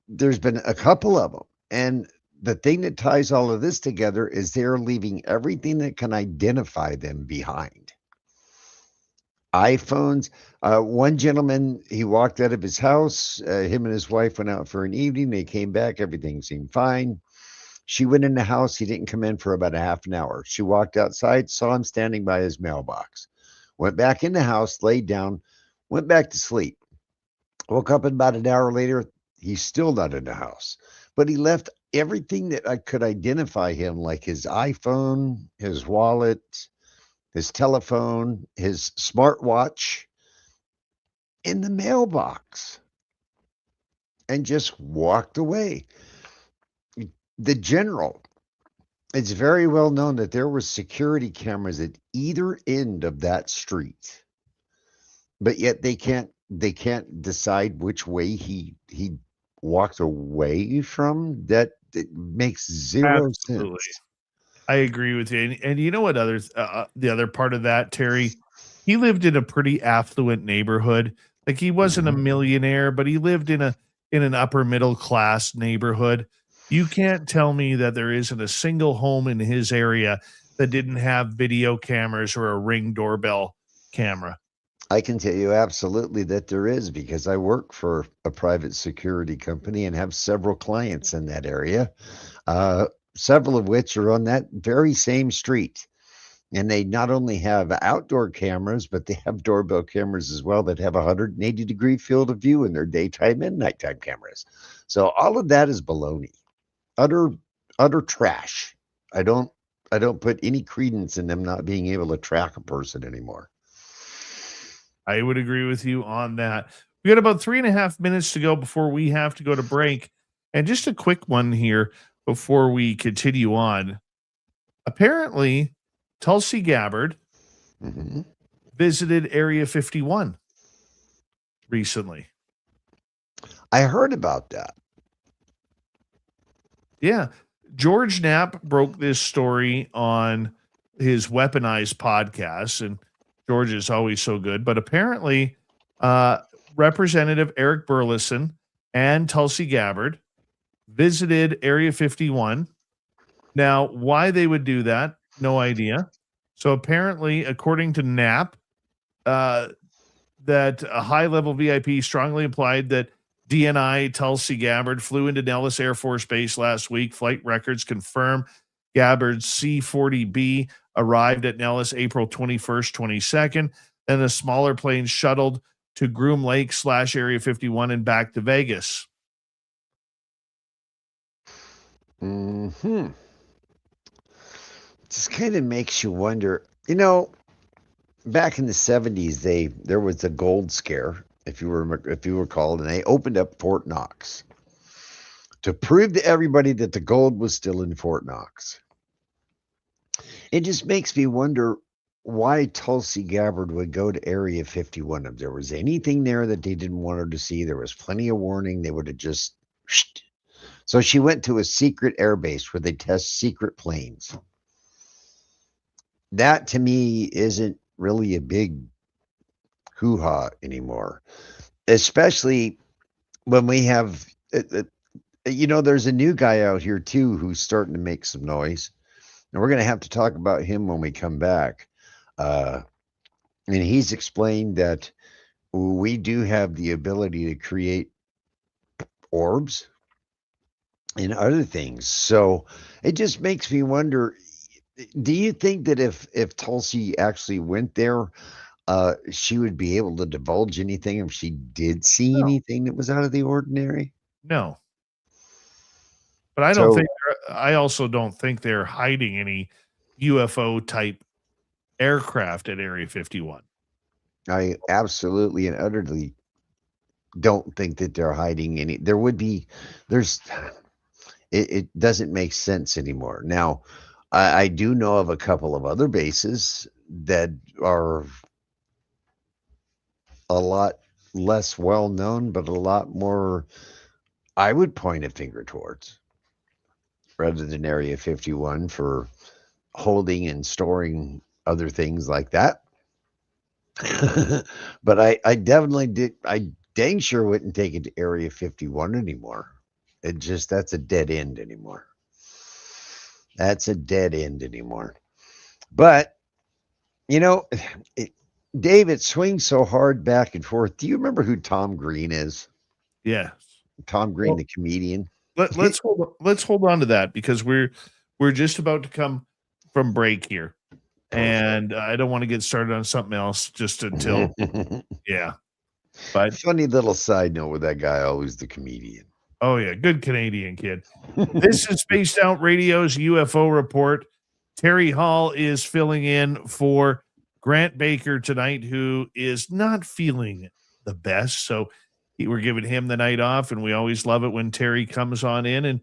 There's been a couple of them. And the thing that ties all of this together is they're leaving everything that can identify them behind. iPhones. One gentleman, he walked out of his house. Him and his wife went out for an evening. They came back. Everything seemed fine. She went in the house. He didn't come in for about a half an hour. She walked outside, saw him standing by his mailbox, went back in the house, laid down, went back to sleep. Woke up about an hour later. He's still not in the house, but he left everything that I could identify him, like his iPhone, his wallet, his telephone, his smartwatch, in the mailbox, and just walked away. the general, it's very well known that there were security cameras at either end of that street, but yet they can't decide which way he walked away from. That it makes zero Absolutely. sense. I agree with you. And you know what the other part of that, Terry, he lived in a pretty affluent neighborhood. Like he wasn't a millionaire, but he lived in an upper middle class neighborhood. You can't tell me that there isn't a single home in his area that didn't have video cameras or a Ring doorbell camera. I can tell you absolutely that there is, because I work for a private security company and have several clients in that area, several of which are on that very same street. And they not only have outdoor cameras, but they have doorbell cameras as well that have a 180-degree field of view in their daytime and nighttime cameras. So all of that is baloney, utter trash. I don't put any credence in them not being able to track a person anymore. I would agree with you on that. We got about 3.5 minutes to go before we have to go to break. And just a quick one here before we continue on. Apparently, Tulsi Gabbard visited Area 51 recently. I heard about that. Yeah. George Knapp broke this story on his Weaponized podcast, and George is always so good. But apparently, Representative Eric Burleson and Tulsi Gabbard visited Area 51. Now, why they would do that, no idea. So apparently, according to Knapp, that a high-level VIP strongly implied that DNI Tulsi Gabbard flew into Nellis Air Force Base last week. Flight records confirm Gabbard's C-40B arrived at Nellis April 21st, 22nd. Then a smaller plane shuttled to Groom Lake / Area 51 and back to Vegas. Just kind of makes you wonder, back in the 70s, there was a gold scare, if you recall, and they opened up Fort Knox to prove to everybody that the gold was still in Fort Knox. It just makes me wonder why Tulsi Gabbard would go to Area 51. If there was anything there that they didn't want her to see, there was plenty of warning. They would have just... So she went to a secret airbase where they test secret planes. That, to me, isn't really a big hoo-ha anymore. Especially when we have... there's a new guy out here, too, who's starting to make some noise. And we're going to have to talk about him when we come back. And he's explained that we do have the ability to create orbs and other things. So it just makes me wonder, do you think that if Tulsi actually went there, she would be able to divulge anything if she did see anything that was out of the ordinary? No. But I also don't think they're hiding any UFO type aircraft at Area 51. I absolutely and utterly don't think that they're hiding any. It doesn't make sense anymore. Now, I do know of a couple of other bases that are a lot less well known, but a lot more I would point a finger towards, rather than Area 51 for holding and storing other things like that. But I definitely did. I dang sure wouldn't take it to Area 51 anymore. That's a dead end anymore. That's a dead end anymore. But, Dave, it swings so hard back and forth. Do you remember who Tom Green is? Yeah. Tom Green, the comedian. Let's hold on to that, because we're just about to come from break here. And I don't want to get started on something else just until, yeah. But funny little side note with that guy, always the comedian. Oh, yeah. Good Canadian kid. This is Spaced Out Radio's UFO Report. Terry Hall is filling in for Grant Baker tonight, who is not feeling the best. So we're giving him the night off, and we always love it when Terry comes on in and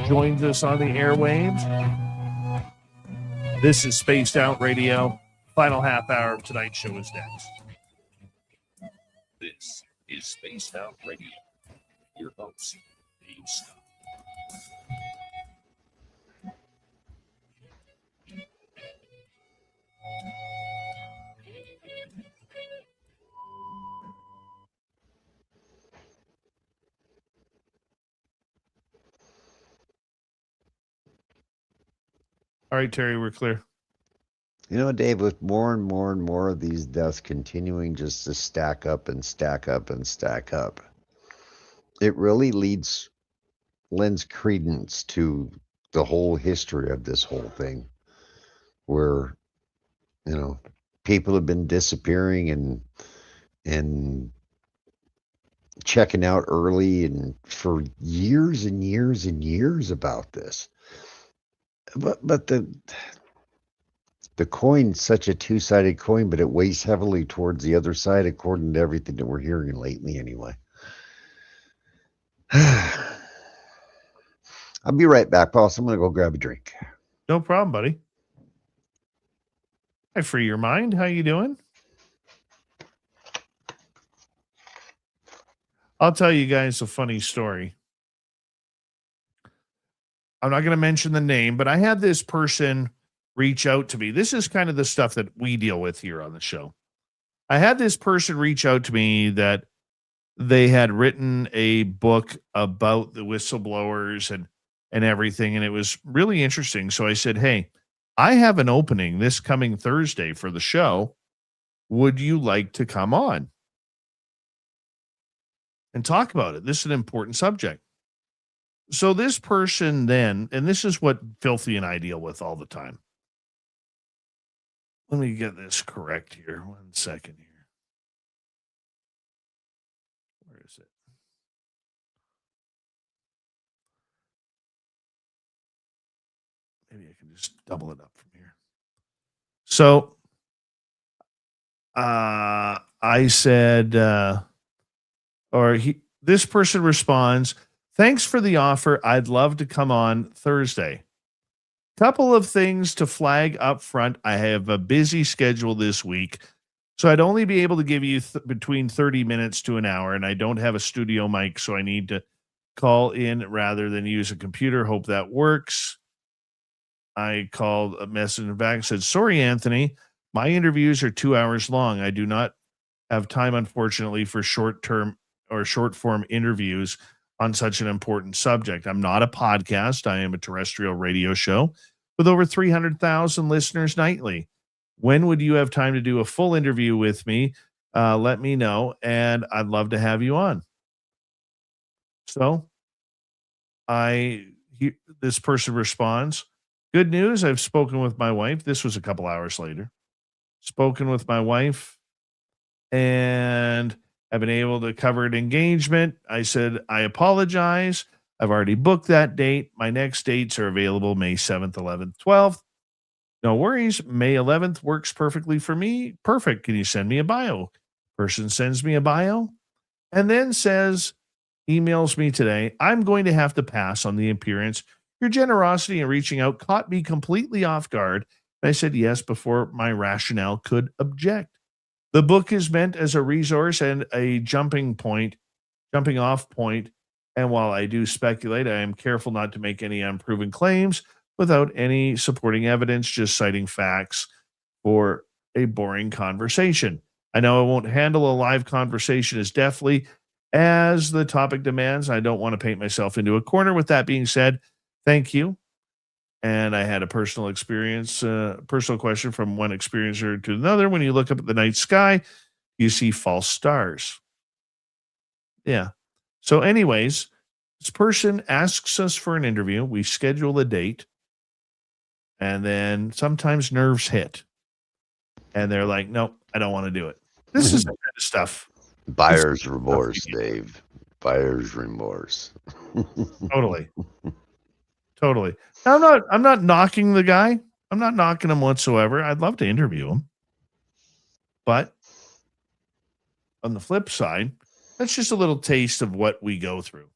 joins us on the airwaves. This is Spaced Out Radio. Final half hour of tonight's show is next. This is Spaced Out Radio. Your host, Dave Scott. All right, Terry, we're clear. You know, Dave, with more and more and more of these deaths continuing just to stack up and stack up and stack up, it really lends credence to the whole history of this whole thing, where, you know, people have been disappearing and checking out early and for years and years and years about this. But the coin's such a two-sided coin, but it weighs heavily towards the other side, according to everything that we're hearing lately anyway. I'll be right back, boss. I'm going to go grab a drink. No problem, buddy. Hi, Free Your Mind. How you doing? I'll tell you guys a funny story. I'm not going to mention the name, but I had this person reach out to me. This is kind of the stuff that we deal with here on the show. I had this person reach out to me that they had written a book about the whistleblowers and everything, and it was really interesting. So I said, hey, I have an opening this coming Thursday for the show. Would you like to come on and talk about it? This is an important subject. So this person then, and this is what Filthy and I deal with all the time. Let me get this correct here. 1 second here. Where is it? Maybe I can just double it up from here. So I said, this person responds, thanks for the offer. I'd love to come on Thursday. Couple of things to flag up front. I have a busy schedule this week, so I'd only be able to give you between 30 minutes to an hour, and I don't have a studio mic, so I need to call in rather than use a computer. Hope that works. I called a message back and said, sorry, Anthony, my interviews are 2 hours long. I do not have time, unfortunately, for short-term or short-form interviews on such an important subject. I'm not a podcast. I am a terrestrial radio show with over 300,000 listeners nightly. When would you have time to do a full interview with me? Let me know, and I'd love to have you on. So this person responds, good news, I've spoken with my wife. This was a couple hours later. Spoken with my wife, and I've been able to cover an engagement. I said, I apologize. I've already booked that date. My next dates are available May 7th, 11th, 12th. No worries. May 11th works perfectly for me. Perfect. Can you send me a bio? Person sends me a bio and then emails me today, I'm going to have to pass on the appearance. Your generosity in reaching out caught me completely off guard. And I said yes before my rationale could object. The book is meant as a resource and a jumping off point. And while I do speculate, I am careful not to make any unproven claims without any supporting evidence, just citing facts for a boring conversation. I know I won't handle a live conversation as deftly as the topic demands. I don't want to paint myself into a corner. With that being said, thank you. And I had a personal question from one experiencer to another. When you look up at the night sky, you see false stars. Yeah. So anyways, this person asks us for an interview. We schedule a date. And then sometimes nerves hit. And they're like, nope, I don't want to do it. This is the kind of stuff. Buyer's remorse, Dave. Buyer's remorse. Totally. Totally. Now, I'm not knocking the guy. I'm not knocking him whatsoever. I'd love to interview him. But on the flip side, That's just a little taste of what we go through.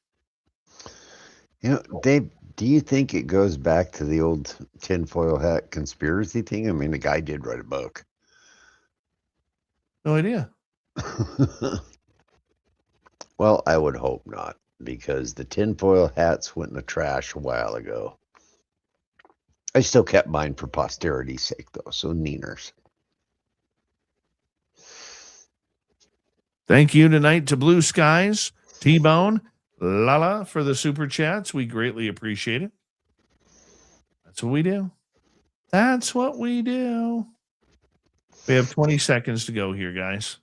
You know, Dave, do you think it goes back to the old tinfoil hat conspiracy thing? I mean, the guy did write a book. No idea. Well, I would hope not, because the tinfoil hats went in the trash a while ago. I still kept mine for posterity's sake, though, so neeners. Thank you tonight to Blue Skies, T-Bone, Lala for the super chats. We greatly appreciate it. That's what we do. That's what we do. We have 20 seconds to go here, guys.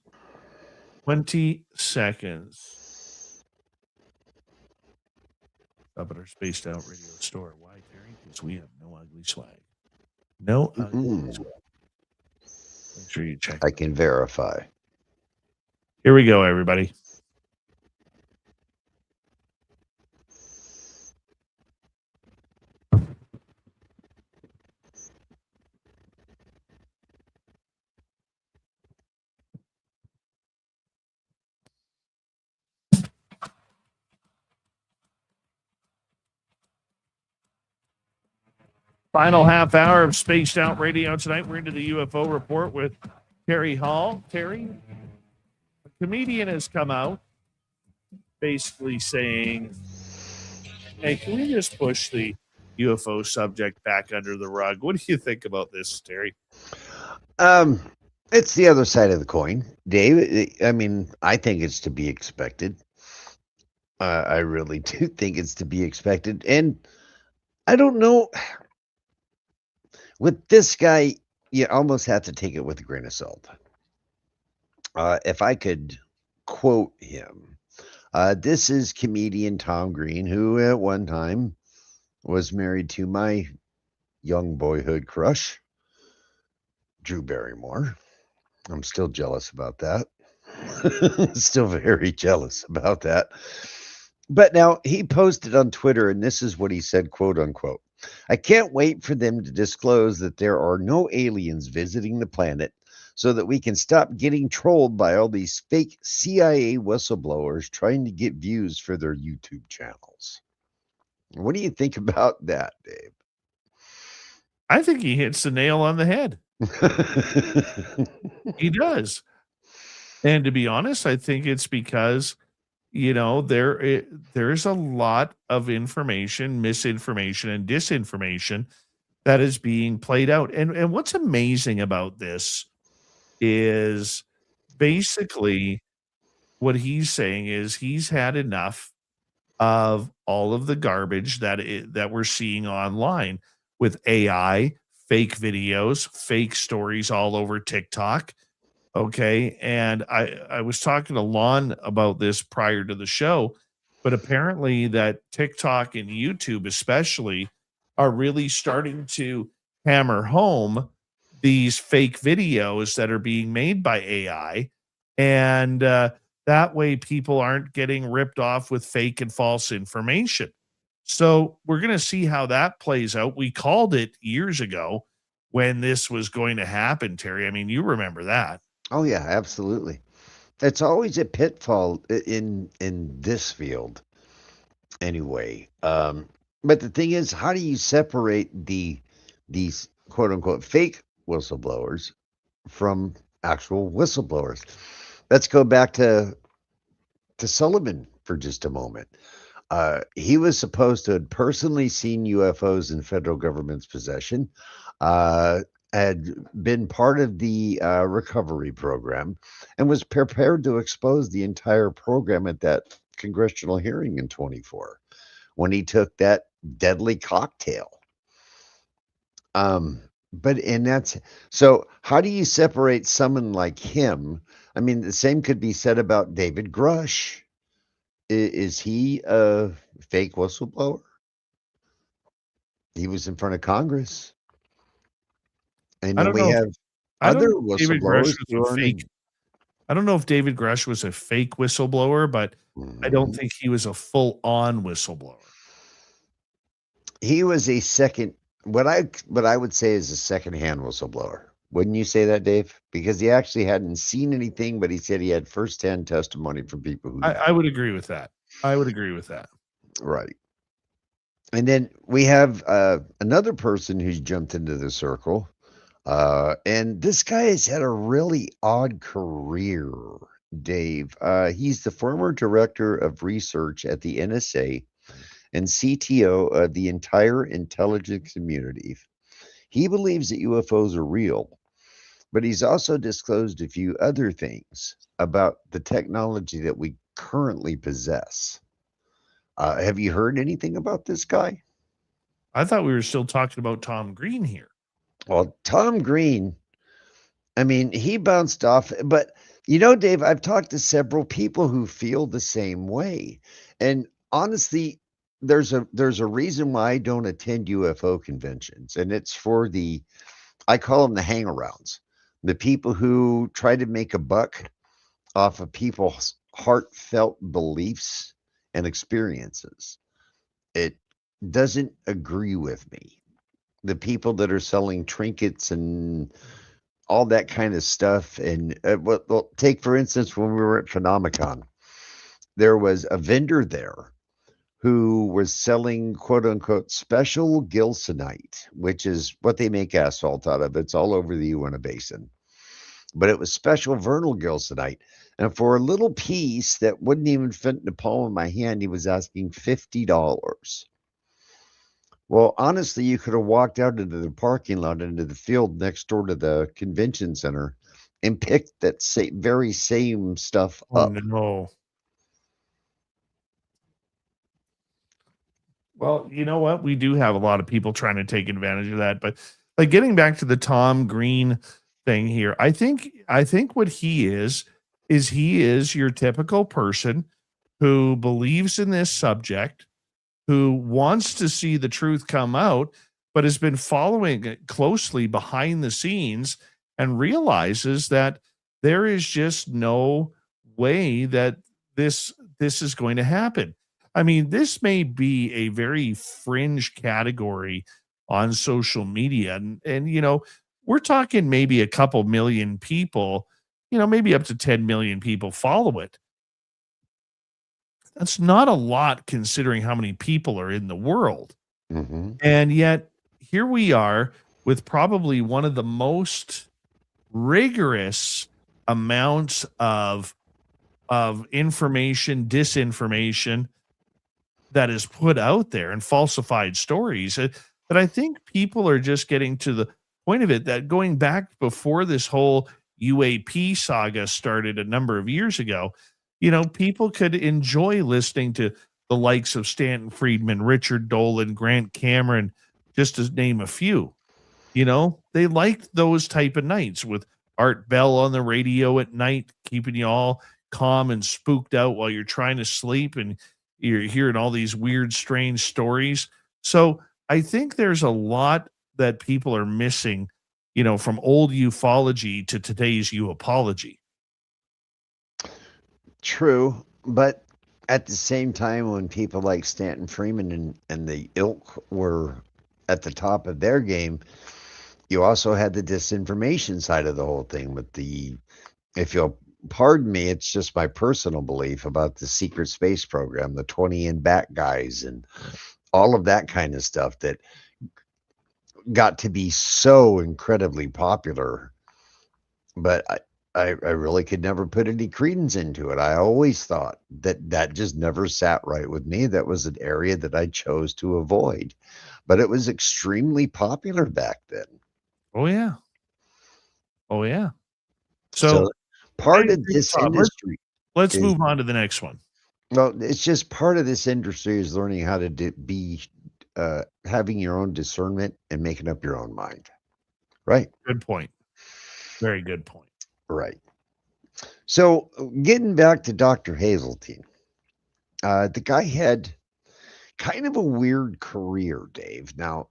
20 seconds. Up at our Spaced Out Radio store. Why, Terry? Because we have no ugly swag. No ugly swag. Make sure you check. I can verify. Here we go, everybody. Final half hour of Spaced Out Radio tonight. We're into the UFO report with Terry Hall. Terry, a comedian has come out basically saying, hey, can we just push the UFO subject back under the rug? What do you think about this, Terry? It's the other side of the coin, Dave. I mean, I think it's to be expected. I really do think it's to be expected. And I don't know. With this guy, you almost have to take it with a grain of salt. If I could quote him, this is comedian Tom Green, who at one time was married to my young boyhood crush, Drew Barrymore. I'm still jealous about that. Still very jealous about that. But now he posted on Twitter, and this is what he said, quote unquote. I can't wait for them to disclose that there are no aliens visiting the planet so that we can stop getting trolled by all these fake CIA whistleblowers trying to get views for their YouTube channels. What do you think about that, Dave? I think he hits the nail on the head. He does. And to be honest, I think it's because, you know, there's a lot of information, misinformation, and disinformation that is being played out. And what's amazing about this is basically what he's saying is he's had enough of all of the garbage that we're seeing online with AI, fake videos, fake stories all over TikTok. Okay. And I was talking to Lon about this prior to the show, but apparently that TikTok and YouTube especially are really starting to hammer home these fake videos that are being made by AI. And that way people aren't getting ripped off with fake and false information. So we're going to see how that plays out. We called it years ago when this was going to happen, Terry. I mean, you remember that. Oh yeah, absolutely. It's always a pitfall in this field anyway. But the thing is, how do you separate these quote unquote fake whistleblowers from actual whistleblowers? Let's go back to Sullivan for just a moment. He was supposed to have personally seen UFOs in federal government's possession, had been part of the recovery program, and was prepared to expose the entire program at that congressional hearing in 24 when he took that deadly cocktail. So how do you separate someone like him? I mean, the same could be said about David Grush. Is he a fake whistleblower? He was in front of Congress. And then we have other whistleblowers. I don't know if David Grush was a fake whistleblower, but I don't think he was a full-on whistleblower. He was a second, what I would say is a second-hand whistleblower. Wouldn't you say that, Dave? Because he actually hadn't seen anything, but he said he had firsthand testimony from people who. I would agree with that. I would agree with that. Right. And then we have another person who's jumped into the circle. And this guy has had a really odd career, Dave. He's the former director of research at the NSA and CTO of the entire intelligence community. He believes that UFOs are real, but he's also disclosed a few other things about the technology that we currently possess. Have you heard anything about this guy? I thought we were still talking about Tom Green here. Well, Tom Green, I mean, he bounced off, but you know, Dave, I've talked to several people who feel the same way. And honestly, there's a reason why I don't attend UFO conventions, and it's for I call them the hangarounds, the people who try to make a buck off of people's heartfelt beliefs and experiences. It doesn't agree with me. The people that are selling trinkets and all that kind of stuff. And well, take, for instance, when we were at Phenomicon, there was a vendor there who was selling quote unquote special gilsonite, which is what they make asphalt out of. It's all over the Uinta Basin. But it was special vernal gilsonite. And for a little piece that wouldn't even fit in the palm of my hand, he was asking $50. Well, honestly, you could have walked out into the parking lot, into the field next door to the convention center and picked that very same stuff up. No. Well, you know what? We do have a lot of people trying to take advantage of that. But like getting back to the Tom Green thing here, I think what he is he is your typical person who believes in this subject, who wants to see the truth come out, but has been following it closely behind the scenes and realizes that there is just no way that this is going to happen. I mean, this may be a very fringe category on social media. And you know, we're talking maybe a couple million people, you know, maybe up to 10 million people follow it. That's not a lot considering how many people are in the world. Mm-hmm. And yet here we are with probably one of the most rigorous amounts of information, disinformation that is put out there and falsified stories that I think people are just getting to the point of it, that going back before this whole UAP saga started a number of years ago, you know, people could enjoy listening to the likes of Stanton Friedman, Richard Dolan, Grant Cameron, just to name a few. You know, they liked those type of nights with Art Bell on the radio at night, keeping you all calm and spooked out while you're trying to sleep and you're hearing all these weird, strange stories. So I think there's a lot that people are missing, you know, from old ufology to today's upology. True, but at the same time, when people like Stanton Freeman and the ilk were at the top of their game, you also had the disinformation side of the whole thing with if you'll pardon me, it's just my personal belief about the secret space program, the 20 in back guys and all of that kind of stuff that got to be so incredibly popular. But I really could never put any credence into it. I always thought that just never sat right with me. That was an area that I chose to avoid, but it was extremely popular back then. Oh yeah. Oh yeah. So part of this industry. Let's move on to the next one. Well, it's just part of this industry is learning how to be having your own discernment and making up your own mind. Right. Good point. Very good point. Right. So getting back to Dr. Hazeltine, the guy had kind of a weird career, Dave. Now,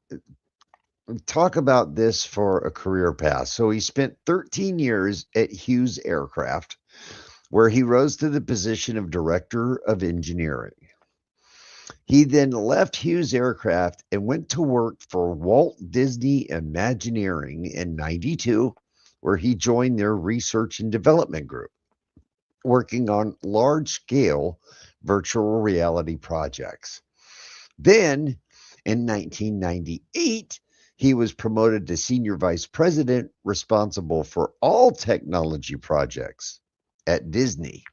talk about this for a career path. So he spent 13 years at Hughes Aircraft, where he rose to the position of director of engineering. He then left Hughes Aircraft and went to work for Walt Disney Imagineering in 92. where he joined their research and development group, working on large-scale virtual reality projects. Then, in 1998, he was promoted to senior vice president responsible for all technology projects at Disney.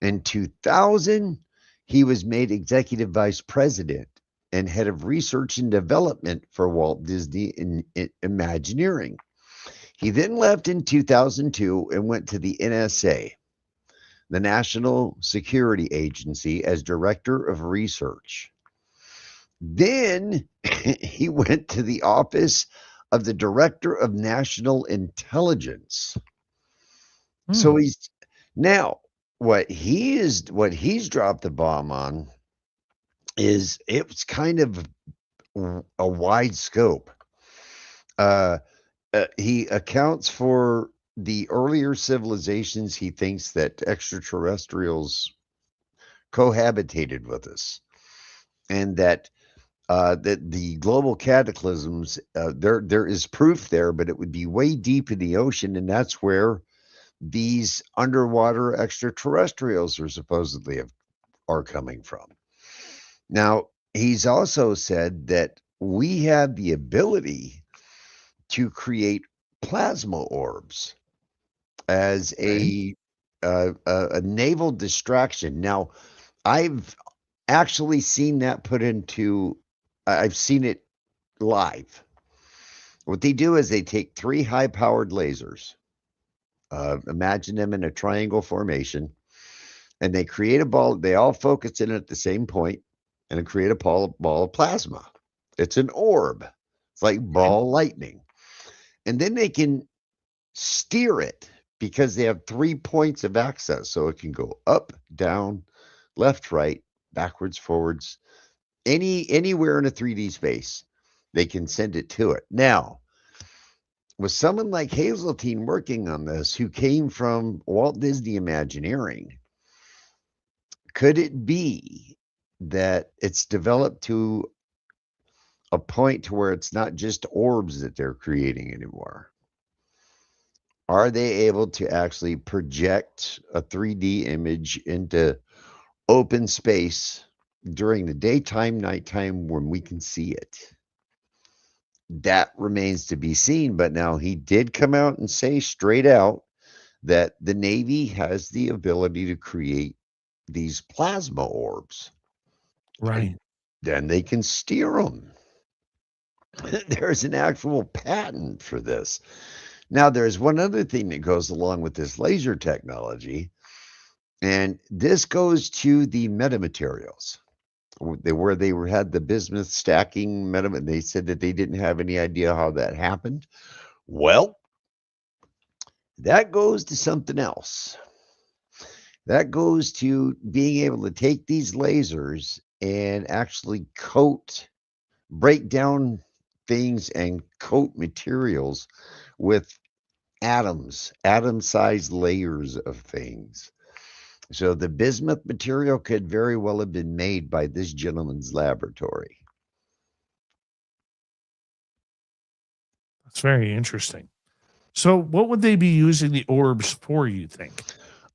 In 2000, he was made executive vice president and head of research and development for Walt Disney in Imagineering. He then left in 2002 and went to the NSA, the National Security Agency, as director of research. Then he went to the office of the Director of National Intelligence. So he's now what he's dropped the bomb on is it's kind of a wide scope. He accounts for the earlier civilizations he thinks that extraterrestrials cohabitated with us, and that the global cataclysms, there is proof there, but it would be way deep in the ocean, and that's where these underwater extraterrestrials are coming from. Now, he's also said that we have the ability to create plasma orbs as a naval distraction. Now, I've actually seen that put into I've seen it live. What they do is they take 3 high-powered lasers, imagine them in a triangle formation, and they create a ball. They all focus in at the same point and create a ball of plasma. It's an orb. It's like ball lightning. And then they can steer it because they have 3 points of access. So it can go up, down, left, right, backwards, forwards, anywhere in a 3D space, they can send it to it. Now, with someone like Hazeltine working on this, who came from Walt Disney Imagineering, could it be that it's developed to a point to where it's not just orbs that they're creating anymore? Are they able to actually project a 3D image into open space during the daytime, nighttime, when we can see it? That remains to be seen. But now he did come out and say straight out that the Navy has the ability to create these plasma orbs. Right. Then they can steer them. There's an actual patent for this. Now, there's one other thing that goes along with this laser technology, and this goes to the metamaterials. Where they had the bismuth stacking and they said that they didn't have any idea how that happened. Well, that goes to something else. That goes to being able to take these lasers and actually break down things and coat materials with atom-sized layers of things. So the bismuth material could very well have been made by this gentleman's laboratory. That's very interesting. So what would they be using the orbs for, you think?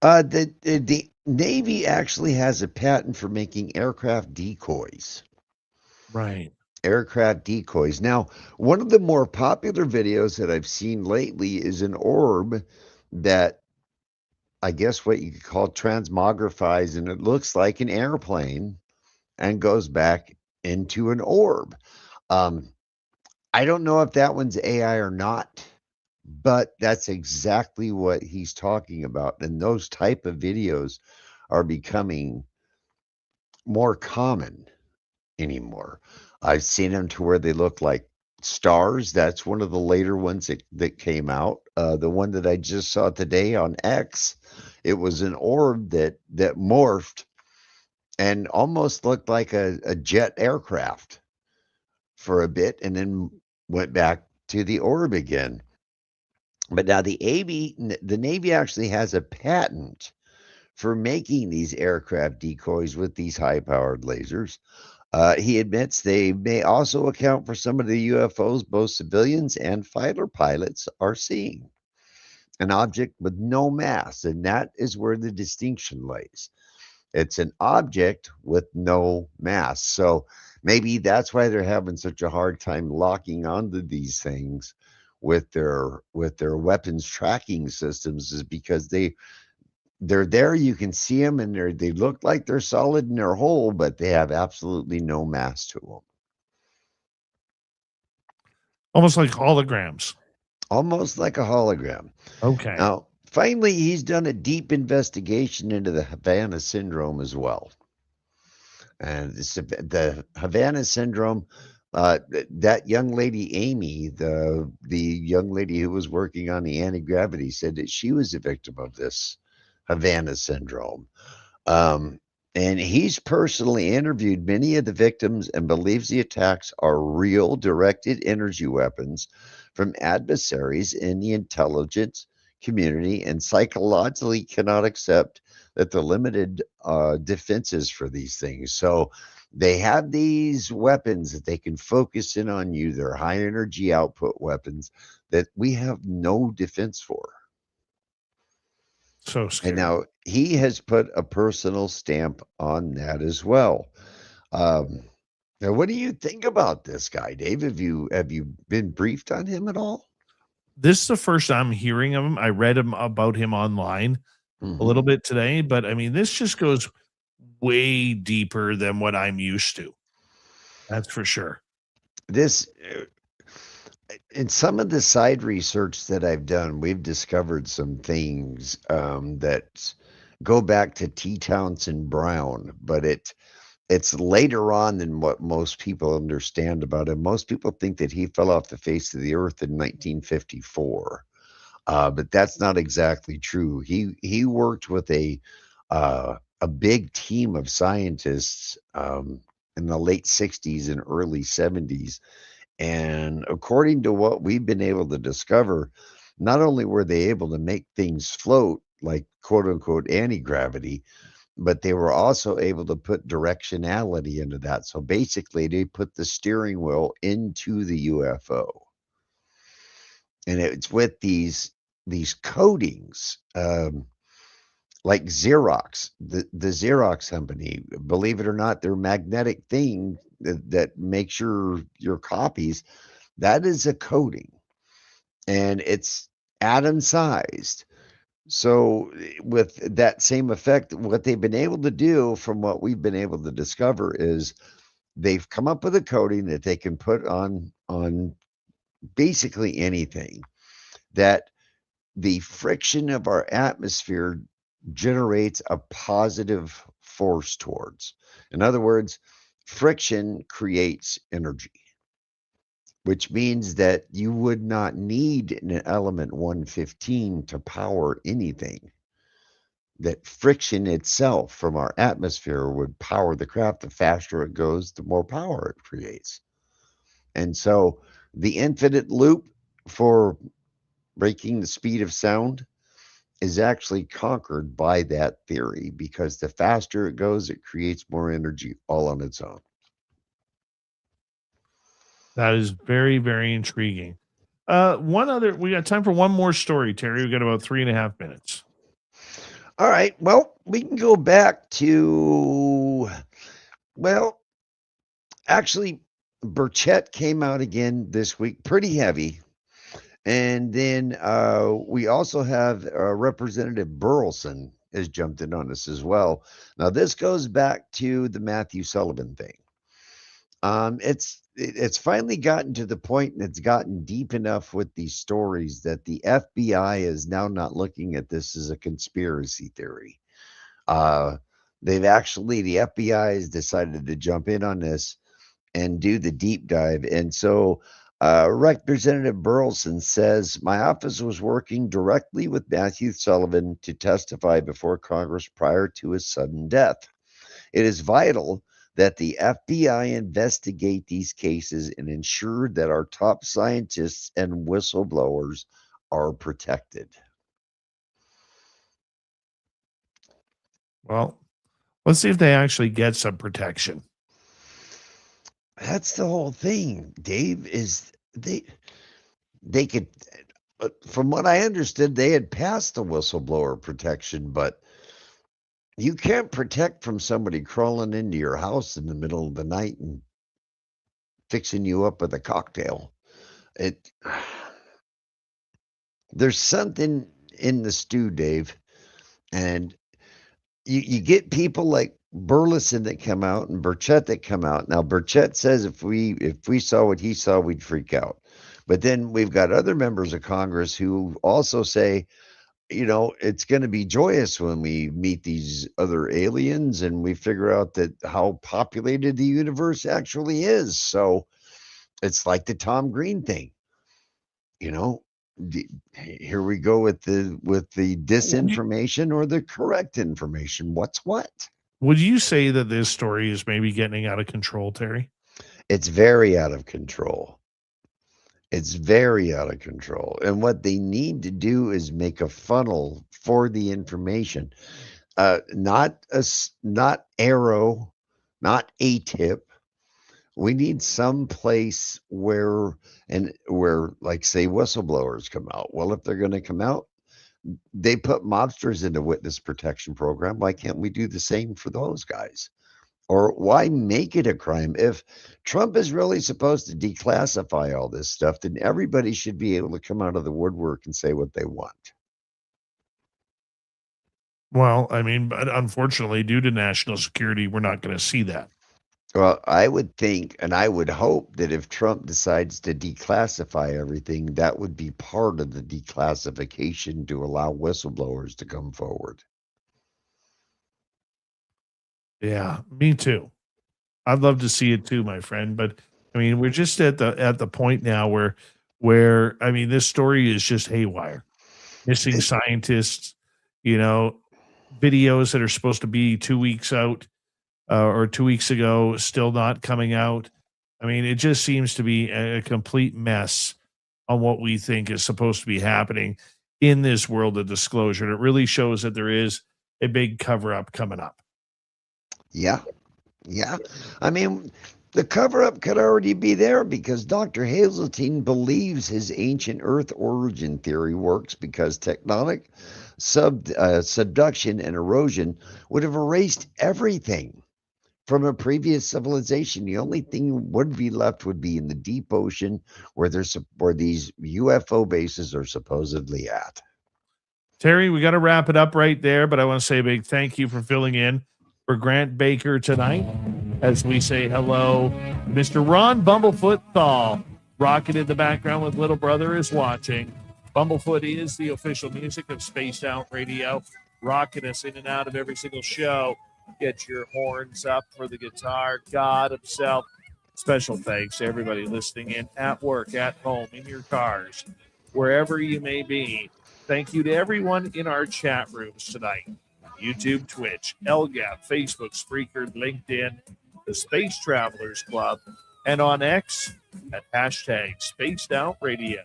The Navy actually has a patent for making aircraft decoys. Right. Aircraft decoys. Now, one of the more popular videos that I've seen lately is an orb that I guess what you could call transmogrifies, and it looks like an airplane and goes back into an orb. I don't know if that one's AI or not, but that's exactly what he's talking about. And those type of videos are becoming more common anymore. I've seen them to where they look like stars. That's one of the later ones that came out. The one that I just saw today on X, it was an orb that morphed and almost looked like a jet aircraft for a bit and then went back to the orb again. But now the Navy actually has a patent for making these aircraft decoys with these high-powered lasers. He admits they may also account for some of the UFOs both civilians and fighter pilots are seeing. an object with no mass, and that is where the distinction lays. It's an object with no mass. So maybe that's why they're having such a hard time locking onto these things with their weapons tracking systems, is because they're there, you can see them, and they look like they're solid and they're whole, but they have absolutely no mass to them. Almost like holograms. Almost like a hologram. Okay. Now, finally, he's done a deep investigation into the Havana syndrome as well. And the Havana syndrome, that young lady, Amy, the young lady who was working on the anti-gravity, said that she was a victim of this Havana syndrome. And he's personally interviewed many of the victims and believes the attacks are real directed energy weapons from adversaries in the intelligence community, and psychologically cannot accept that the limited defenses for these things. So they have these weapons that they can focus in on you. They're high energy output weapons that we have no defense for. So scary. And now he has put a personal stamp on that as well. Now, what do you think about this guy, Dave? Have you been briefed on him at all? This is the first I'm hearing of him. I read about him online a little bit today, but I mean, this just goes way deeper than what I'm used to. That's for sure. This, in some of the side research that I've done, we've discovered some things that go back to T. Townsend Brown, but it's later on than what most people understand about him. Most people think that he fell off the face of the earth in 1954, but that's not exactly true. He worked with a big team of scientists in the late 60s and early 70s. And according to what we've been able to discover, not only were they able to make things float, like quote unquote anti-gravity, but they were also able to put directionality into that. So basically, they put the steering wheel into the UFO. And it's with these coatings, like Xerox, the Xerox company, believe it or not, their magnetic thing that makes your copies, that is a coating, and it's atom sized. So with that same effect, what they've been able to do, from what we've been able to discover, is they've come up with a coating that they can put on basically anything, that the friction of our atmosphere generates a positive force towards. In other words, friction creates energy, which means that you would not need an element 115 to power anything. That friction itself from our atmosphere would power the craft. The faster it goes, the more power it creates. And so the infinite loop for breaking the speed of sound is actually conquered by that theory, because the faster it goes, it creates more energy all on its own. That is very, very intriguing. We got time for one more story, Terry. We got about 3.5 minutes. All right. Well, we can go back to, actually, Burchett came out again this week, pretty heavy. And then we also have Representative Burleson has jumped in on us as well. Now, this goes back to the Matthew Sullivan thing. It's finally gotten to the point, and it's gotten deep enough with these stories, that the FBI is now not looking at this as a conspiracy theory. The FBI has decided to jump in on this and do the deep dive. And so Representative Burleson says, my office was working directly with Matthew Sullivan to testify before Congress prior to his sudden death. It is vital that the FBI investigate these cases and ensure that our top scientists and whistleblowers are protected. Well, let's see if they actually get some protection. That's the whole thing, Dave, is they could, from what I understood, they had passed the whistleblower protection, but you can't protect from somebody crawling into your house in the middle of the night and fixing you up with a cocktail. It There's something in the stew, Dave, and you get people like Burleson that come out and Burchett that come out. Now Burchett says if we saw what he saw, we'd freak out. But then we've got other members of Congress who also say, it's going to be joyous when we meet these other aliens and we figure out that how populated the universe actually is. So it's like the Tom Green thing, here we go with the disinformation or the correct information. What's what? Would you say that this story is maybe getting out of control, Terry? It's very out of control. It's very out of control. And what they need to do is make a funnel for the information. Not arrow, not ATIP. We need some place where, like, say, whistleblowers come out. Well, if they're going to come out, they put mobsters into witness protection program. Why can't we do the same for those guys? Or why make it a crime? If Trump is really supposed to declassify all this stuff, then everybody should be able to come out of the woodwork and say what they want. Well, I mean, but unfortunately, due to national security, we're not going to see that. Well, I would think and I would hope that if Trump decides to declassify everything, that would be part of the declassification to allow whistleblowers to come forward. Yeah, me too. I'd love to see it too, my friend. But I mean, we're just at the point now where I mean, this story is just haywire. Missing scientists, videos that are supposed to be 2 weeks out or 2 weeks ago, still not coming out. I mean, it just seems to be a complete mess on what we think is supposed to be happening in this world of disclosure. And it really shows that there is a big cover up coming up. Yeah. Yeah. I mean, the cover up could already be there because Dr. Hazeltine believes his ancient Earth origin theory works because tectonic subduction and erosion would have erased everything from a previous civilization. The only thing would be left would be in the deep ocean where these UFO bases are supposedly at. Terry, we got to wrap it up right there, but I want to say a big thank you for filling in for Grant Baker tonight as we say hello, Mr. Ron Bumblefoot Thal, rocking in the background with Little Brother is Watching. Bumblefoot is the official music of Spaced Out Radio, rocking us in and out of every single show. Get your horns up for the guitar god himself. Special thanks to everybody listening in at work, at home, in your cars, wherever you may be. Thank you to everyone in our chat rooms tonight. YouTube, Twitch, LGAP, Facebook, Spreaker, LinkedIn, the Space Travelers Club, and on X at hashtag Spaced Out Radio.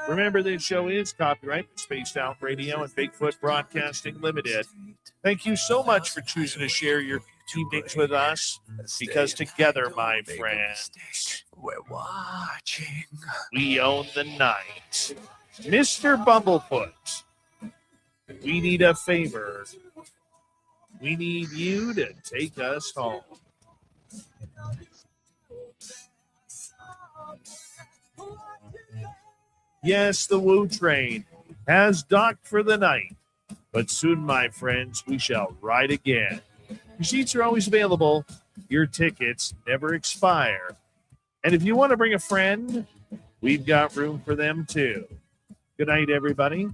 Remember, this show is copyright Spaced Out Radio and Bigfoot Broadcasting Limited. Thank you so much for choosing to share your evenings with us, because together, my friends, we're watching. We own the night. Mr. Bumblefoot, we need a favor. We need you to take us home. Yes, the Woo train has docked for the night, but soon, my friends, we shall ride again. Your seats are always available. Your tickets never expire. And if you want to bring a friend, we've got room for them too. Good night, everybody.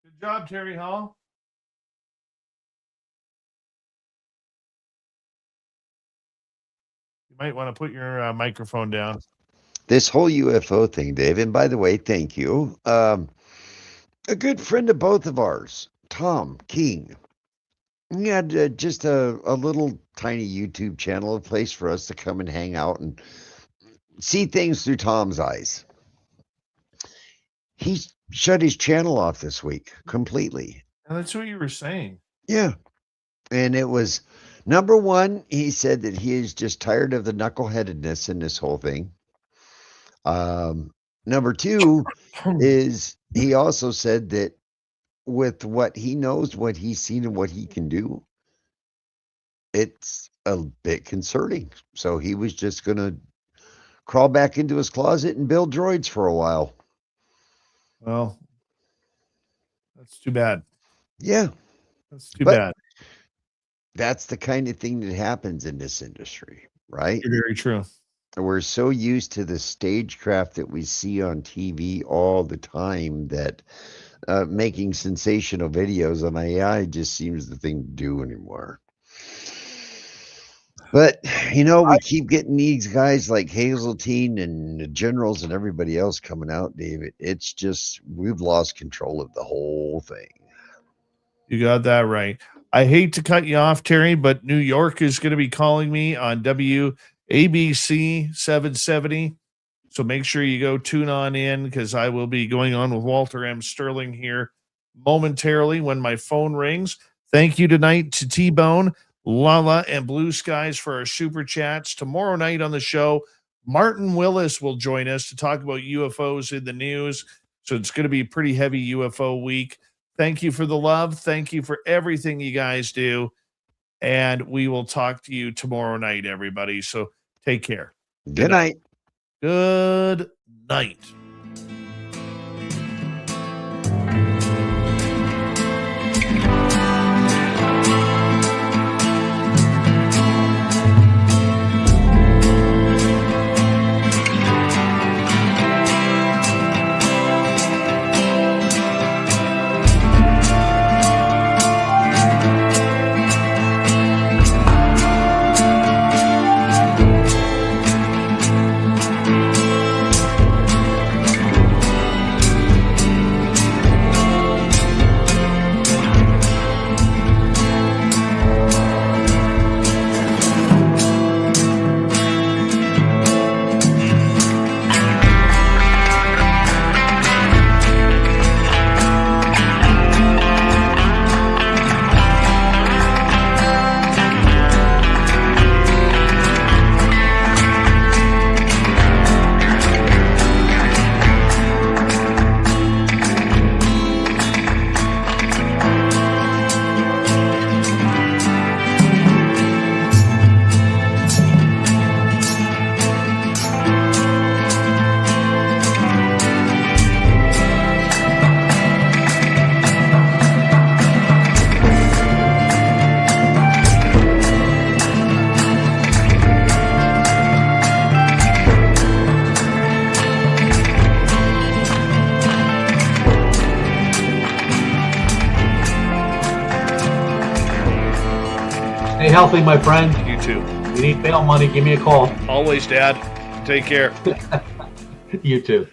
Good job, Terry Hall. You might want to put your microphone down. This whole UFO thing, Dave, and by the way, thank you. A good friend of both of ours, Tom King, Yeah, just a little tiny YouTube channel, a place for us to come and hang out and see things through Tom's eyes. He shut his channel off this week completely. And that's what you were saying. Yeah. And it was, number one, he said that he is just tired of the knuckleheadedness in this whole thing. Number two is he also said that with what he knows, what he's seen, and what he can do, it's a bit concerning. So he was just going to crawl back into his closet and build droids for a while. Well, that's too bad. Yeah. That's too bad. That's the kind of thing that happens in this industry, right? Very true. We're so used to the stagecraft that we see on TV all the time that making sensational videos on AI just seems the thing to do anymore. But, you know, we keep getting these guys like Hazeltine and the generals and everybody else coming out, David. It's just, we've lost control of the whole thing. You got that right. I hate to cut you off, Terry, but New York is going to be calling me on WABC 770. So make sure you go tune on in, because I will be going on with Walter M. Sterling here momentarily when my phone rings. Thank you tonight to T-Bone, Lala, and Blue Skies for our super chats. Tomorrow night on the show, Martin Willis will join us to talk about UFOs in the news. So it's going to be a pretty heavy UFO week. Thank you for the love. Thank you for everything you guys do. And we will talk to you tomorrow night, everybody. So take care. Good night. Good night. Stay healthy, my friend. You too. You need bail money, give me a call. Always, Dad. Take care. You too.